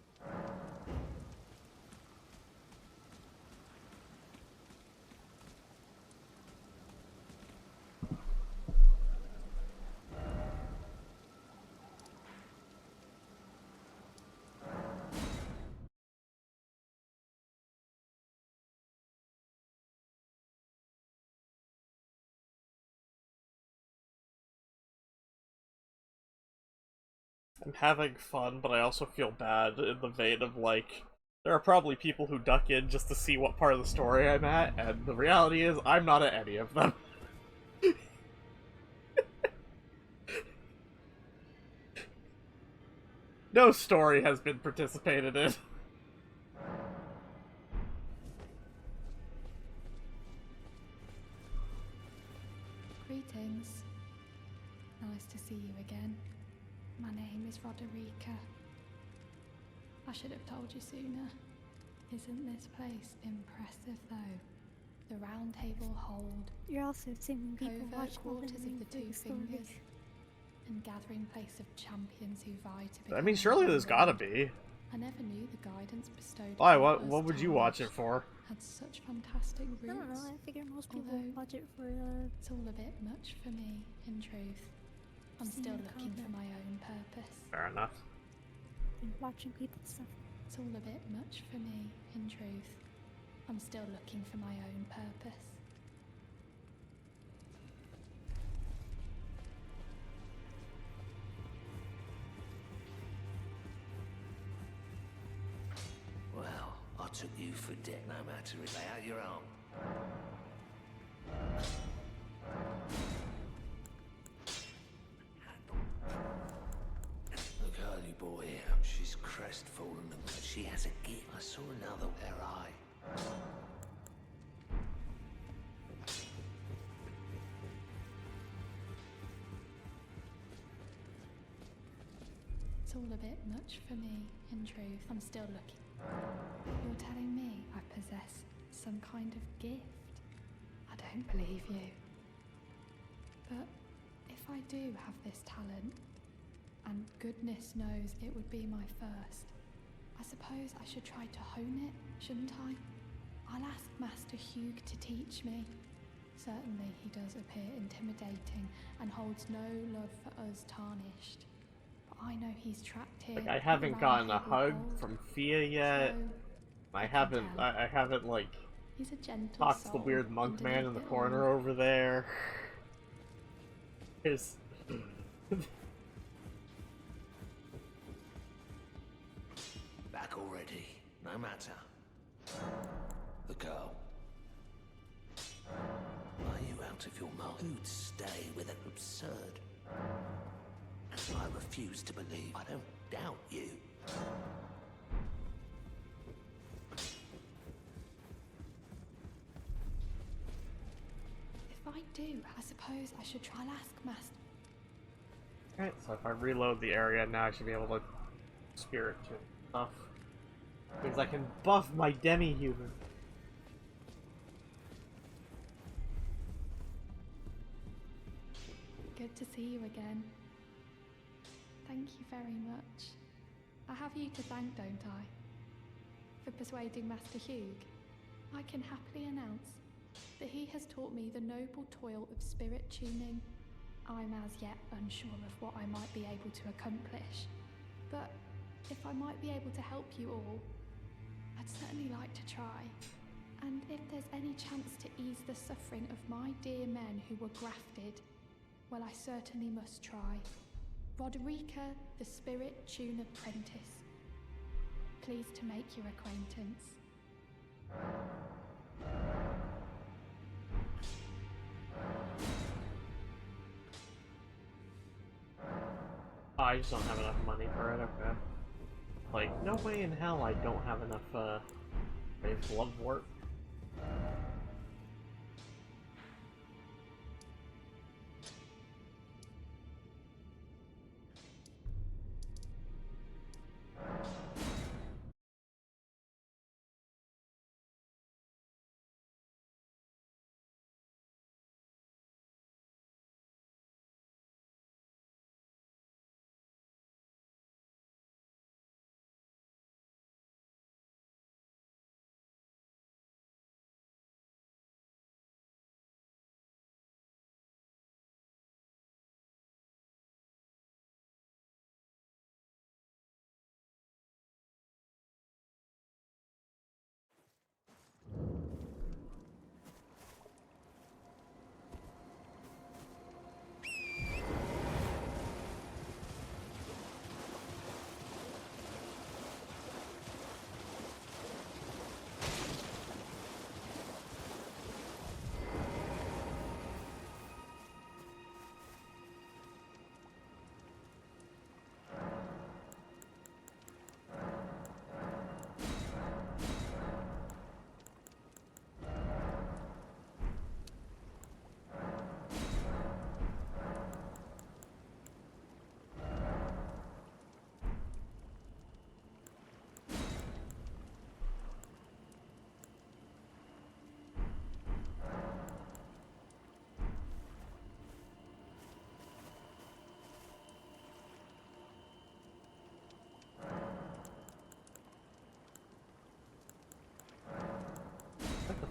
I'm having fun, but I also feel bad in the vein of, like, there are probably people who duck in just to see what part of the story I'm at, and the reality is, I'm not at any of them. No story has been participated in. Greetings. Nice to see you again. My name is Roderica. I should have told you sooner. Isn't this place impressive, though? The round table hold. You're also assuming people covert watch quarters of Elden the Two Ring for the story. Fingers, and gathering place of champions who vie to become. I mean, surely there's gotta be. I never knew the guidance bestowed. Why? upon What us would you watch it tarnished for? Had such fantastic roots. I don't know, I figure most people Although watch it for it's all a bit much for me, in truth. I'm seeing still the looking for content. my own purpose. Fair enough. and watching people stuff. It's all a bit much for me, in truth. I'm still looking for my own purpose. Well, I took you for dead no matter if they had your own. The girly boy, she's crestfallen, but she has a gift. I saw another with her eye. It's all a bit much for me, in truth. I'm still looking. You're telling me I possess some kind of gift? I don't believe you. But if I do have this talent, and goodness knows it would be my first, I suppose I should try to hone it, shouldn't I? I'll ask Master Hugh to teach me. Certainly he does appear intimidating and holds no love for us tarnished. But I know he's trapped here. Like, I haven't gotten a hug from Fia yet. I haven't, like, He's a gentle talked to the soul weird monk man in the underneath it corner all. over there. His... Back already, no matter. The girl. Are you out of your mind? Who'd stay with an absurd? I refuse to believe. I don't doubt you. If I do, I suppose I should try and ask Master. Alright, so if I reload the area now, I should be able to spirit to buff. Because I can buff my demi-human. Good to see you again. Thank you very much. I have you to thank, don't I? For persuading Master Hugh. I can happily announce that he has taught me the noble toil of spirit tuning. I'm as yet unsure of what I might be able to accomplish, but if I might be able to help you all, I'd certainly like to try. And if there's any chance to ease the suffering of my dear men who were grafted, well, I certainly must try. Roderica, the Spirit Tune Apprentice. Pleased to make your acquaintance. Oh, I just don't have enough money for it, okay. Like, no way in hell I don't have enough, blood work.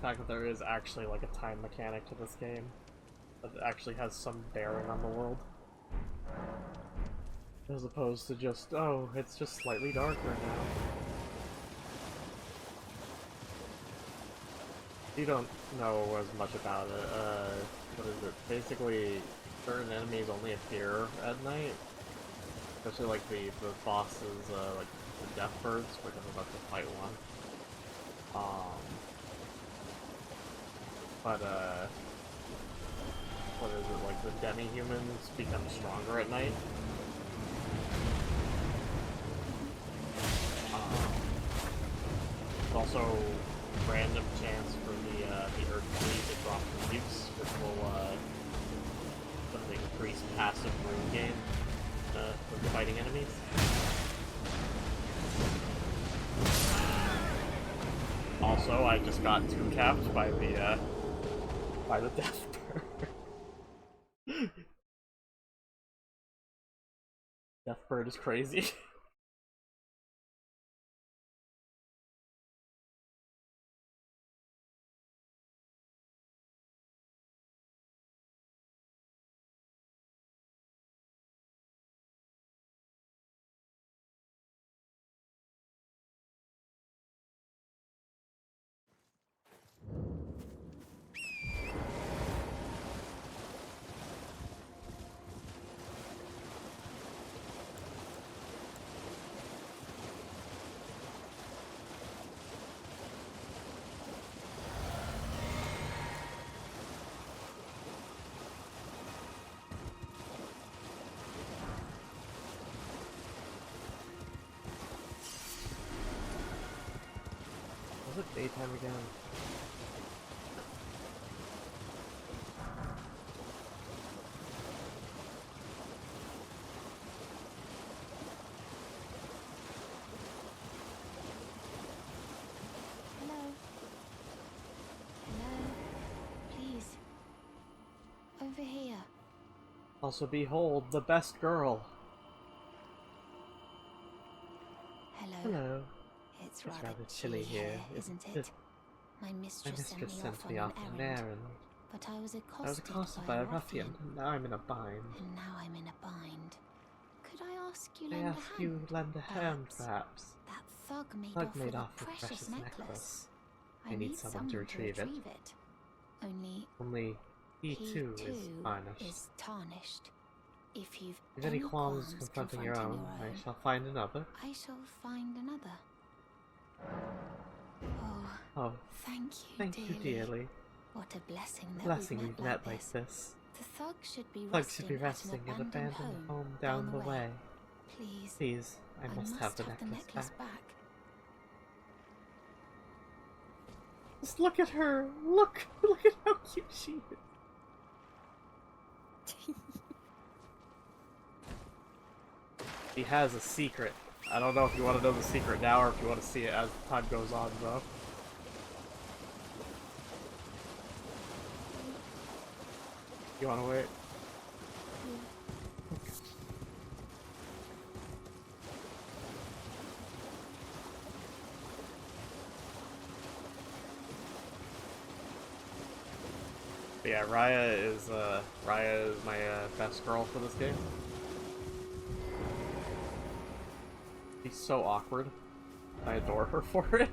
fact that there is actually like a time mechanic to this game that actually has some bearing on the world. As opposed to just, oh, it's just slightly darker now. You don't know as much about it. What is it? Basically, certain enemies only appear at night. Especially like the bosses, like the death birds, which I'm about to fight one. But what is it, like the demi-humans become stronger at night? There's also random chance for the Earth Tree to drop nukes, which will sort of increase passive rune gain when fighting enemies. Also, I just got two-tapped by the death bird. Death bird is crazy. Was it daytime again? Hello? Hello? Please. Over here. Also, behold, the best girl. Hello. Hello. It's rather chilly here, isn't it? My mistress sent me off on an errand, but I was accosted by a ruffian, and now I'm in a bind. Could I ask you I ask you lend a hand, perhaps? That thug made off with a precious necklace. I need someone to retrieve it. Only he too is tarnished. If you've any qualms confronting your own, I shall find another. Oh, thank you dearly. What a blessing that we've met like this. The thug should be resting at an abandoned home down the way. Please, I must have the necklace back. Just look at her! Look at how cute she is! He has a secret. I don't know if you want to know the secret now or if you want to see it as time goes on, though. You want to wait? Okay. But yeah, Raya is my best girl for this game. She's so awkward. I adore her for it.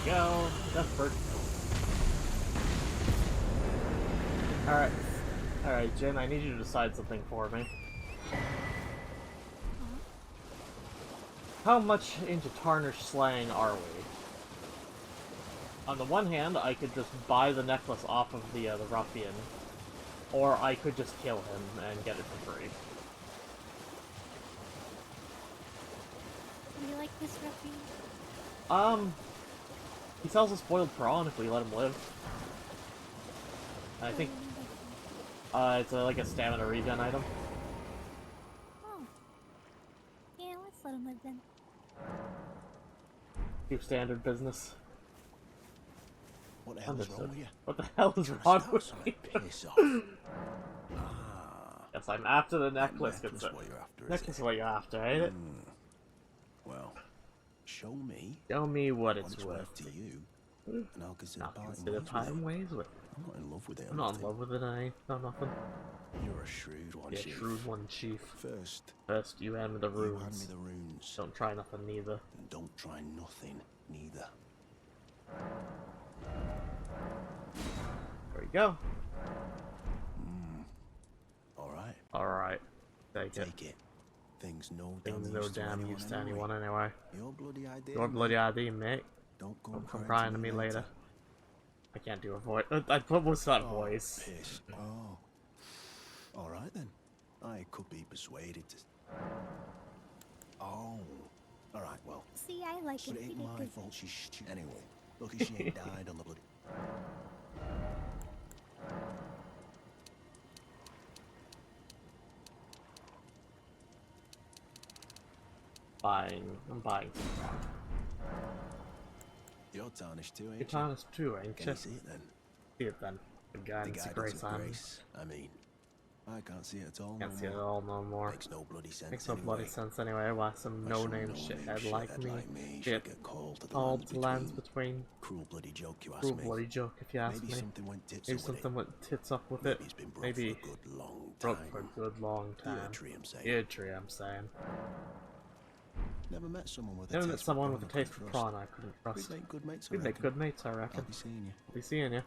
go. Death bird. Alright. Alright, Jin, I need you to decide something for me. How much into Tarnished slaying are we? On the one hand, I could just buy the necklace off of the ruffian, or I could just kill him and get it for free. Do you like this ruffian? He sells a spoiled prawn if we let him live. I think, it's like a stamina regen item. Oh. Yeah, let's let him live then. Do standard business. What the hell is wrong with you? What the hell is wrong with me? Piss off. Yes, I'm after the necklace. Necklace what you're after, is Necklace it? what you're after, ain't it? Well, show me. Show me what it's worth to you, and I'll consider parting ways with it. I'm not in love with it. I'm not in love with it, I ain't. No, nothing. You're a shrewd one, Yeah, Chief. shrewd one, Chief. First, you hand me the runes. You hand me the runes. Don't try nothing, neither. And don't try nothing, neither. There we go. Alright. Alright. Take it. Things no damn use to anyone anyway. Your bloody idea. Your bloody idea, mate. Don't come crying to me later. I can't do a voice. I put most of that voice. Piss. Oh. Alright then. I could be persuaded to... Oh. Alright, well. See, I like but it. it ain't You did my good. fault she's anyway. Lucky she ain't died on the bloody... I'm buying some. You're tarnished too, ain't You're tarnished too, ain't Can you? you see it then? See it then. The guidance of grace on. I mean, I can't see it at all. Can't see it at all no more. Makes no bloody sense. Makes no bloody sense anyway. Why some no-name shithead like me get called to the lands between. Cruel bloody joke, you ask Cruel me. bloody joke, if you ask Maybe me. something went tits Maybe up something with went tits up with it. It's been broke Maybe for a good long broke time. for a good long time. You tree, I'm saying. Yeah, tree, I'm saying. Never met someone with a Never met taste someone for with a prawn I taste for couldn't prawn trust. I couldn't trust. We'd make good mates, I We'd make reckon. good mates, I reckon. I'll be seeing you. I'll be seeing you.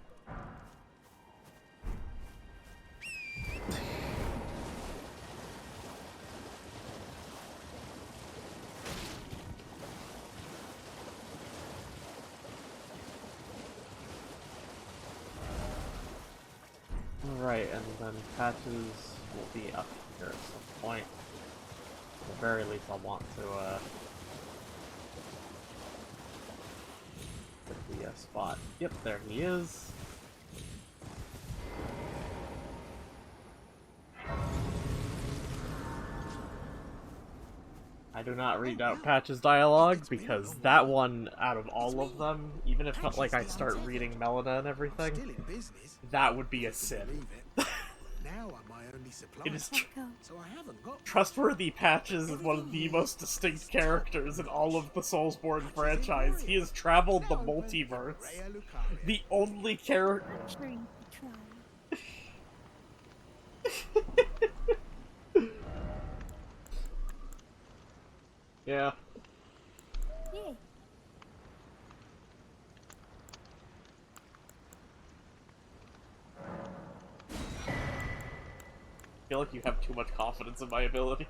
Alright, and then patches will be up here at some point. At the very least, I'll want to, get the spot. Yep, there he is. I do not read out Patch's dialogue, because that one, out of all of them, even if like I start reading Melina and everything, that would be a sin. Now I'm my only supply. It is so I haven't got Trustworthy Patches is one of the most distinct characters in all of the Soulsborne franchise. He has traveled the multiverse. The only character... Yeah. Yay. I feel like you have too much confidence in my ability.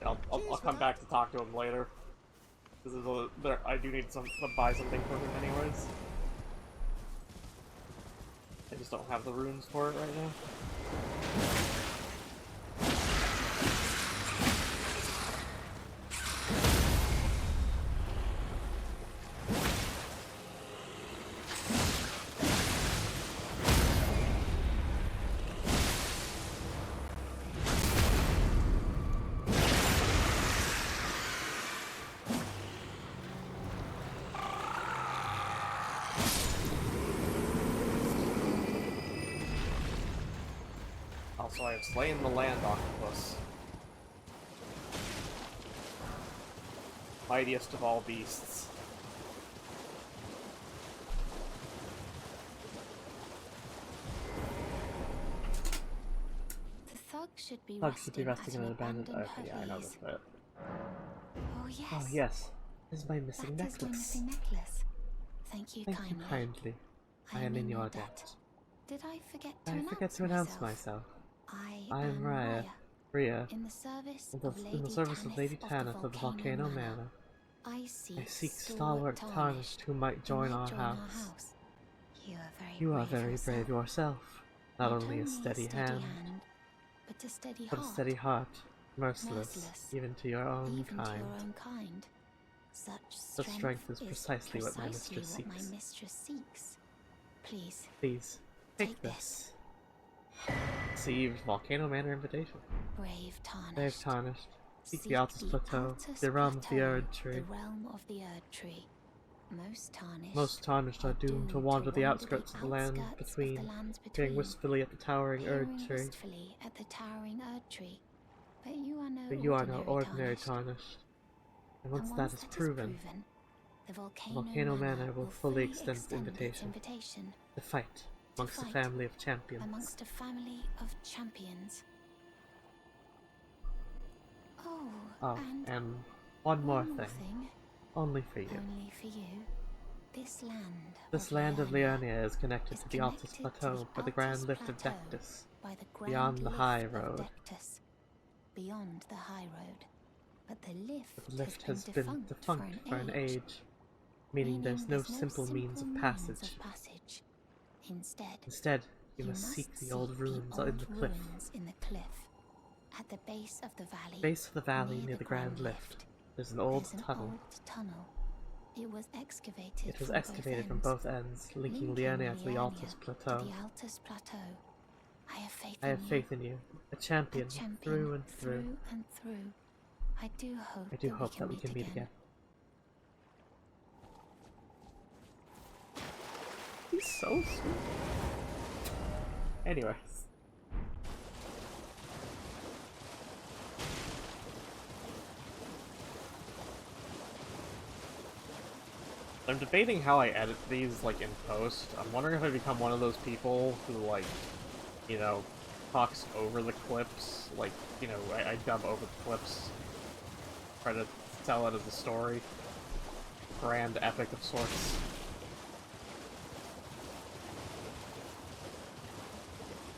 I'll come back to talk to him later. I do need to buy something for him anyways. I just don't have the runes for it right now. Also, I have slain the land octopus. Mightiest of all beasts. should be Thugs should be resting resting at in an an abandoned. abandoned Okay, yeah, I know this Hercules. bit. Oh yes. Oh yes, this is my missing That is my necklace. missing necklace. Thank you Thank kindly. you kindly. I am in your debt. Did I forget to I forget to announce myself. I am Rhea, in the service in the service of Lady Tanith of the Volcano Manor. I I seek stalwart tarnished who might join our house. You are very brave yourself. Not only a steady hand, but a steady heart, merciless even to your own kind. Such strength is precisely what my mistress seeks. Please, take this. Received Volcano Manor invitation. Brave Brave tarnished. Seek the Altus Plateau, the realm of the Erd Tree. Most tarnished are doomed to wander the outskirts of the land between, peering wistfully at the towering Erd Tree. But you are no ordinary tarnished. And once that is proven, the Volcano Manor will fully extend its invitation to fight amongst a family of champions. Oh, and one more thing. Only for you. This land of Liurnia is connected to the Altus Plateau by the Grand Lift of Dectus, beyond the High Road. But the lift has been defunct for an age, meaning there's no simple means of passage. Instead, you must seek the old ruins in the cliff. At the base of the valley near the Grand Lift, there's an old tunnel. It was excavated from both ends, linking Liurnia to the Altus Plateau. I have faith in you, a champion through and through. I do hope that we can meet again. He's so sweet. Anyways. I'm debating how I edit these, like, in post. I'm wondering if I become one of those people who, like, you know, talks over the clips. Like, you know, I dub over the clips. Try to tell it as a story. Grand epic of sorts.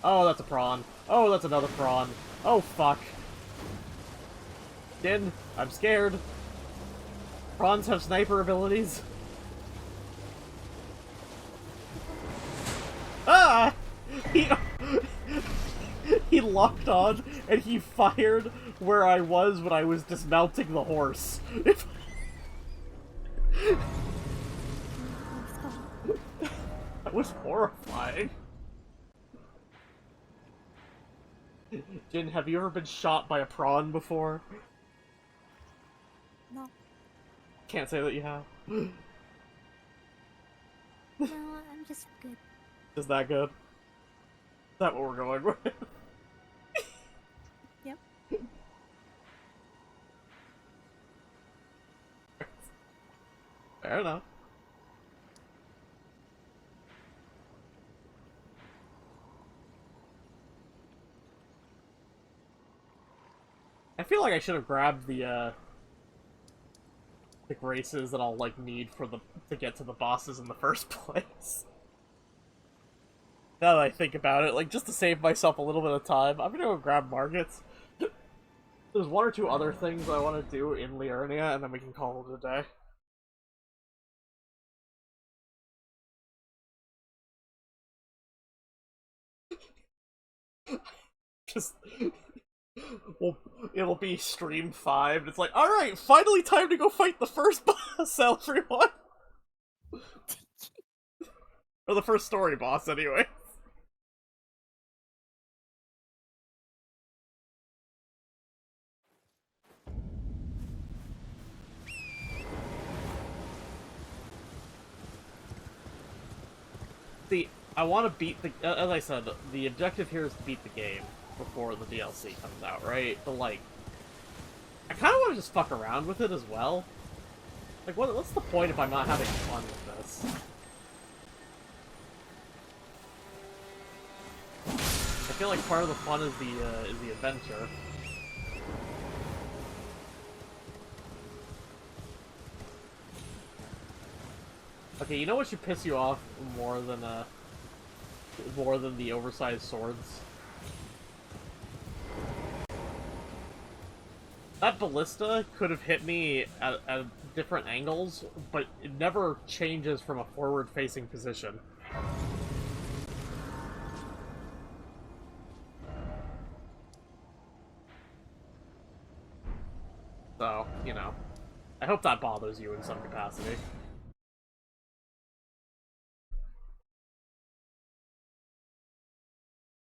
Oh, that's a prawn. Oh, that's another prawn. Oh, fuck. Din, I'm scared. Prawns have sniper abilities. Ah! He locked on, and he fired where I was when I was dismounting the horse. That was horrifying. Jin, have you ever been shot by a prawn before? No. Can't say that you have. No, I'm just good. Is that good? Is that what we're going with? Yep. Fair enough. I feel like I should have grabbed the graces that I'll, like, need for to get to the bosses in the first place. Now that I think about it, like, just to save myself a little bit of time, I'm gonna go grab Margits. There's one or two other things I want to do in Liurnia, and then we can call it a day. Just... well, it'll be stream 5, and it's like, alright, finally time to go fight the first boss, everyone! Or the first story boss, anyway. See, I want to beat the... as I said, the objective here is to beat the game before the DLC comes out, right? But, like, I kind of want to just fuck around with it as well. Like, what's the point if I'm not having fun with this? feel like part of the fun is the adventure. Okay, you know what should piss you off more than the oversized swords? That ballista could have hit me at different angles, but it never changes from a forward-facing position. So, you know, I hope that bothers you in some capacity.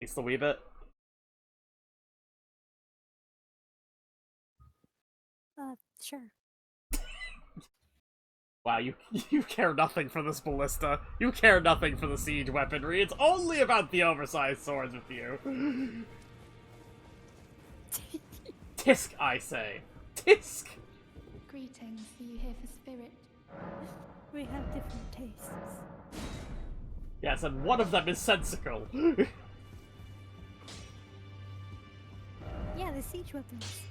At least a wee bit. Sure. Wow, you care nothing for this ballista. You care nothing for the siege weaponry. It's only about the oversized swords with you. Tisk, I say. Tisk! Greetings, are you here for spirit? We have different tastes. Yes, and one of them is sensical. Yeah, the siege weapons.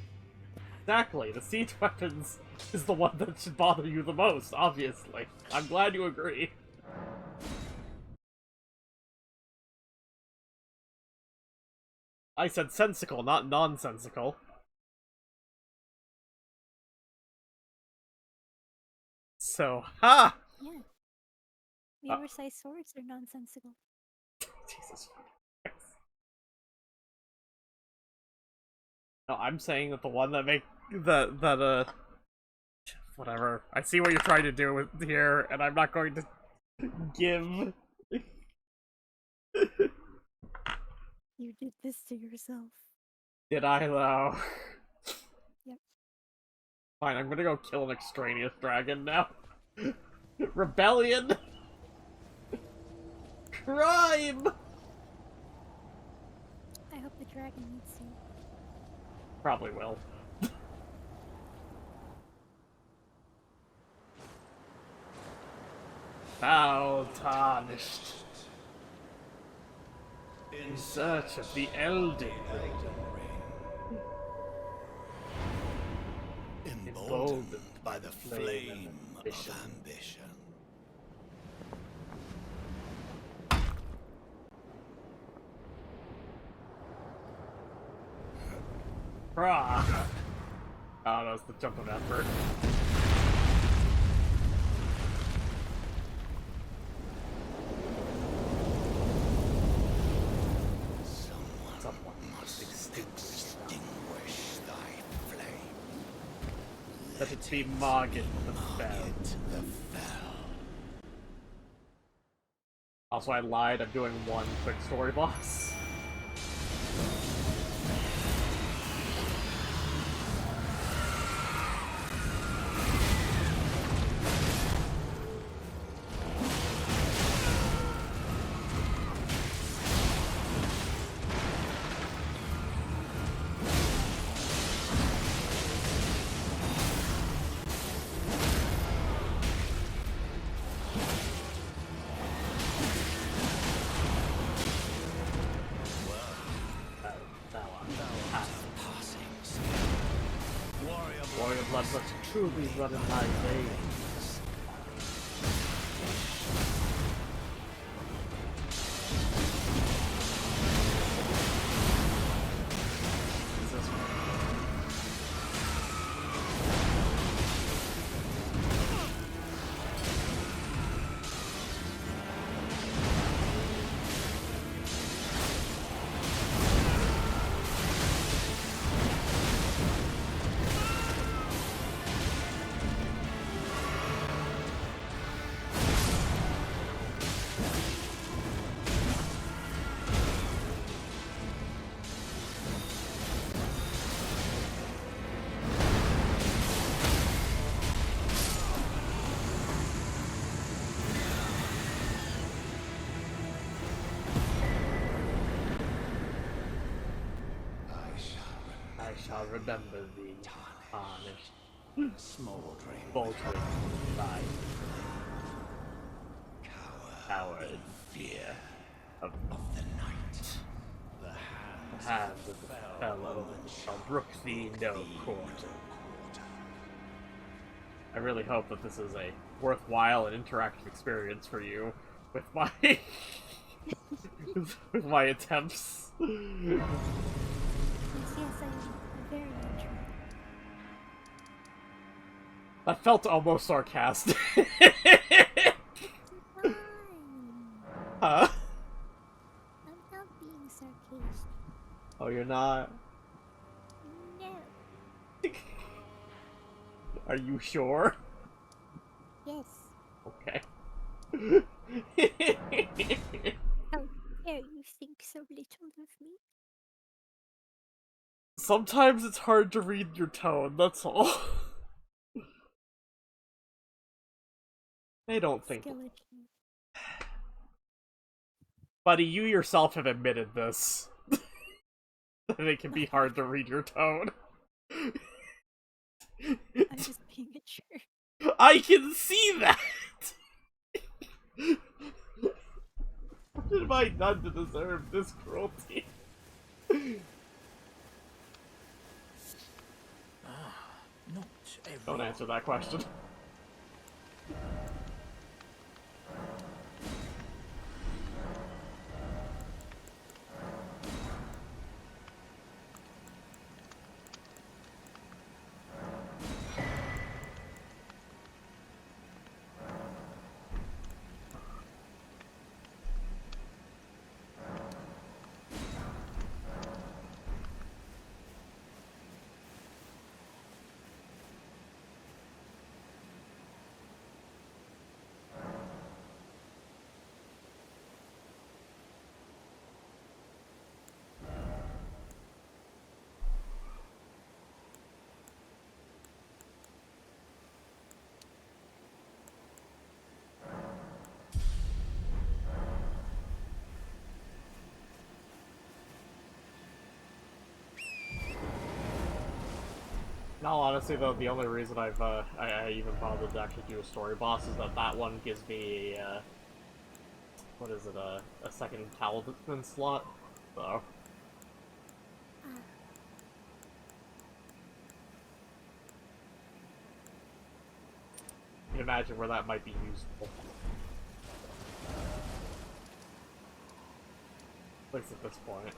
Exactly, the siege weapons is the one that should bother you the most, obviously. I'm glad you agree. I said sensical, not nonsensical. So, ha! Yeah. The oversized swords are nonsensical. Jesus Christ. No, I'm saying that the one that whatever. I see what you're trying to do with here, and I'm not going to give. You did this to yourself. Did I, though? Yep. Fine, I'm gonna go kill an extraneous dragon now. Rebellion! Crime! I hope the dragon meets you. Probably will. Foul tarnished. In search of the Elden Ring. Emboldened by the flame of ambition. Rah! Oh, that was the jump of effort. Someone must extinguish thy flame. Let it be Margit the Fell. Also, I lied. I'm doing one quick story boss. Warrior blood must truly run in my veins. Jesus. I shall remember thee, tarnished, smoldering by coward fear of the night. hand of the fellow shall brook thee no court. I really hope that this is a worthwhile and interactive experience for you with my with my attempts. Yes, I'm very intrigued. That felt almost sarcastic. Fine. Huh? I'm not being sarcastic. Oh, you're not? No. Are you sure? Yes. Okay. How dare you think so little of me? Sometimes it's hard to read your tone, that's all. I don't think... Skeleton. Buddy, you yourself have admitted this. That it can be hard to read your tone. I'm just being a jerk. I can see that! What have I done to deserve this cruelty? Not Don't answer that question. In all honesty, though, the only reason I even bothered to actually do a story boss is that that one gives me a, what is it, a second paladin slot, so... You can imagine where that might be useful. At least at this point.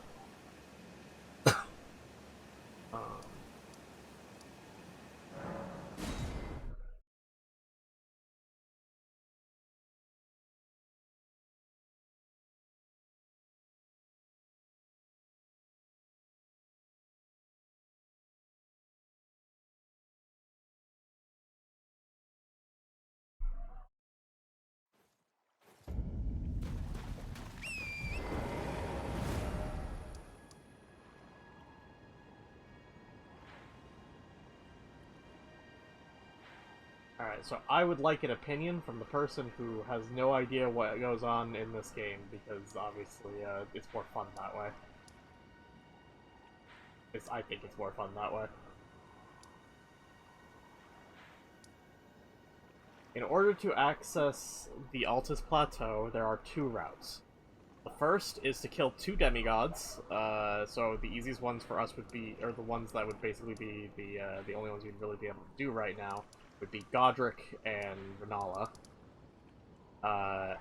Alright, so I would like an opinion from the person who has no idea what goes on in this game, because obviously it's more fun that way. I think it's more fun that way. In order to access the Altus Plateau, there are two routes. The first is to kill two demigods, so the easiest ones for us would be, or the ones that would basically be the only ones you'd really be able to do right now, would be Godric and Renala.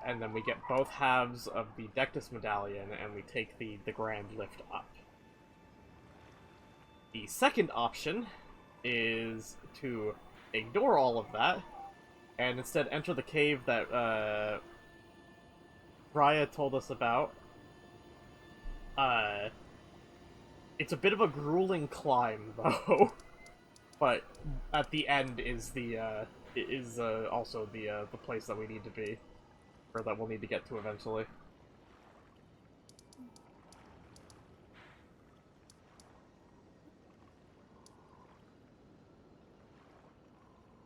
And then we get both halves of the Dectus Medallion, and we take the Grand Lift up. The second option is to ignore all of that, and instead enter the cave that, Raya told us about. It's a bit of a grueling climb, though. But at the end is also the place that we need to be, or that we'll need to get to eventually.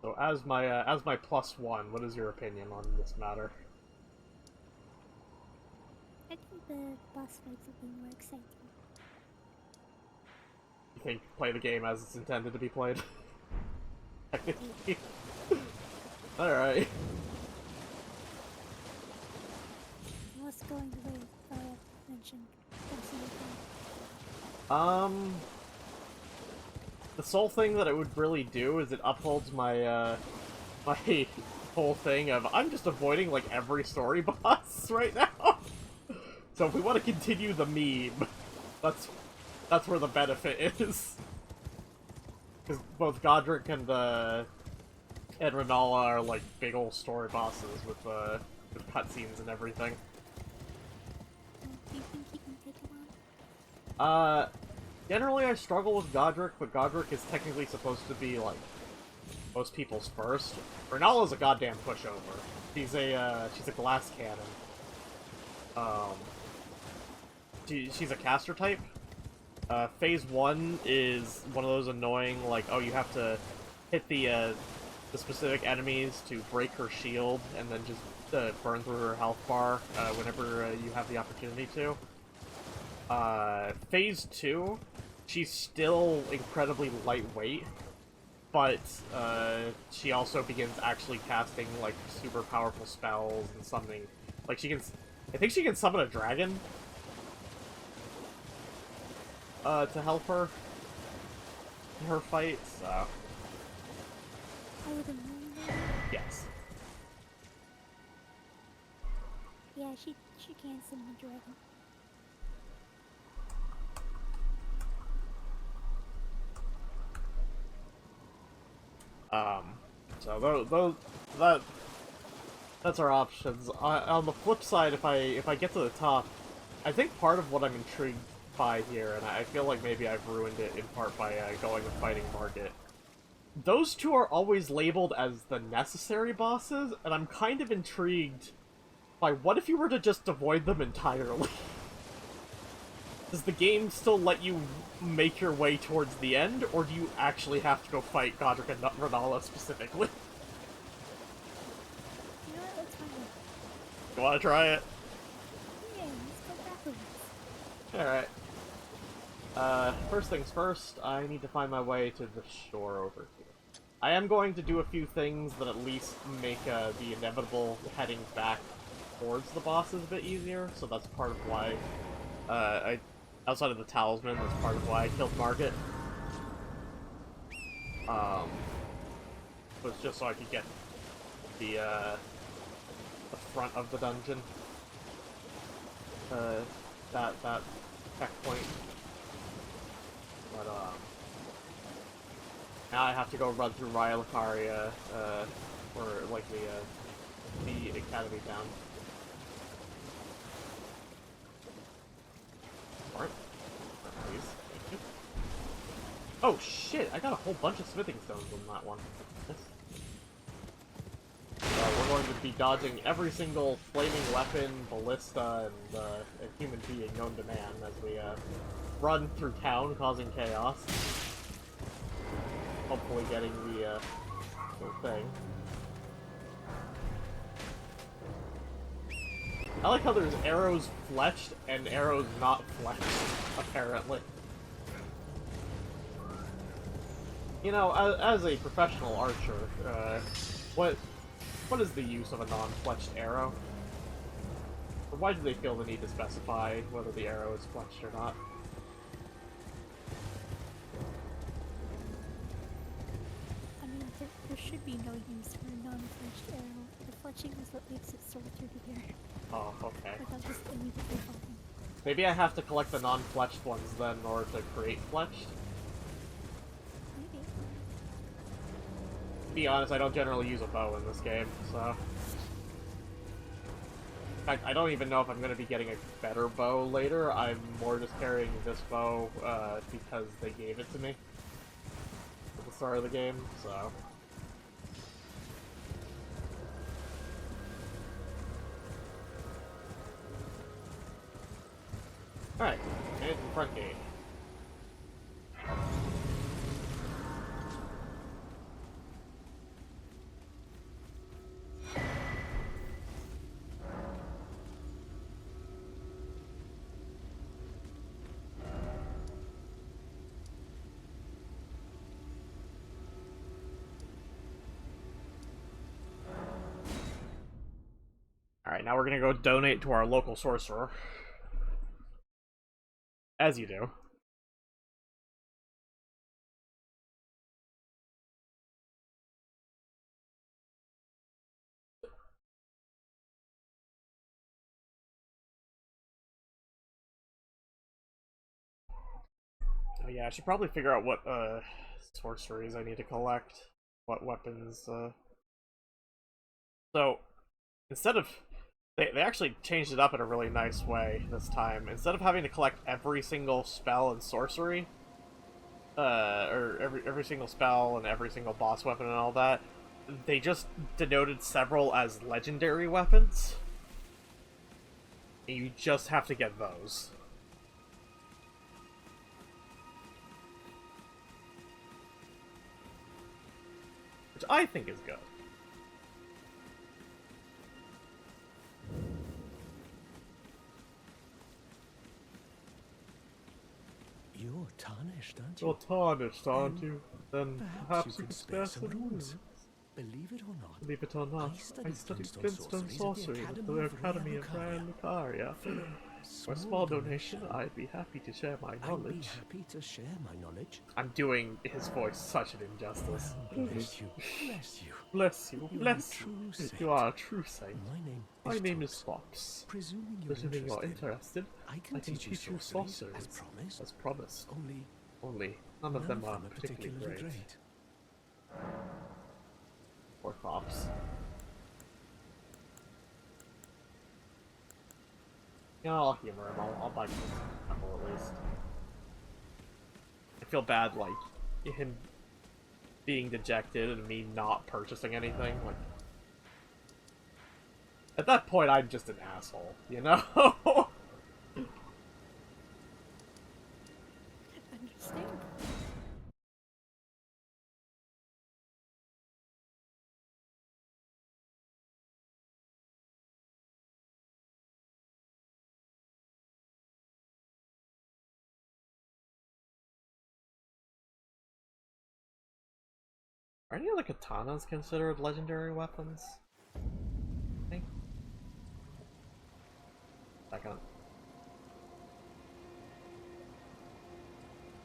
So as my +1, what is your opinion on this matter? I think the boss fights have been more exciting. You think play the game as it's intended to be played? Technically. Alright. What's going the way Raya mentioned? The sole thing that it would really do is it upholds my, my whole thing of I'm just avoiding, like, every story boss right now. So if we want to continue the meme, that's where the benefit is. Because both Godric and Renala are, like, big old story bosses with cutscenes and everything. Do you think he can take him on? Generally I struggle with Godric, but Godric is technically supposed to be, like, most people's first. Renala's a goddamn pushover. She's a glass cannon. She's a caster type. Phase 1 is one of those annoying, like, oh, you have to hit the specific enemies to break her shield, and then just burn through her health bar whenever you have the opportunity to. Phase 2, she's still incredibly lightweight, but she also begins actually casting, like, super powerful spells and summoning. Like, I think she can summon a dragon to help her in her fight, so... Oh, the moon man? Yes. Yeah, she can summon a dragon. So that's our options. On the flip side, if I get to the top, I think part of what I'm intrigued by here, and I feel like maybe I've ruined it in part by going and fighting Margit. Those two are always labeled as the necessary bosses, and I'm kind of intrigued by what if you were to just avoid them entirely? Does the game still let you make your way towards the end, or do you actually have to go fight Godric and Renala specifically? You know what? Let's find out. You wanna try it? Yeah, let's go backwards. Alright. First things first, I need to find my way to the shore over here. I am going to do a few things that at least make the inevitable heading back towards the bosses a bit easier, so that's part of why outside of the talisman, that's part of why I killed Margit. Was just so I could get the front of the dungeon. That checkpoint. But now I have to go run through Raya Lucaria, or like the academy town. Alright. Please. Thank you. Oh shit! I got a whole bunch of smithing stones on that one. Yes. We're going to be dodging every single flaming weapon, ballista, and human being known to man as we run through town, causing chaos. Hopefully getting the little thing. I like how there's arrows fletched and arrows not fletched, apparently. You know, as a professional archer, what is the use of a non-fletched arrow? Or why do they feel the need to specify whether the arrow is fletched or not? I mean, there should be no use for a non-fletched arrow. The fletching is what makes it soar through the air. Oh, okay. Without just immediately falling. Maybe I have to collect the non-fletched ones then in order to create fletched? Maybe. To be honest, I don't generally use a bow in this game, so... In fact, I don't even know if I'm going to be getting a better bow later. I'm more just carrying this bow because they gave it to me at the start of the game, so... Alright, and the front gate. Alright, now we're gonna go donate to our local sorcerer. As you do. Oh yeah, I should probably figure out what sorceries I need to collect. What weapons, So, instead of... They actually changed it up in a really nice way this time. Instead of having to collect every single spell and sorcery, or every single spell and every single boss weapon and all that, they just denoted several as legendary weapons. And you just have to get those. Which I think is good. You're tarnished, aren't you? You're tarnished, aren't you? Then perhaps you could could spare spare some some runes. runes. Believe it or not, Believe it or not, I studied Flintstone sorcery at the Academy of Ryan Lucaria. For a small donation, I'd be happy to share my I'd be knowledge. happy to share my knowledge. I'm doing his voice such an injustice. Bless you, bless you. Bless you, You bless are a true you. saint. You are a true saint. My name is Fox. Presuming You're interested, I can teach you sorceries as promised. Only None of them are particularly great. Poor Fox. Yeah, I'll humor him. I'll buy him a couple at least. I feel bad, like, him being dejected and me not purchasing anything. Like, at that point, I'm just an asshole, you know? Understand. Are any other katanas considered legendary weapons? I think. Second.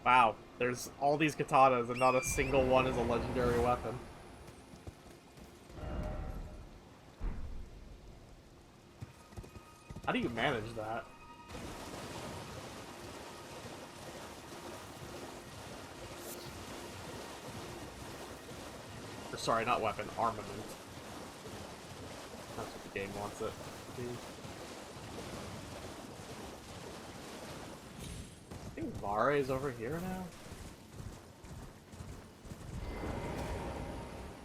Wow, there's all these katanas and not a single one is a legendary weapon. How do you manage that? Or sorry, not weapon, armament. That's what the game wants it to be. I think Vare is over here now?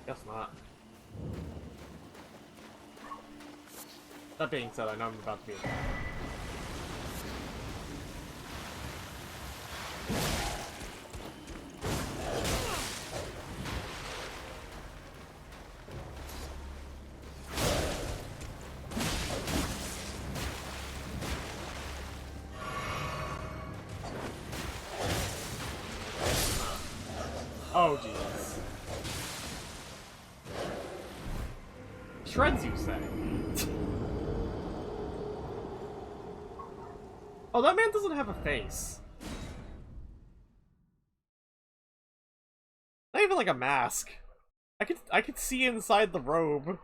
Guess not. That being said, I know I'm about to be attacked. Oh, jeez. Shreds, you say? Oh, that man doesn't have a face. Not even like a mask. I could see inside the robe.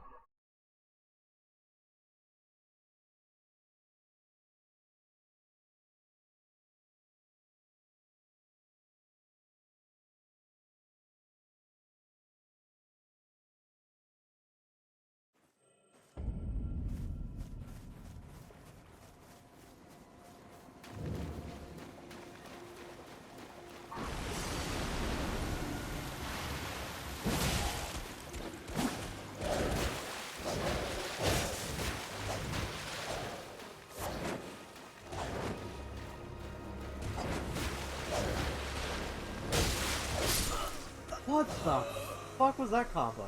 What the fuck was that combo?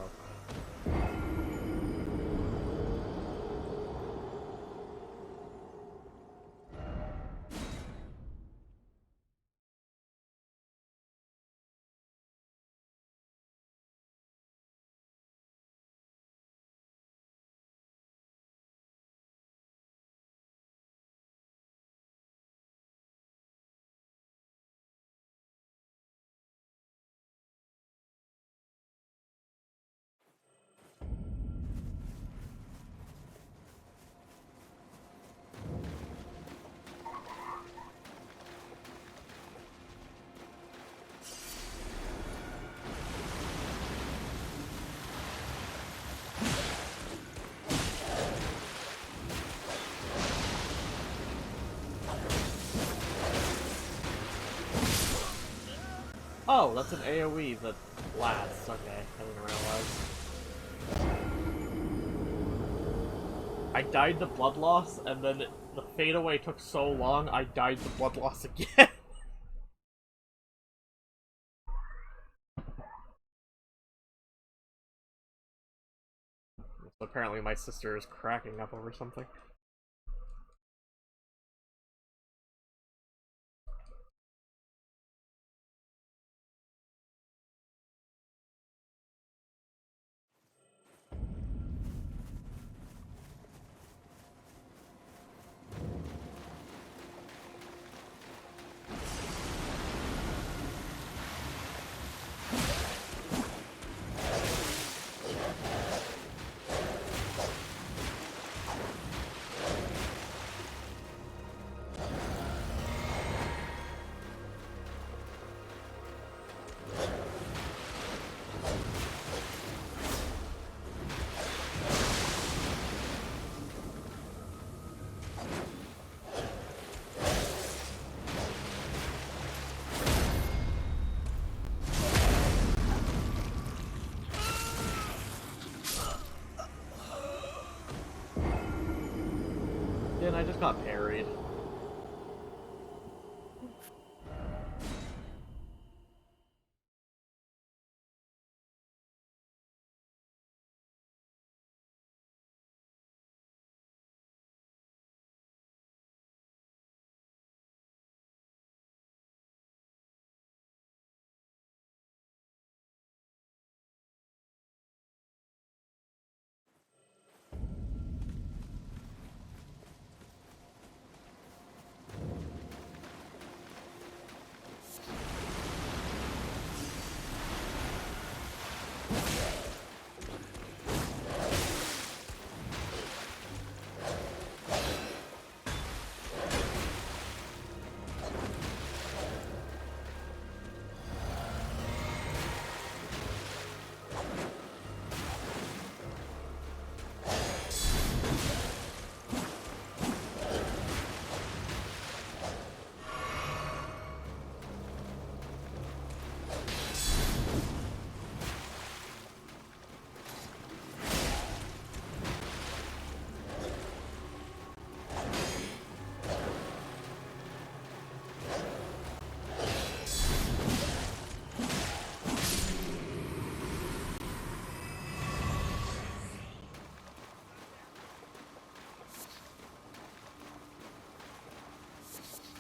Oh, that's an AoE that lasts. Okay, I didn't realize. I died to blood loss, and then the fadeaway took so long, I died to blood loss again. So apparently my sister is cracking up over something. And I just got parried.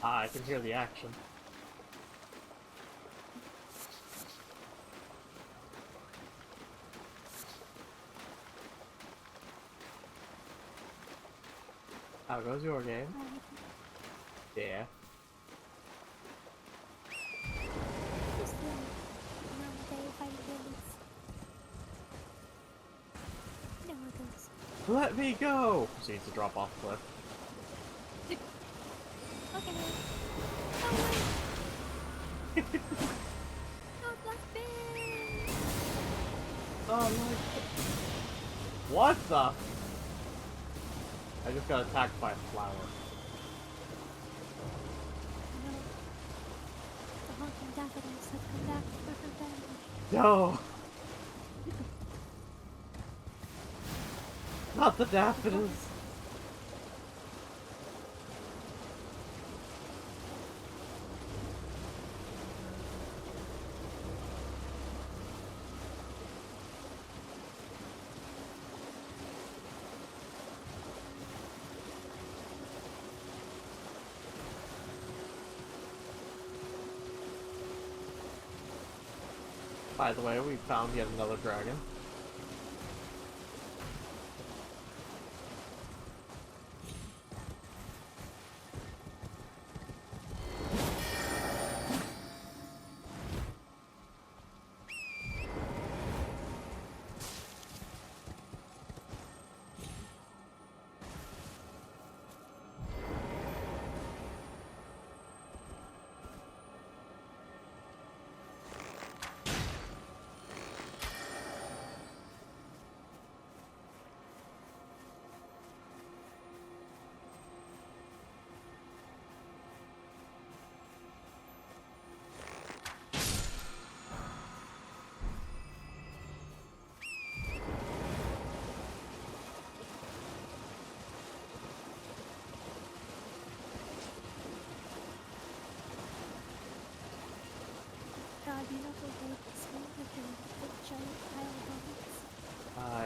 Ah, I can hear the action. How goes your game? Yeah. Just a normal day fighting demons. You know how it goes. Let me go! Proceeds to drop off cliff. Okay. Oh wait! Oh, Black Bear! Oh my... What the? I just got attacked by a flower. No. The honking daffodils have come back for revenge. No! Not the daffodils! By the way, we found yet another dragon.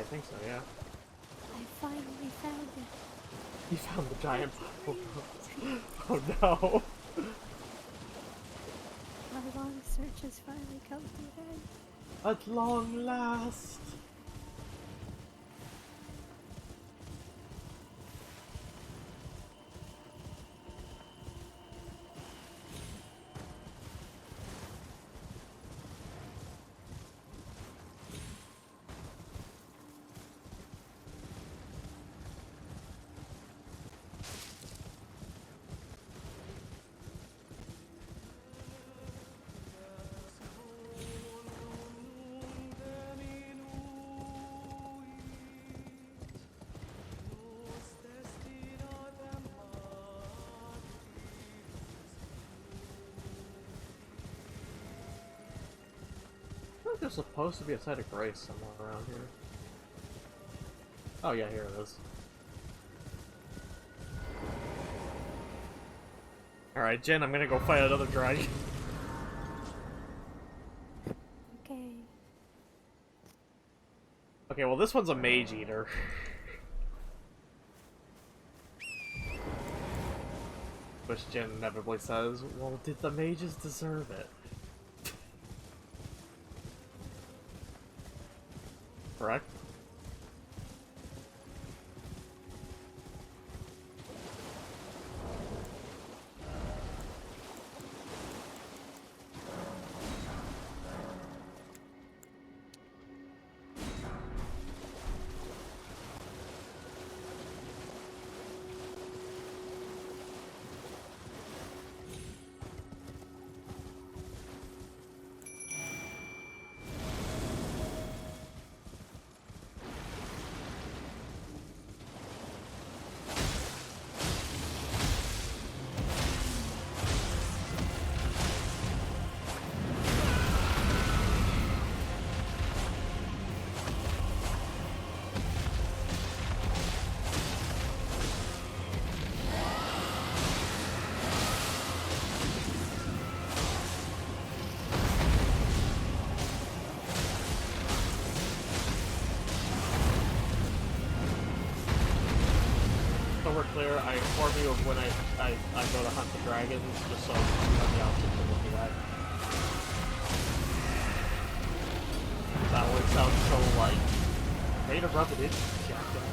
think so, yeah. I finally found it. You found the giant purple rose. Oh no! Our long search has finally come to an end. At long last! I think there's supposed to be a site of grace somewhere around here. Oh yeah, here it is. Alright, Jen, I'm gonna go fight another dragon. Okay. Okay, well this one's a mage eater. Which Jen inevitably says, well, did the mages deserve it? Correct? So we're clear, I inform you of when I go to hunt the dragons, just so you have the option to look at that. That always sounds so like, way to rub it in, jackass.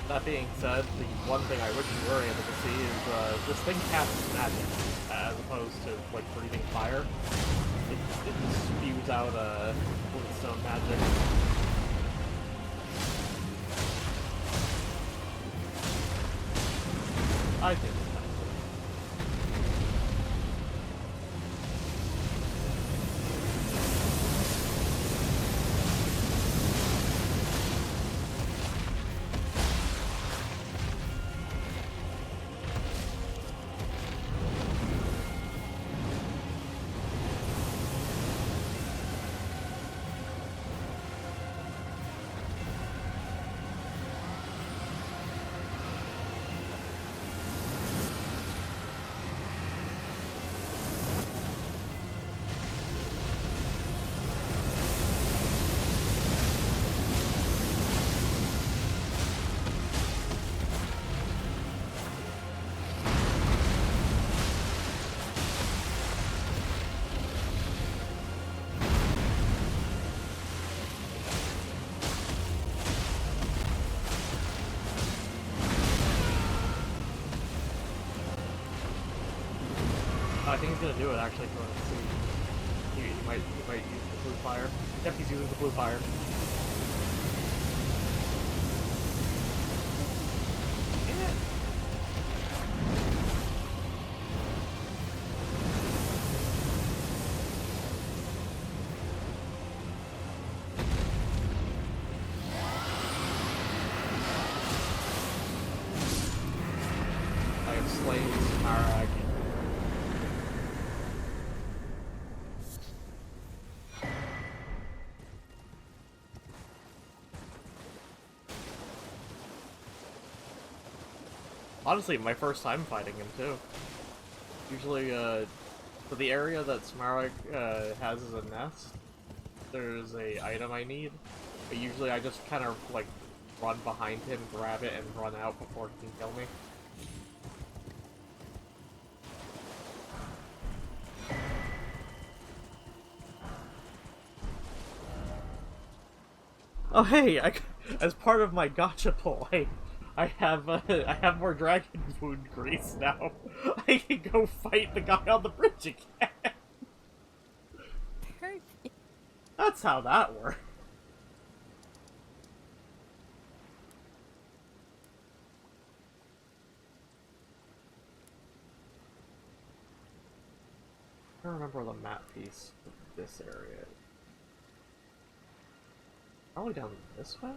That being said, the one thing I wish we were able to see is this thing casts magic, as opposed to, like, breathing fire. It spews out glintstone magic. I think it's kind of cool. I think he's gonna do it actually for us. He might use the blue fire. Yep, he's using the blue fire. Yeah. playing Smarag. Honestly, my first time fighting him, too. Usually, for the area that Smarag has as a nest, there's a item I need, but usually I just kind of, like, run behind him, grab it, and run out before he can kill me. Oh hey, as part of my gotcha pull, I have more dragon wound grease now. I can go fight the guy on the bridge again. Perfect. That's how that works. I don't remember the map piece of this area. Probably down this way?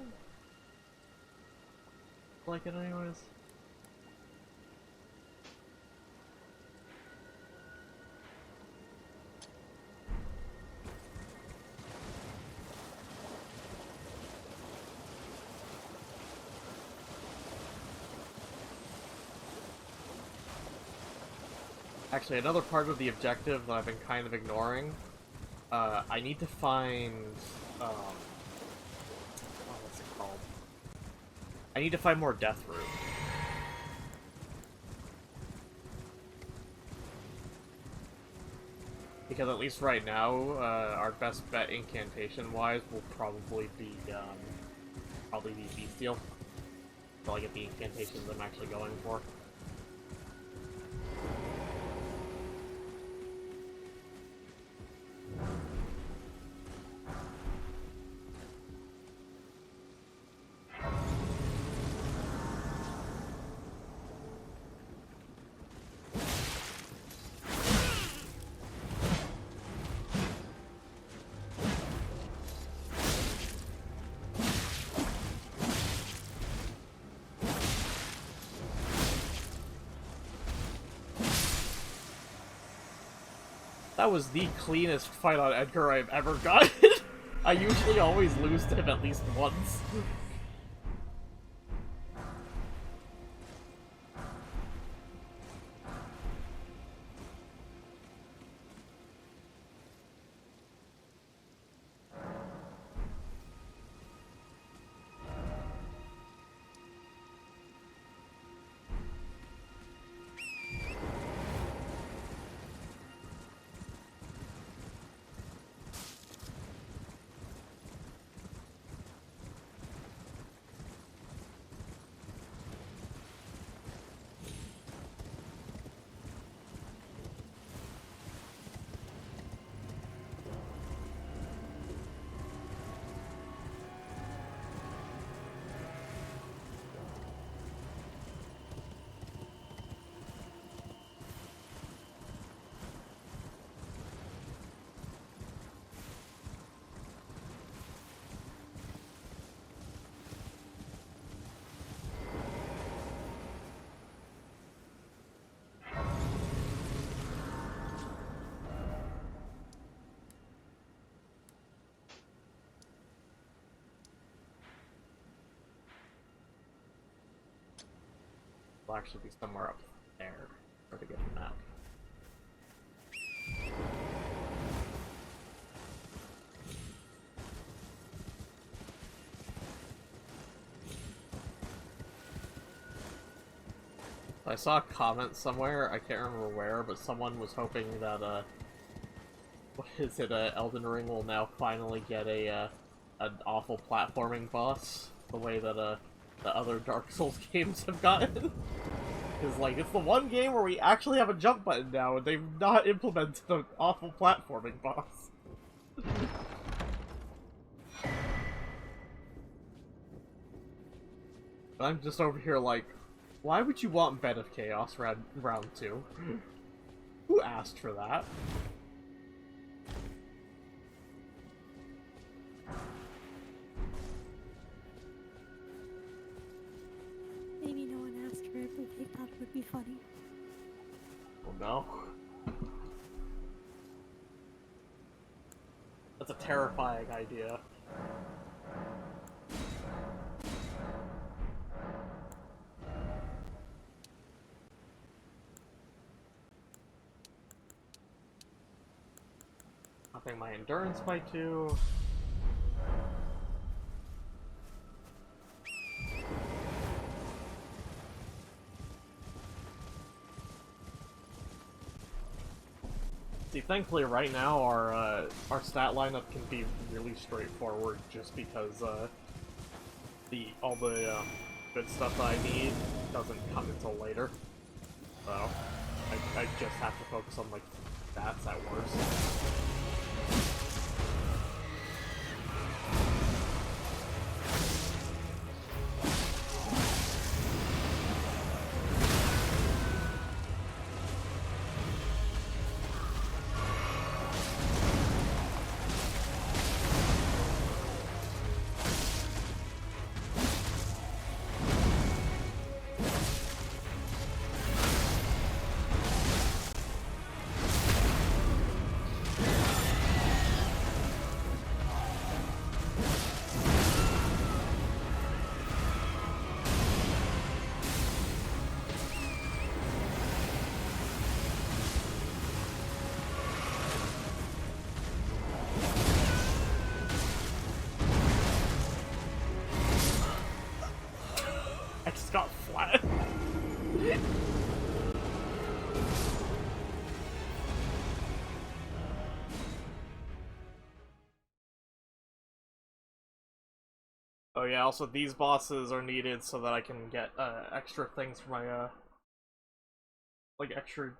Like it anyways? Actually, another part of the objective that I've been kind of ignoring, I need to find, what's it called? I need to find more death root. Because at least right now, our best bet incantation-wise will probably be Bestial. Until I get the incantations I'm actually going for. That was the cleanest fight on Edgar I've ever gotten. I usually always lose to him at least once. Will actually be somewhere up there for to get the map. I saw a comment somewhere, I can't remember where, but someone was hoping that, what is it, Elden Ring will now finally get an awful platforming boss, the way that, the other Dark Souls games have gotten. Because, like, it's the one game where we actually have a jump button now, and they've not implemented an awful platforming boss. And I'm just over here like, why would you want Bed of Chaos round 2? Who asked for that? Maybe no one asked for it, but they thought it would be funny. no. That's a terrifying idea. Upping my endurance by 2. See, thankfully right now our stat lineup can be really straightforward just because all the good stuff that I need doesn't come until later. So I just have to focus on like stats at worst. I just got flat. Oh yeah, also these bosses are needed so that I can get extra things for my like extra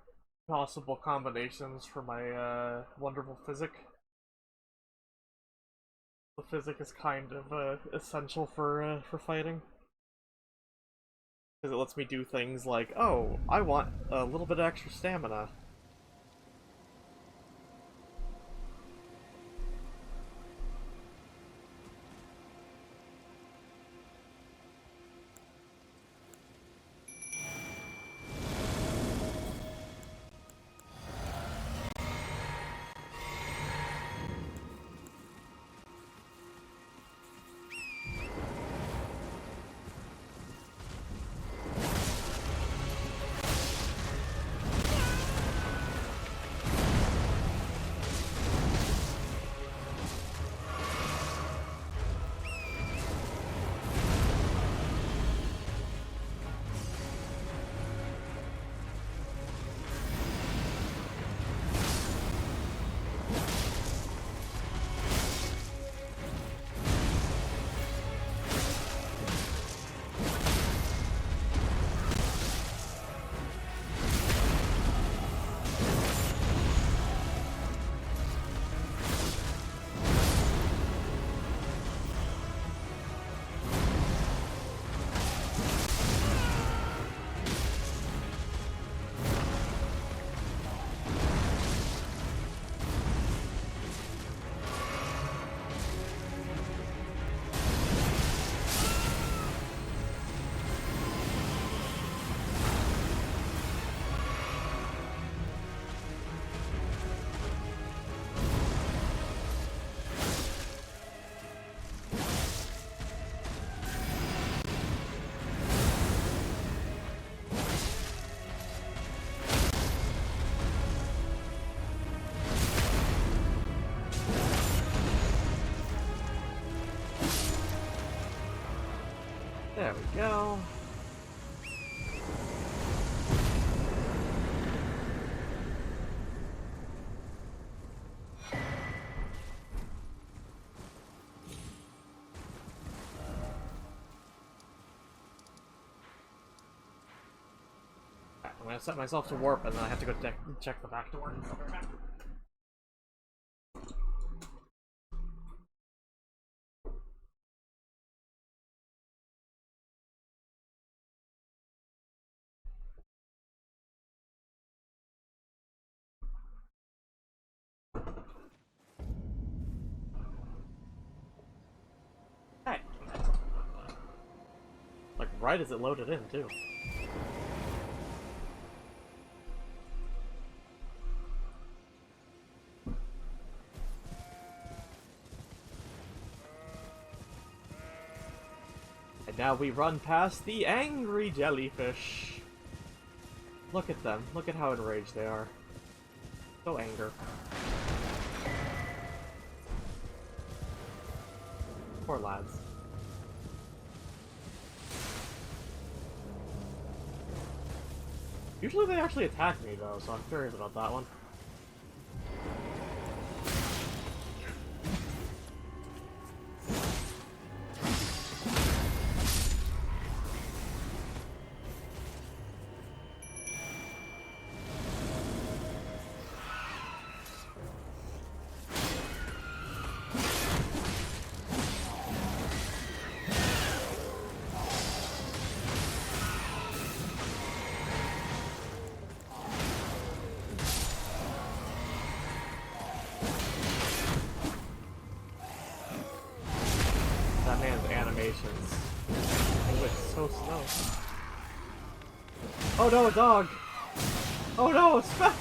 possible combinations for my wonderful physic. The physic is kind of essential for fighting. Because it lets me do things like, oh, I want a little bit of extra stamina. There we go. I'm gonna set myself to warp and then I have to go check the back door. Hey. Like right as it loaded in too. And now we run past the angry jellyfish. Look at them. Look at how enraged they are. So anger. Poor lads. Usually they actually attack me though, so I'm curious about that one. That man's animations. He looks so slow. Oh no, a dog! Oh no, a speck!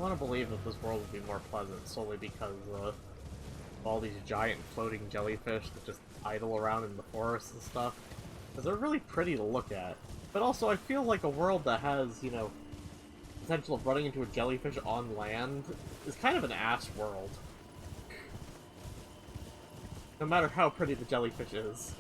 want to believe that this world would be more pleasant solely because of all these giant floating jellyfish that just idle around in the forest and stuff. Because they're really pretty to look at. But also, I feel like a world that has, you know, potential of running into a jellyfish on land is kind of an ass world. No matter how pretty the jellyfish is.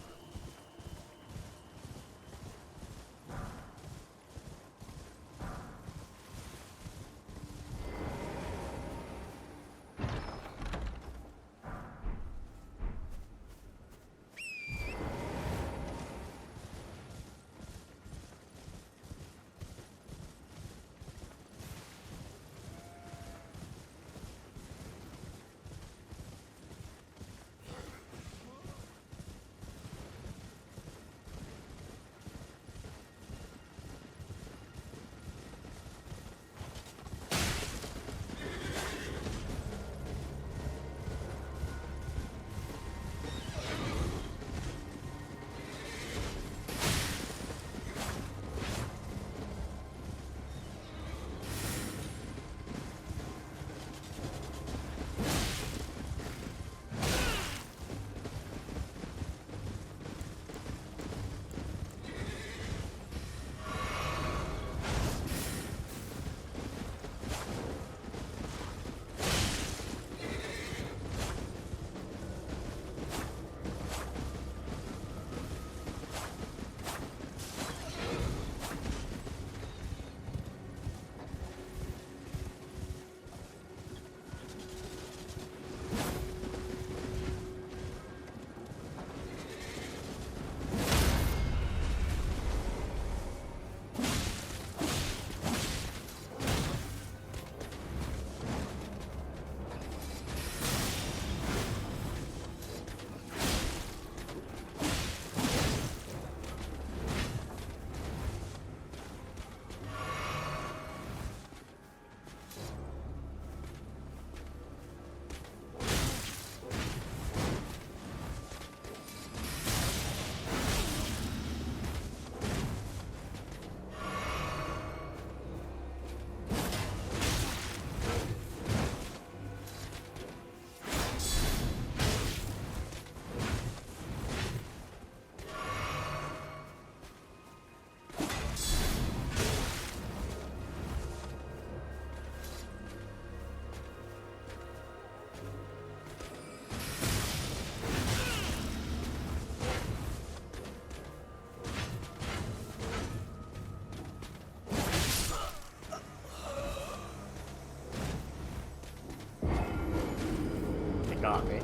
Got me.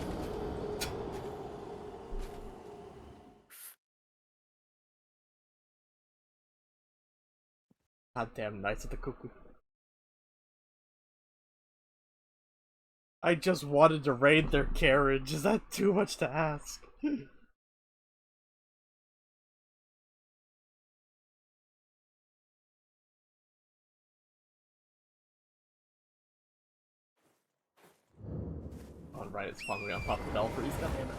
Goddamn Knights of the Cuckoo. I just wanted to raid their carriage. Is that too much to ask? Alright, it's finally on top of Belfries, goddammit.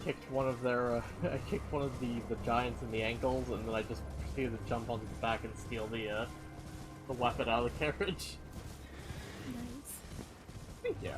kicked one of their, I kicked one of the giants in the ankles, and then I just proceeded to jump onto the back and steal the weapon out of the carriage. Nice. Thank you.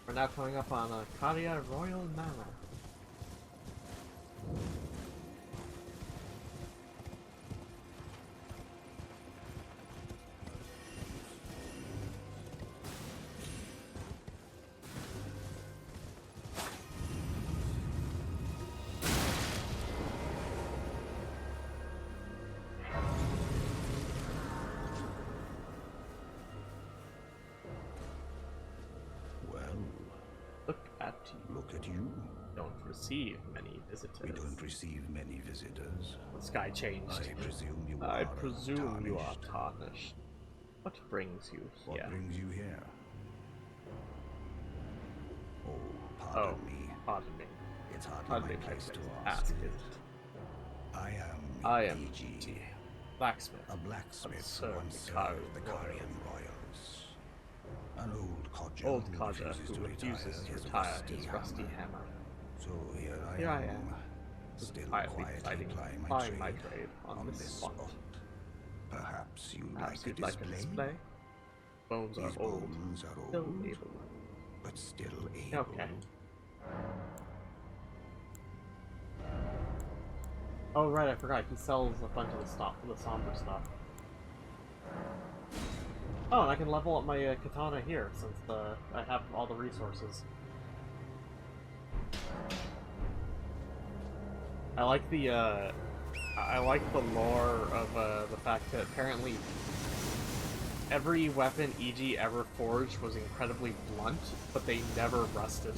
We're now coming up on Cadia Royal Manor. Look at you. Don't receive many visitors. We don't receive many visitors. The sky changed. I I presume presume you are tarnished. tarnished. What brings you here? What brings you here? Oh, pardon me. Pardon me. It's hardly Hardly my place to ask, ask. is it? I am E.G. Blacksmith. a blacksmith who Served once the served the Carian Carian royals. An old codger who refuses to retire his rusty hammer. So here I I am, am, still quietly quietly plying my trade on this spot. Perhaps you'd Perhaps like you'd a like a display? display? Bones are These old, bones are still old, able. but still able. Okay. Oh right, I forgot, he sells a bunch of the somber stuff. Oh, and I can level up my katana here, since I have all the resources. I like the lore of the fact that apparently every weapon E.G. ever forged was incredibly blunt, but they never rusted.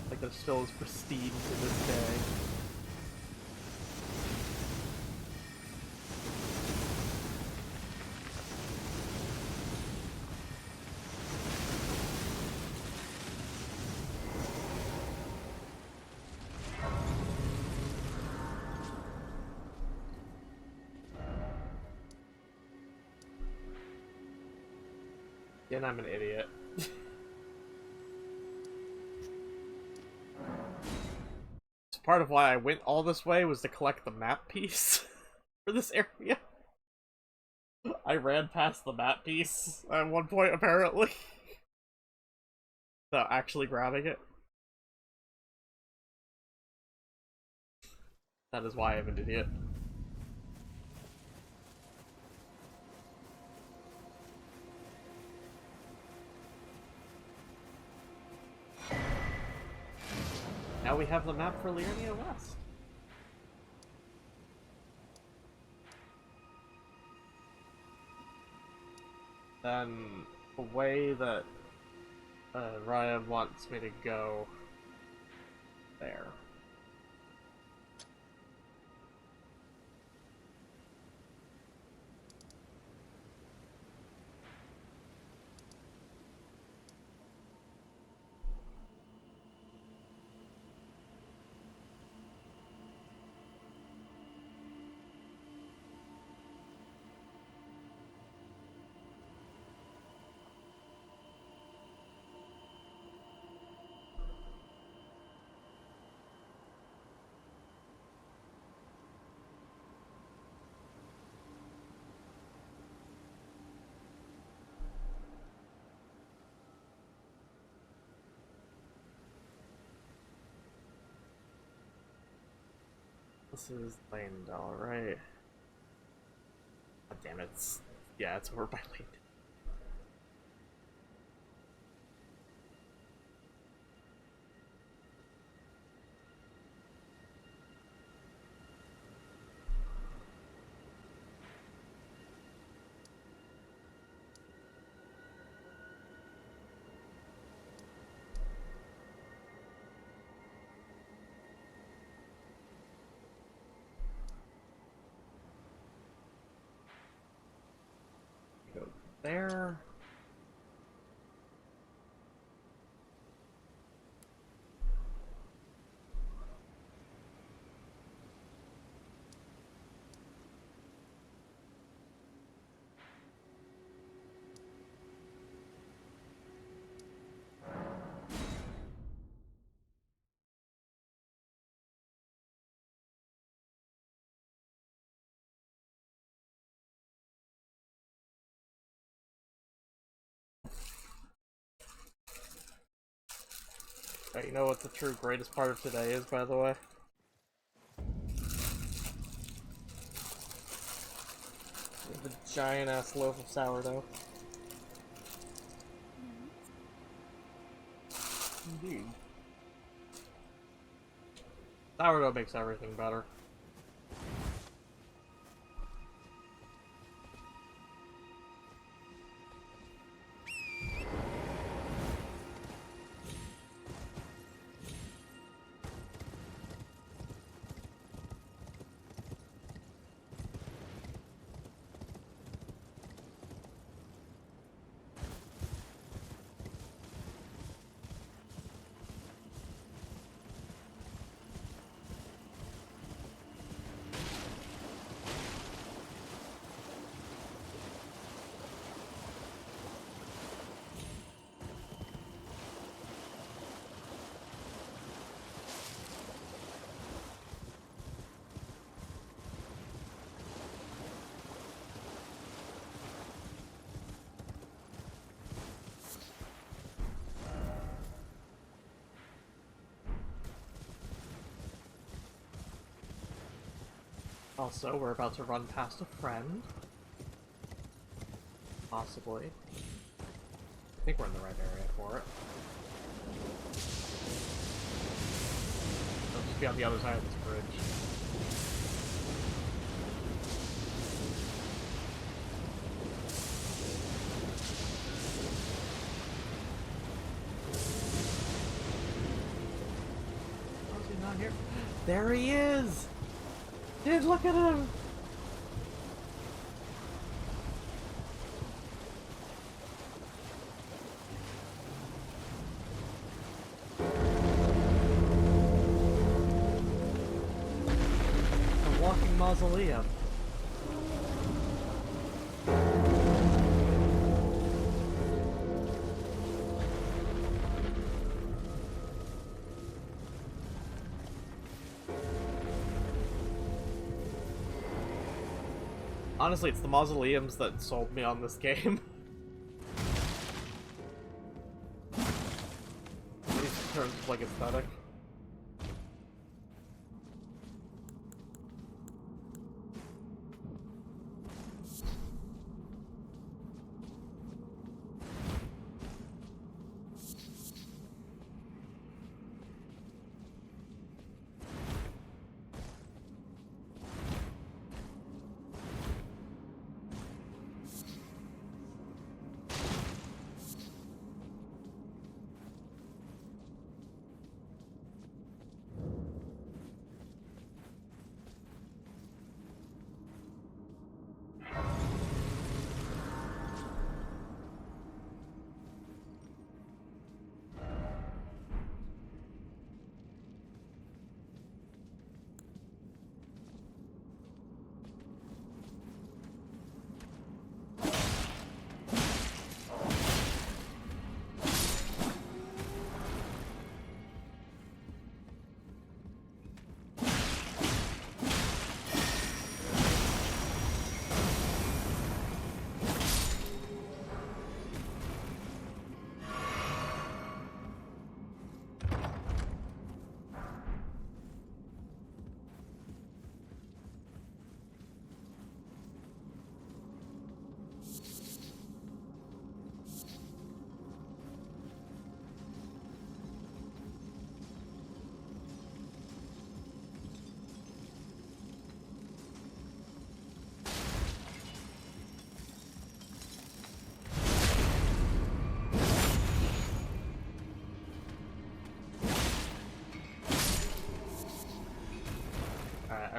Like, they're still as pristine to this day. And I'm an idiot. Part of why I went all this way was to collect the map piece for this area. I ran past the map piece at one point, apparently. Without actually grabbing it. That is why I'm an idiot. Now we have the map for Liurnia West. Then the way that Raya wants me to go there. This is Leyndell, right? God damn it. Yeah, it's over by Leyndell. Go there. Hey, you know what the true greatest part of today is, by the way? The giant ass loaf of sourdough. Indeed. Sourdough makes everything better. Also, we're about to run past a friend. Possibly. I think we're in the right area for it. It'll just be on the other side of this bridge. How is he not here? There he is! Dude, look at him! A walking mausoleum. Honestly, it's the mausoleums that sold me on this game. At least in terms of, like, aesthetic.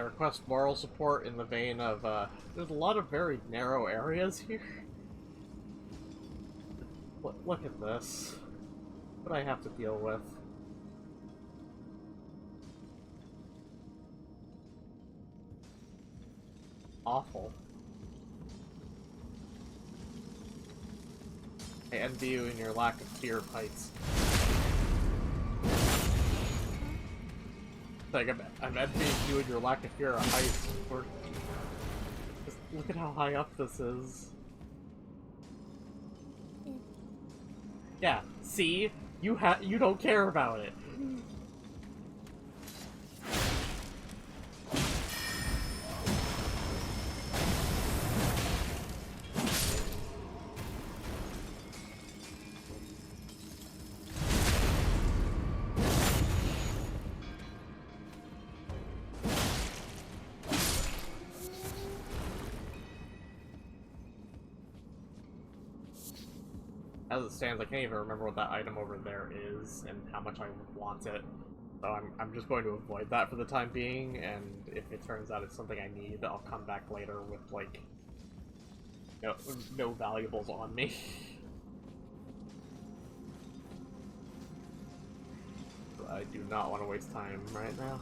request moral support in the vein of, there's a lot of very narrow areas here. Look at this. What I have to deal with. Awful. I envy you in your lack of fear of heights. Like, I'm envying you in your lack of fear of heights. Just look at how high up this is. Yeah, see? You don't care about it. As it stands, I can't even remember what that item over there is and how much I want it. So I'm just going to avoid that for the time being, and if it turns out it's something I need, I'll come back later with, like, no valuables on me. I do not want to waste time right now.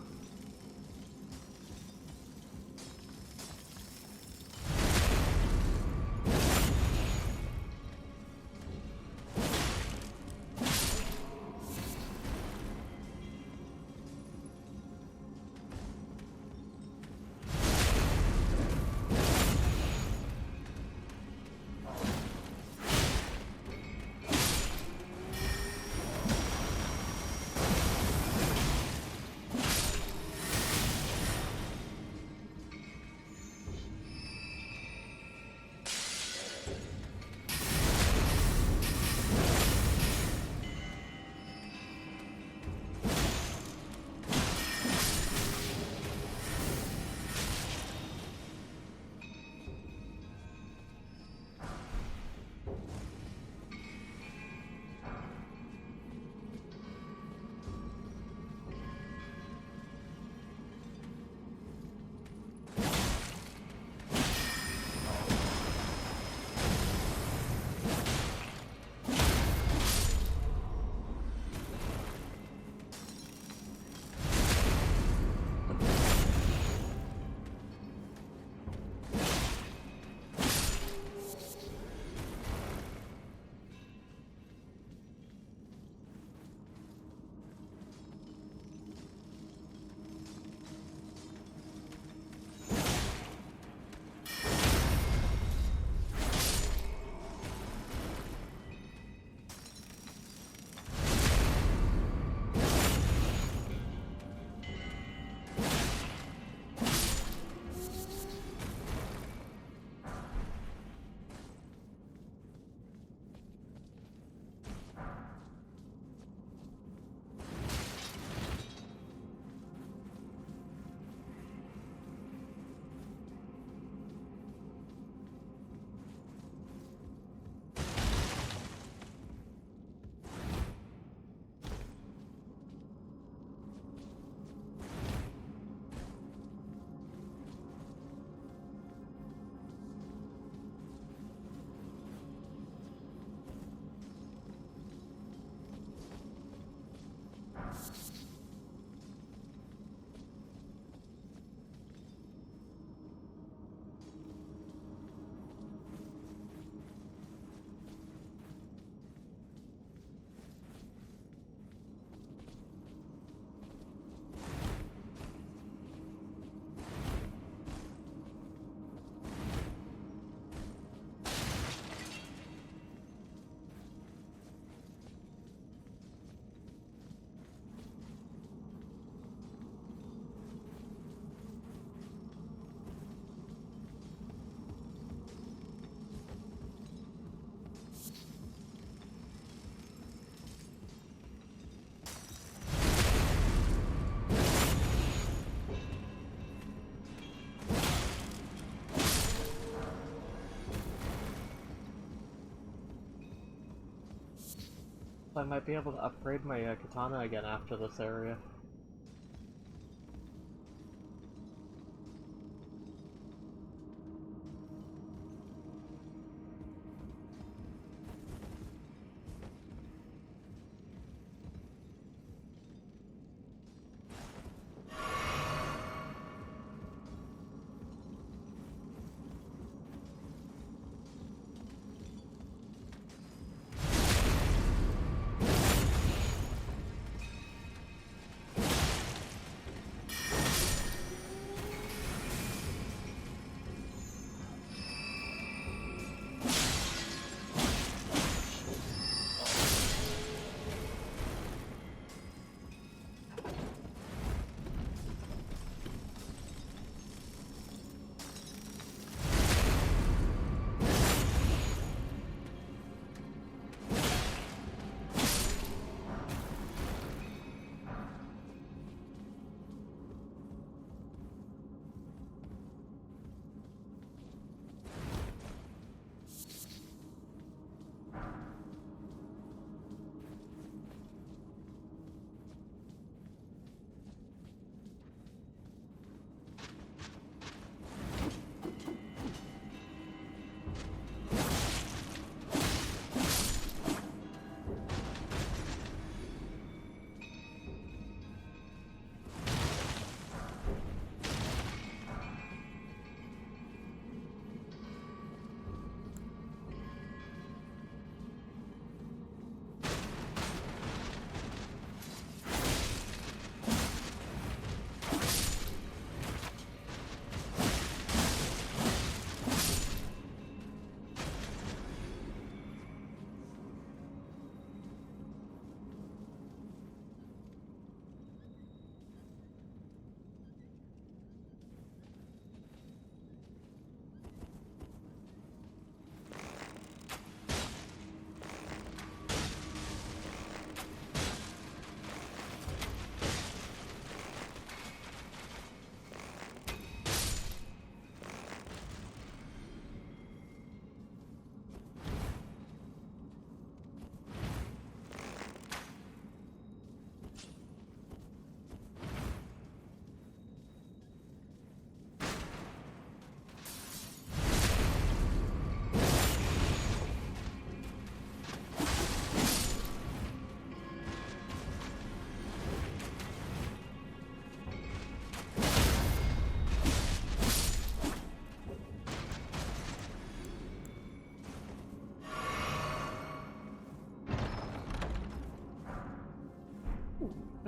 I might be able to upgrade my katana again after this area.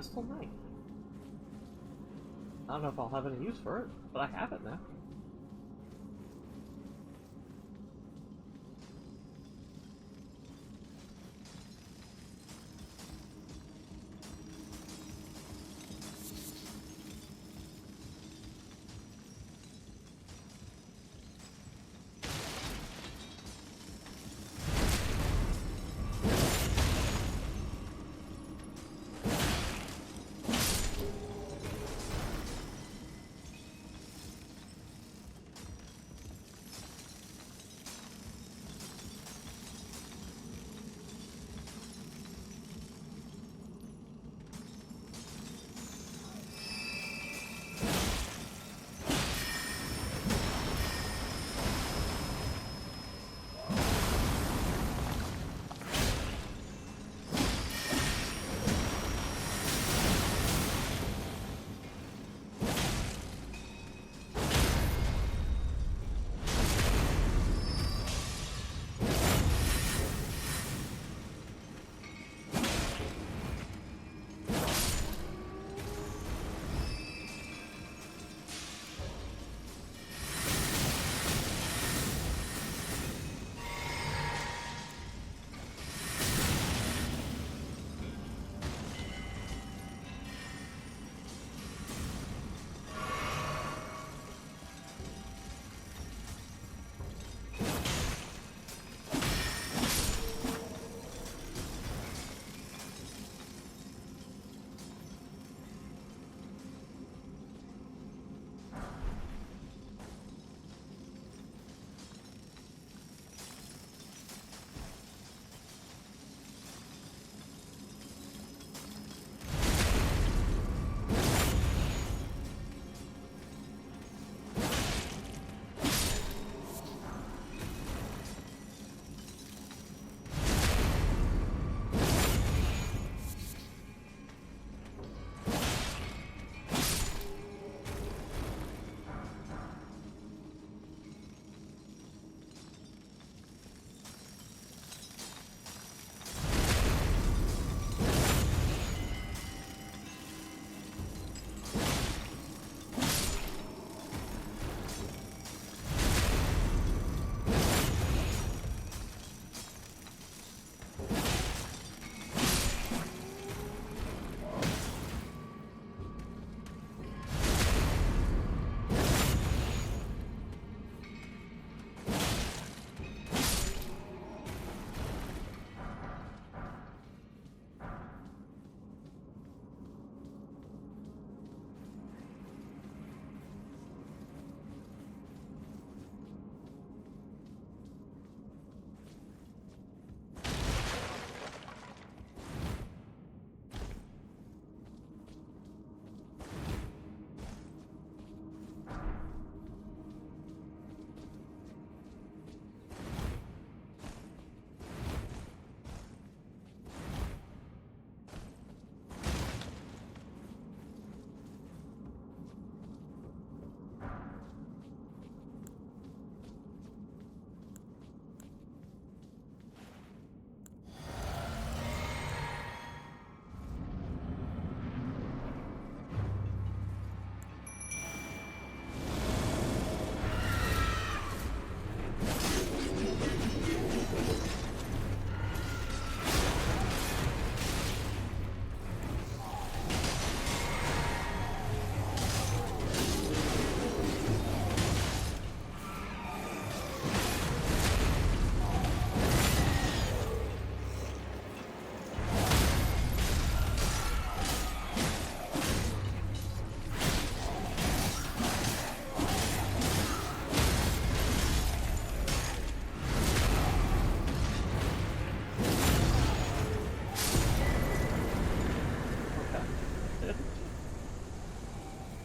pistol knife. I don't know if I'll have any use for it, but I have it now.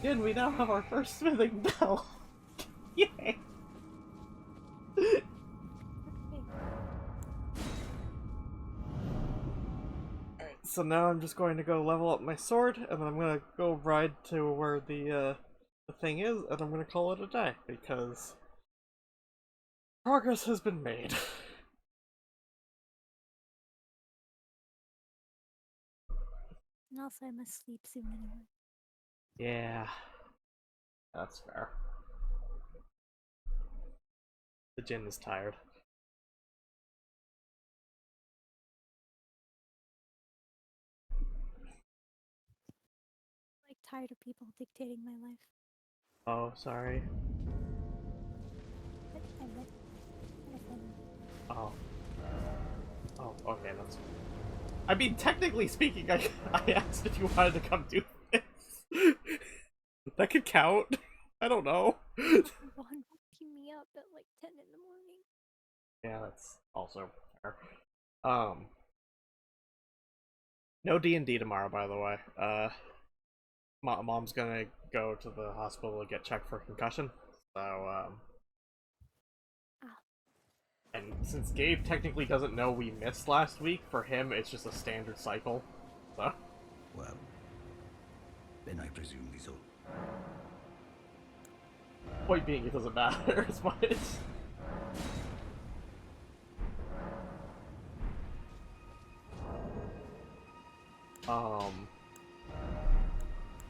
Again, we now have our first smithing bell. Yay! Alright, so now I'm just going to go level up my sword, and then I'm gonna go ride to where the thing is, and I'm gonna call it a day, because progress has been made. And also, I must sleep soon anyway. Yeah, that's fair. The Jinn is tired. Like, tired of people dictating my life. Oh, sorry. Oh. Oh, okay, that's... I mean, technically speaking, I asked if you wanted to come do this. That could count. I don't know. Ron waking me up at like 10 in the morning. Yeah, that's also fair. No D&D tomorrow, by the way. Mom's gonna go to the hospital to get checked for concussion. So, and since Gabe technically doesn't know we missed last week, for him it's just a standard cycle. So. Well, then I presume he's all. Point being, it doesn't matter as much.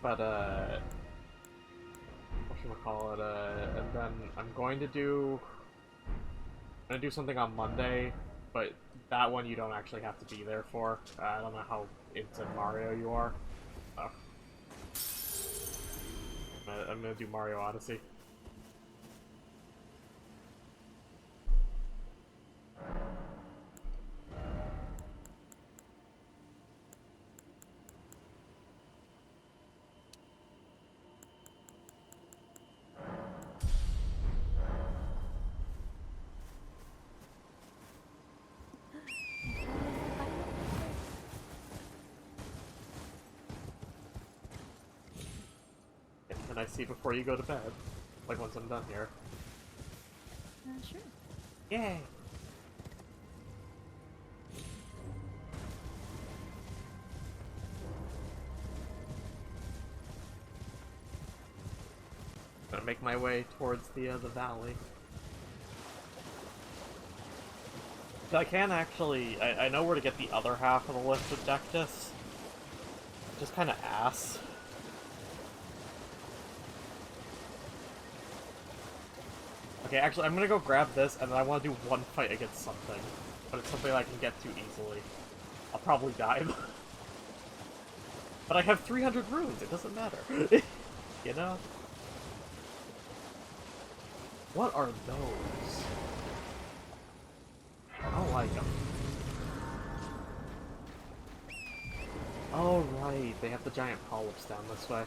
But, whatchamacallit, and then I'm gonna do something on Monday, but that one you don't actually have to be there for. I don't know how into Mario you are. So. I'm gonna do Mario Odyssey. Can I see before you go to bed? Like once I'm done here. Sure. Yay! Gonna make my way towards the valley. I can actually, I know where to get the other half of the list of Dectus. Just kinda ass. Okay, actually, I'm gonna go grab this, and then I want to do one fight against something. But it's something I can get to easily. I'll probably die, but I have 300 runes, it doesn't matter. You know? What are those? I don't like them. Oh, right, they have the giant polyps down this way.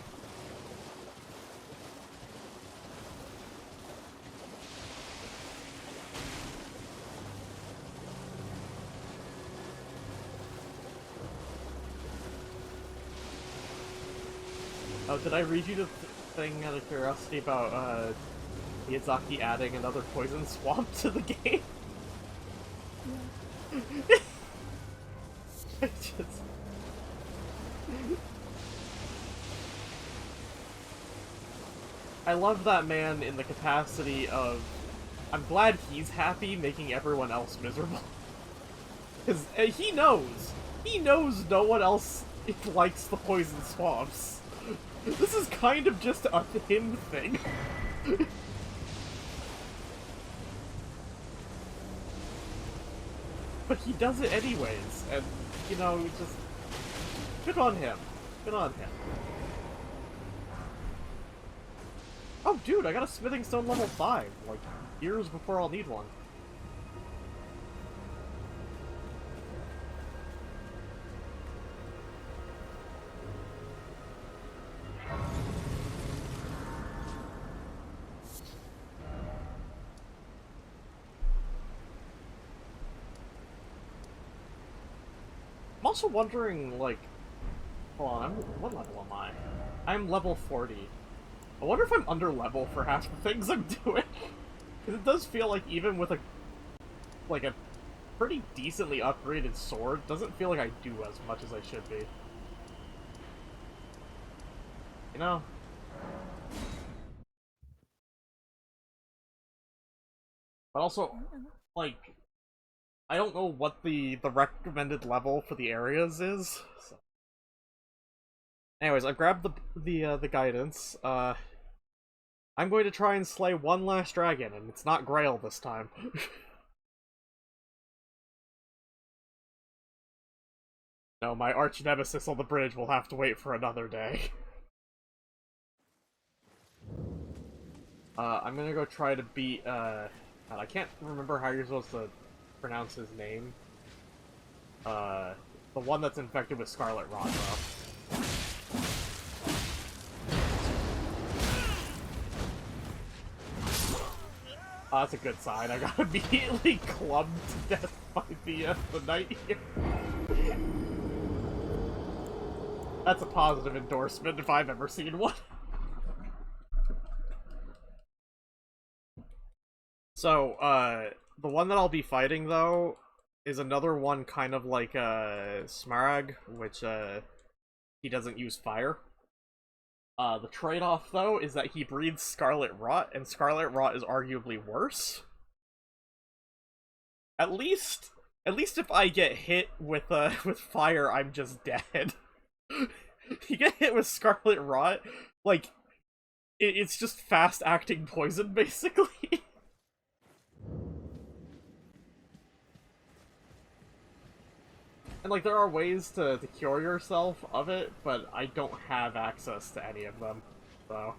Oh, did I read you the thing out of curiosity about, Miyazaki adding another poison swamp to the game? I just... I love that man in the capacity of... I'm glad he's happy making everyone else miserable. Because he knows! He knows no one else likes the poison swamps. This is kind of just a him thing. But he does it anyways, and, you know, just... Good on him. Good on him. Oh, dude, I got a smithing stone level 5, like, years before I'll need one. I'm also wondering, like... Hold on, what level am I? I'm level 40. I wonder if I'm under level for half the things I'm doing. Because it does feel like even with a pretty decently upgraded sword, doesn't feel like I do as much as I should be. You know? But also, like, I don't know what the recommended level for the areas is. So. Anyways, I grabbed the guidance. I'm going to try and slay one last dragon, and it's not Grail this time. No, my arch nemesis on the bridge will have to wait for another day. I'm gonna go try to beat, God, I can't remember how you're supposed to pronounce his name. The one that's infected with Scarlet Rot, though. Oh, that's a good sign. I got immediately clubbed to death by the knight here. That's a positive endorsement if I've ever seen one. So, the one that I'll be fighting, though, is another one kind of like, Smarag, which, he doesn't use fire. The trade-off, though, is that he breathes Scarlet Rot, and Scarlet Rot is arguably worse. At least if I get hit with fire, I'm just dead. You get hit with Scarlet Rot, like, it's just fast-acting poison, basically. And, like, there are ways to cure yourself of it, but I don't have access to any of them, so...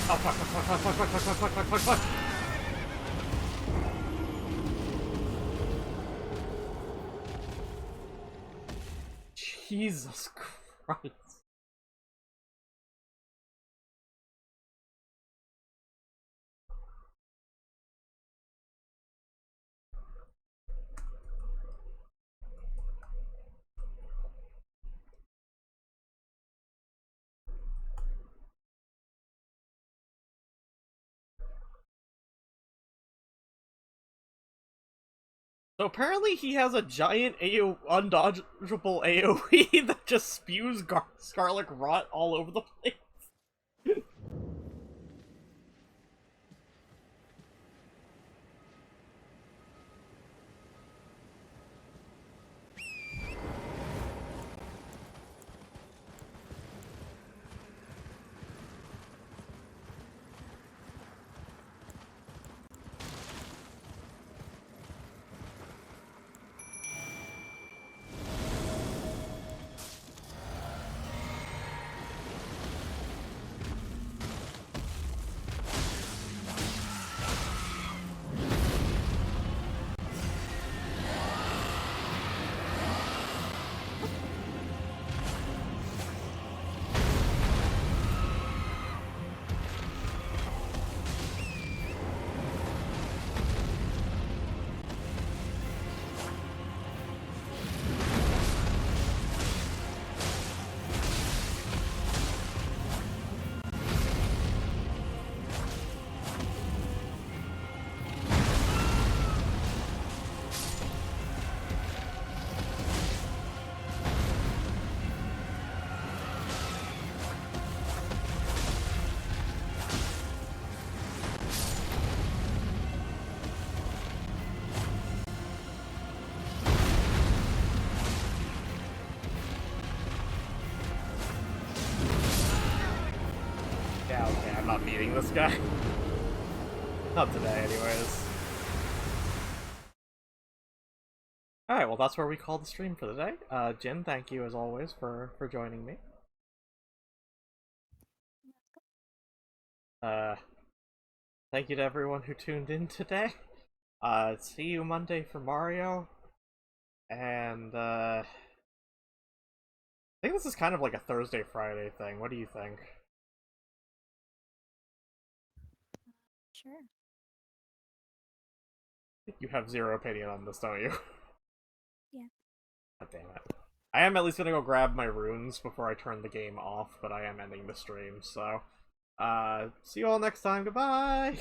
Oh, fuck. Jesus Christ. So apparently he has a giant undodgeable AoE that just spews Scarlet Rot all over the place. Yeah, okay, I'm not beating this guy. Not today, anyways. Alright, well that's where we call the stream for the day. Jin, thank you as always for joining me. Thank you to everyone who tuned in today. See you Monday for Mario. And, I think this is kind of like a Thursday-Friday thing. What do you think? Sure. You have zero opinion on this, don't you? Yeah. God damn it. I am at least gonna go grab my runes before I turn the game off, but I am ending the stream, so... see you all next time, goodbye!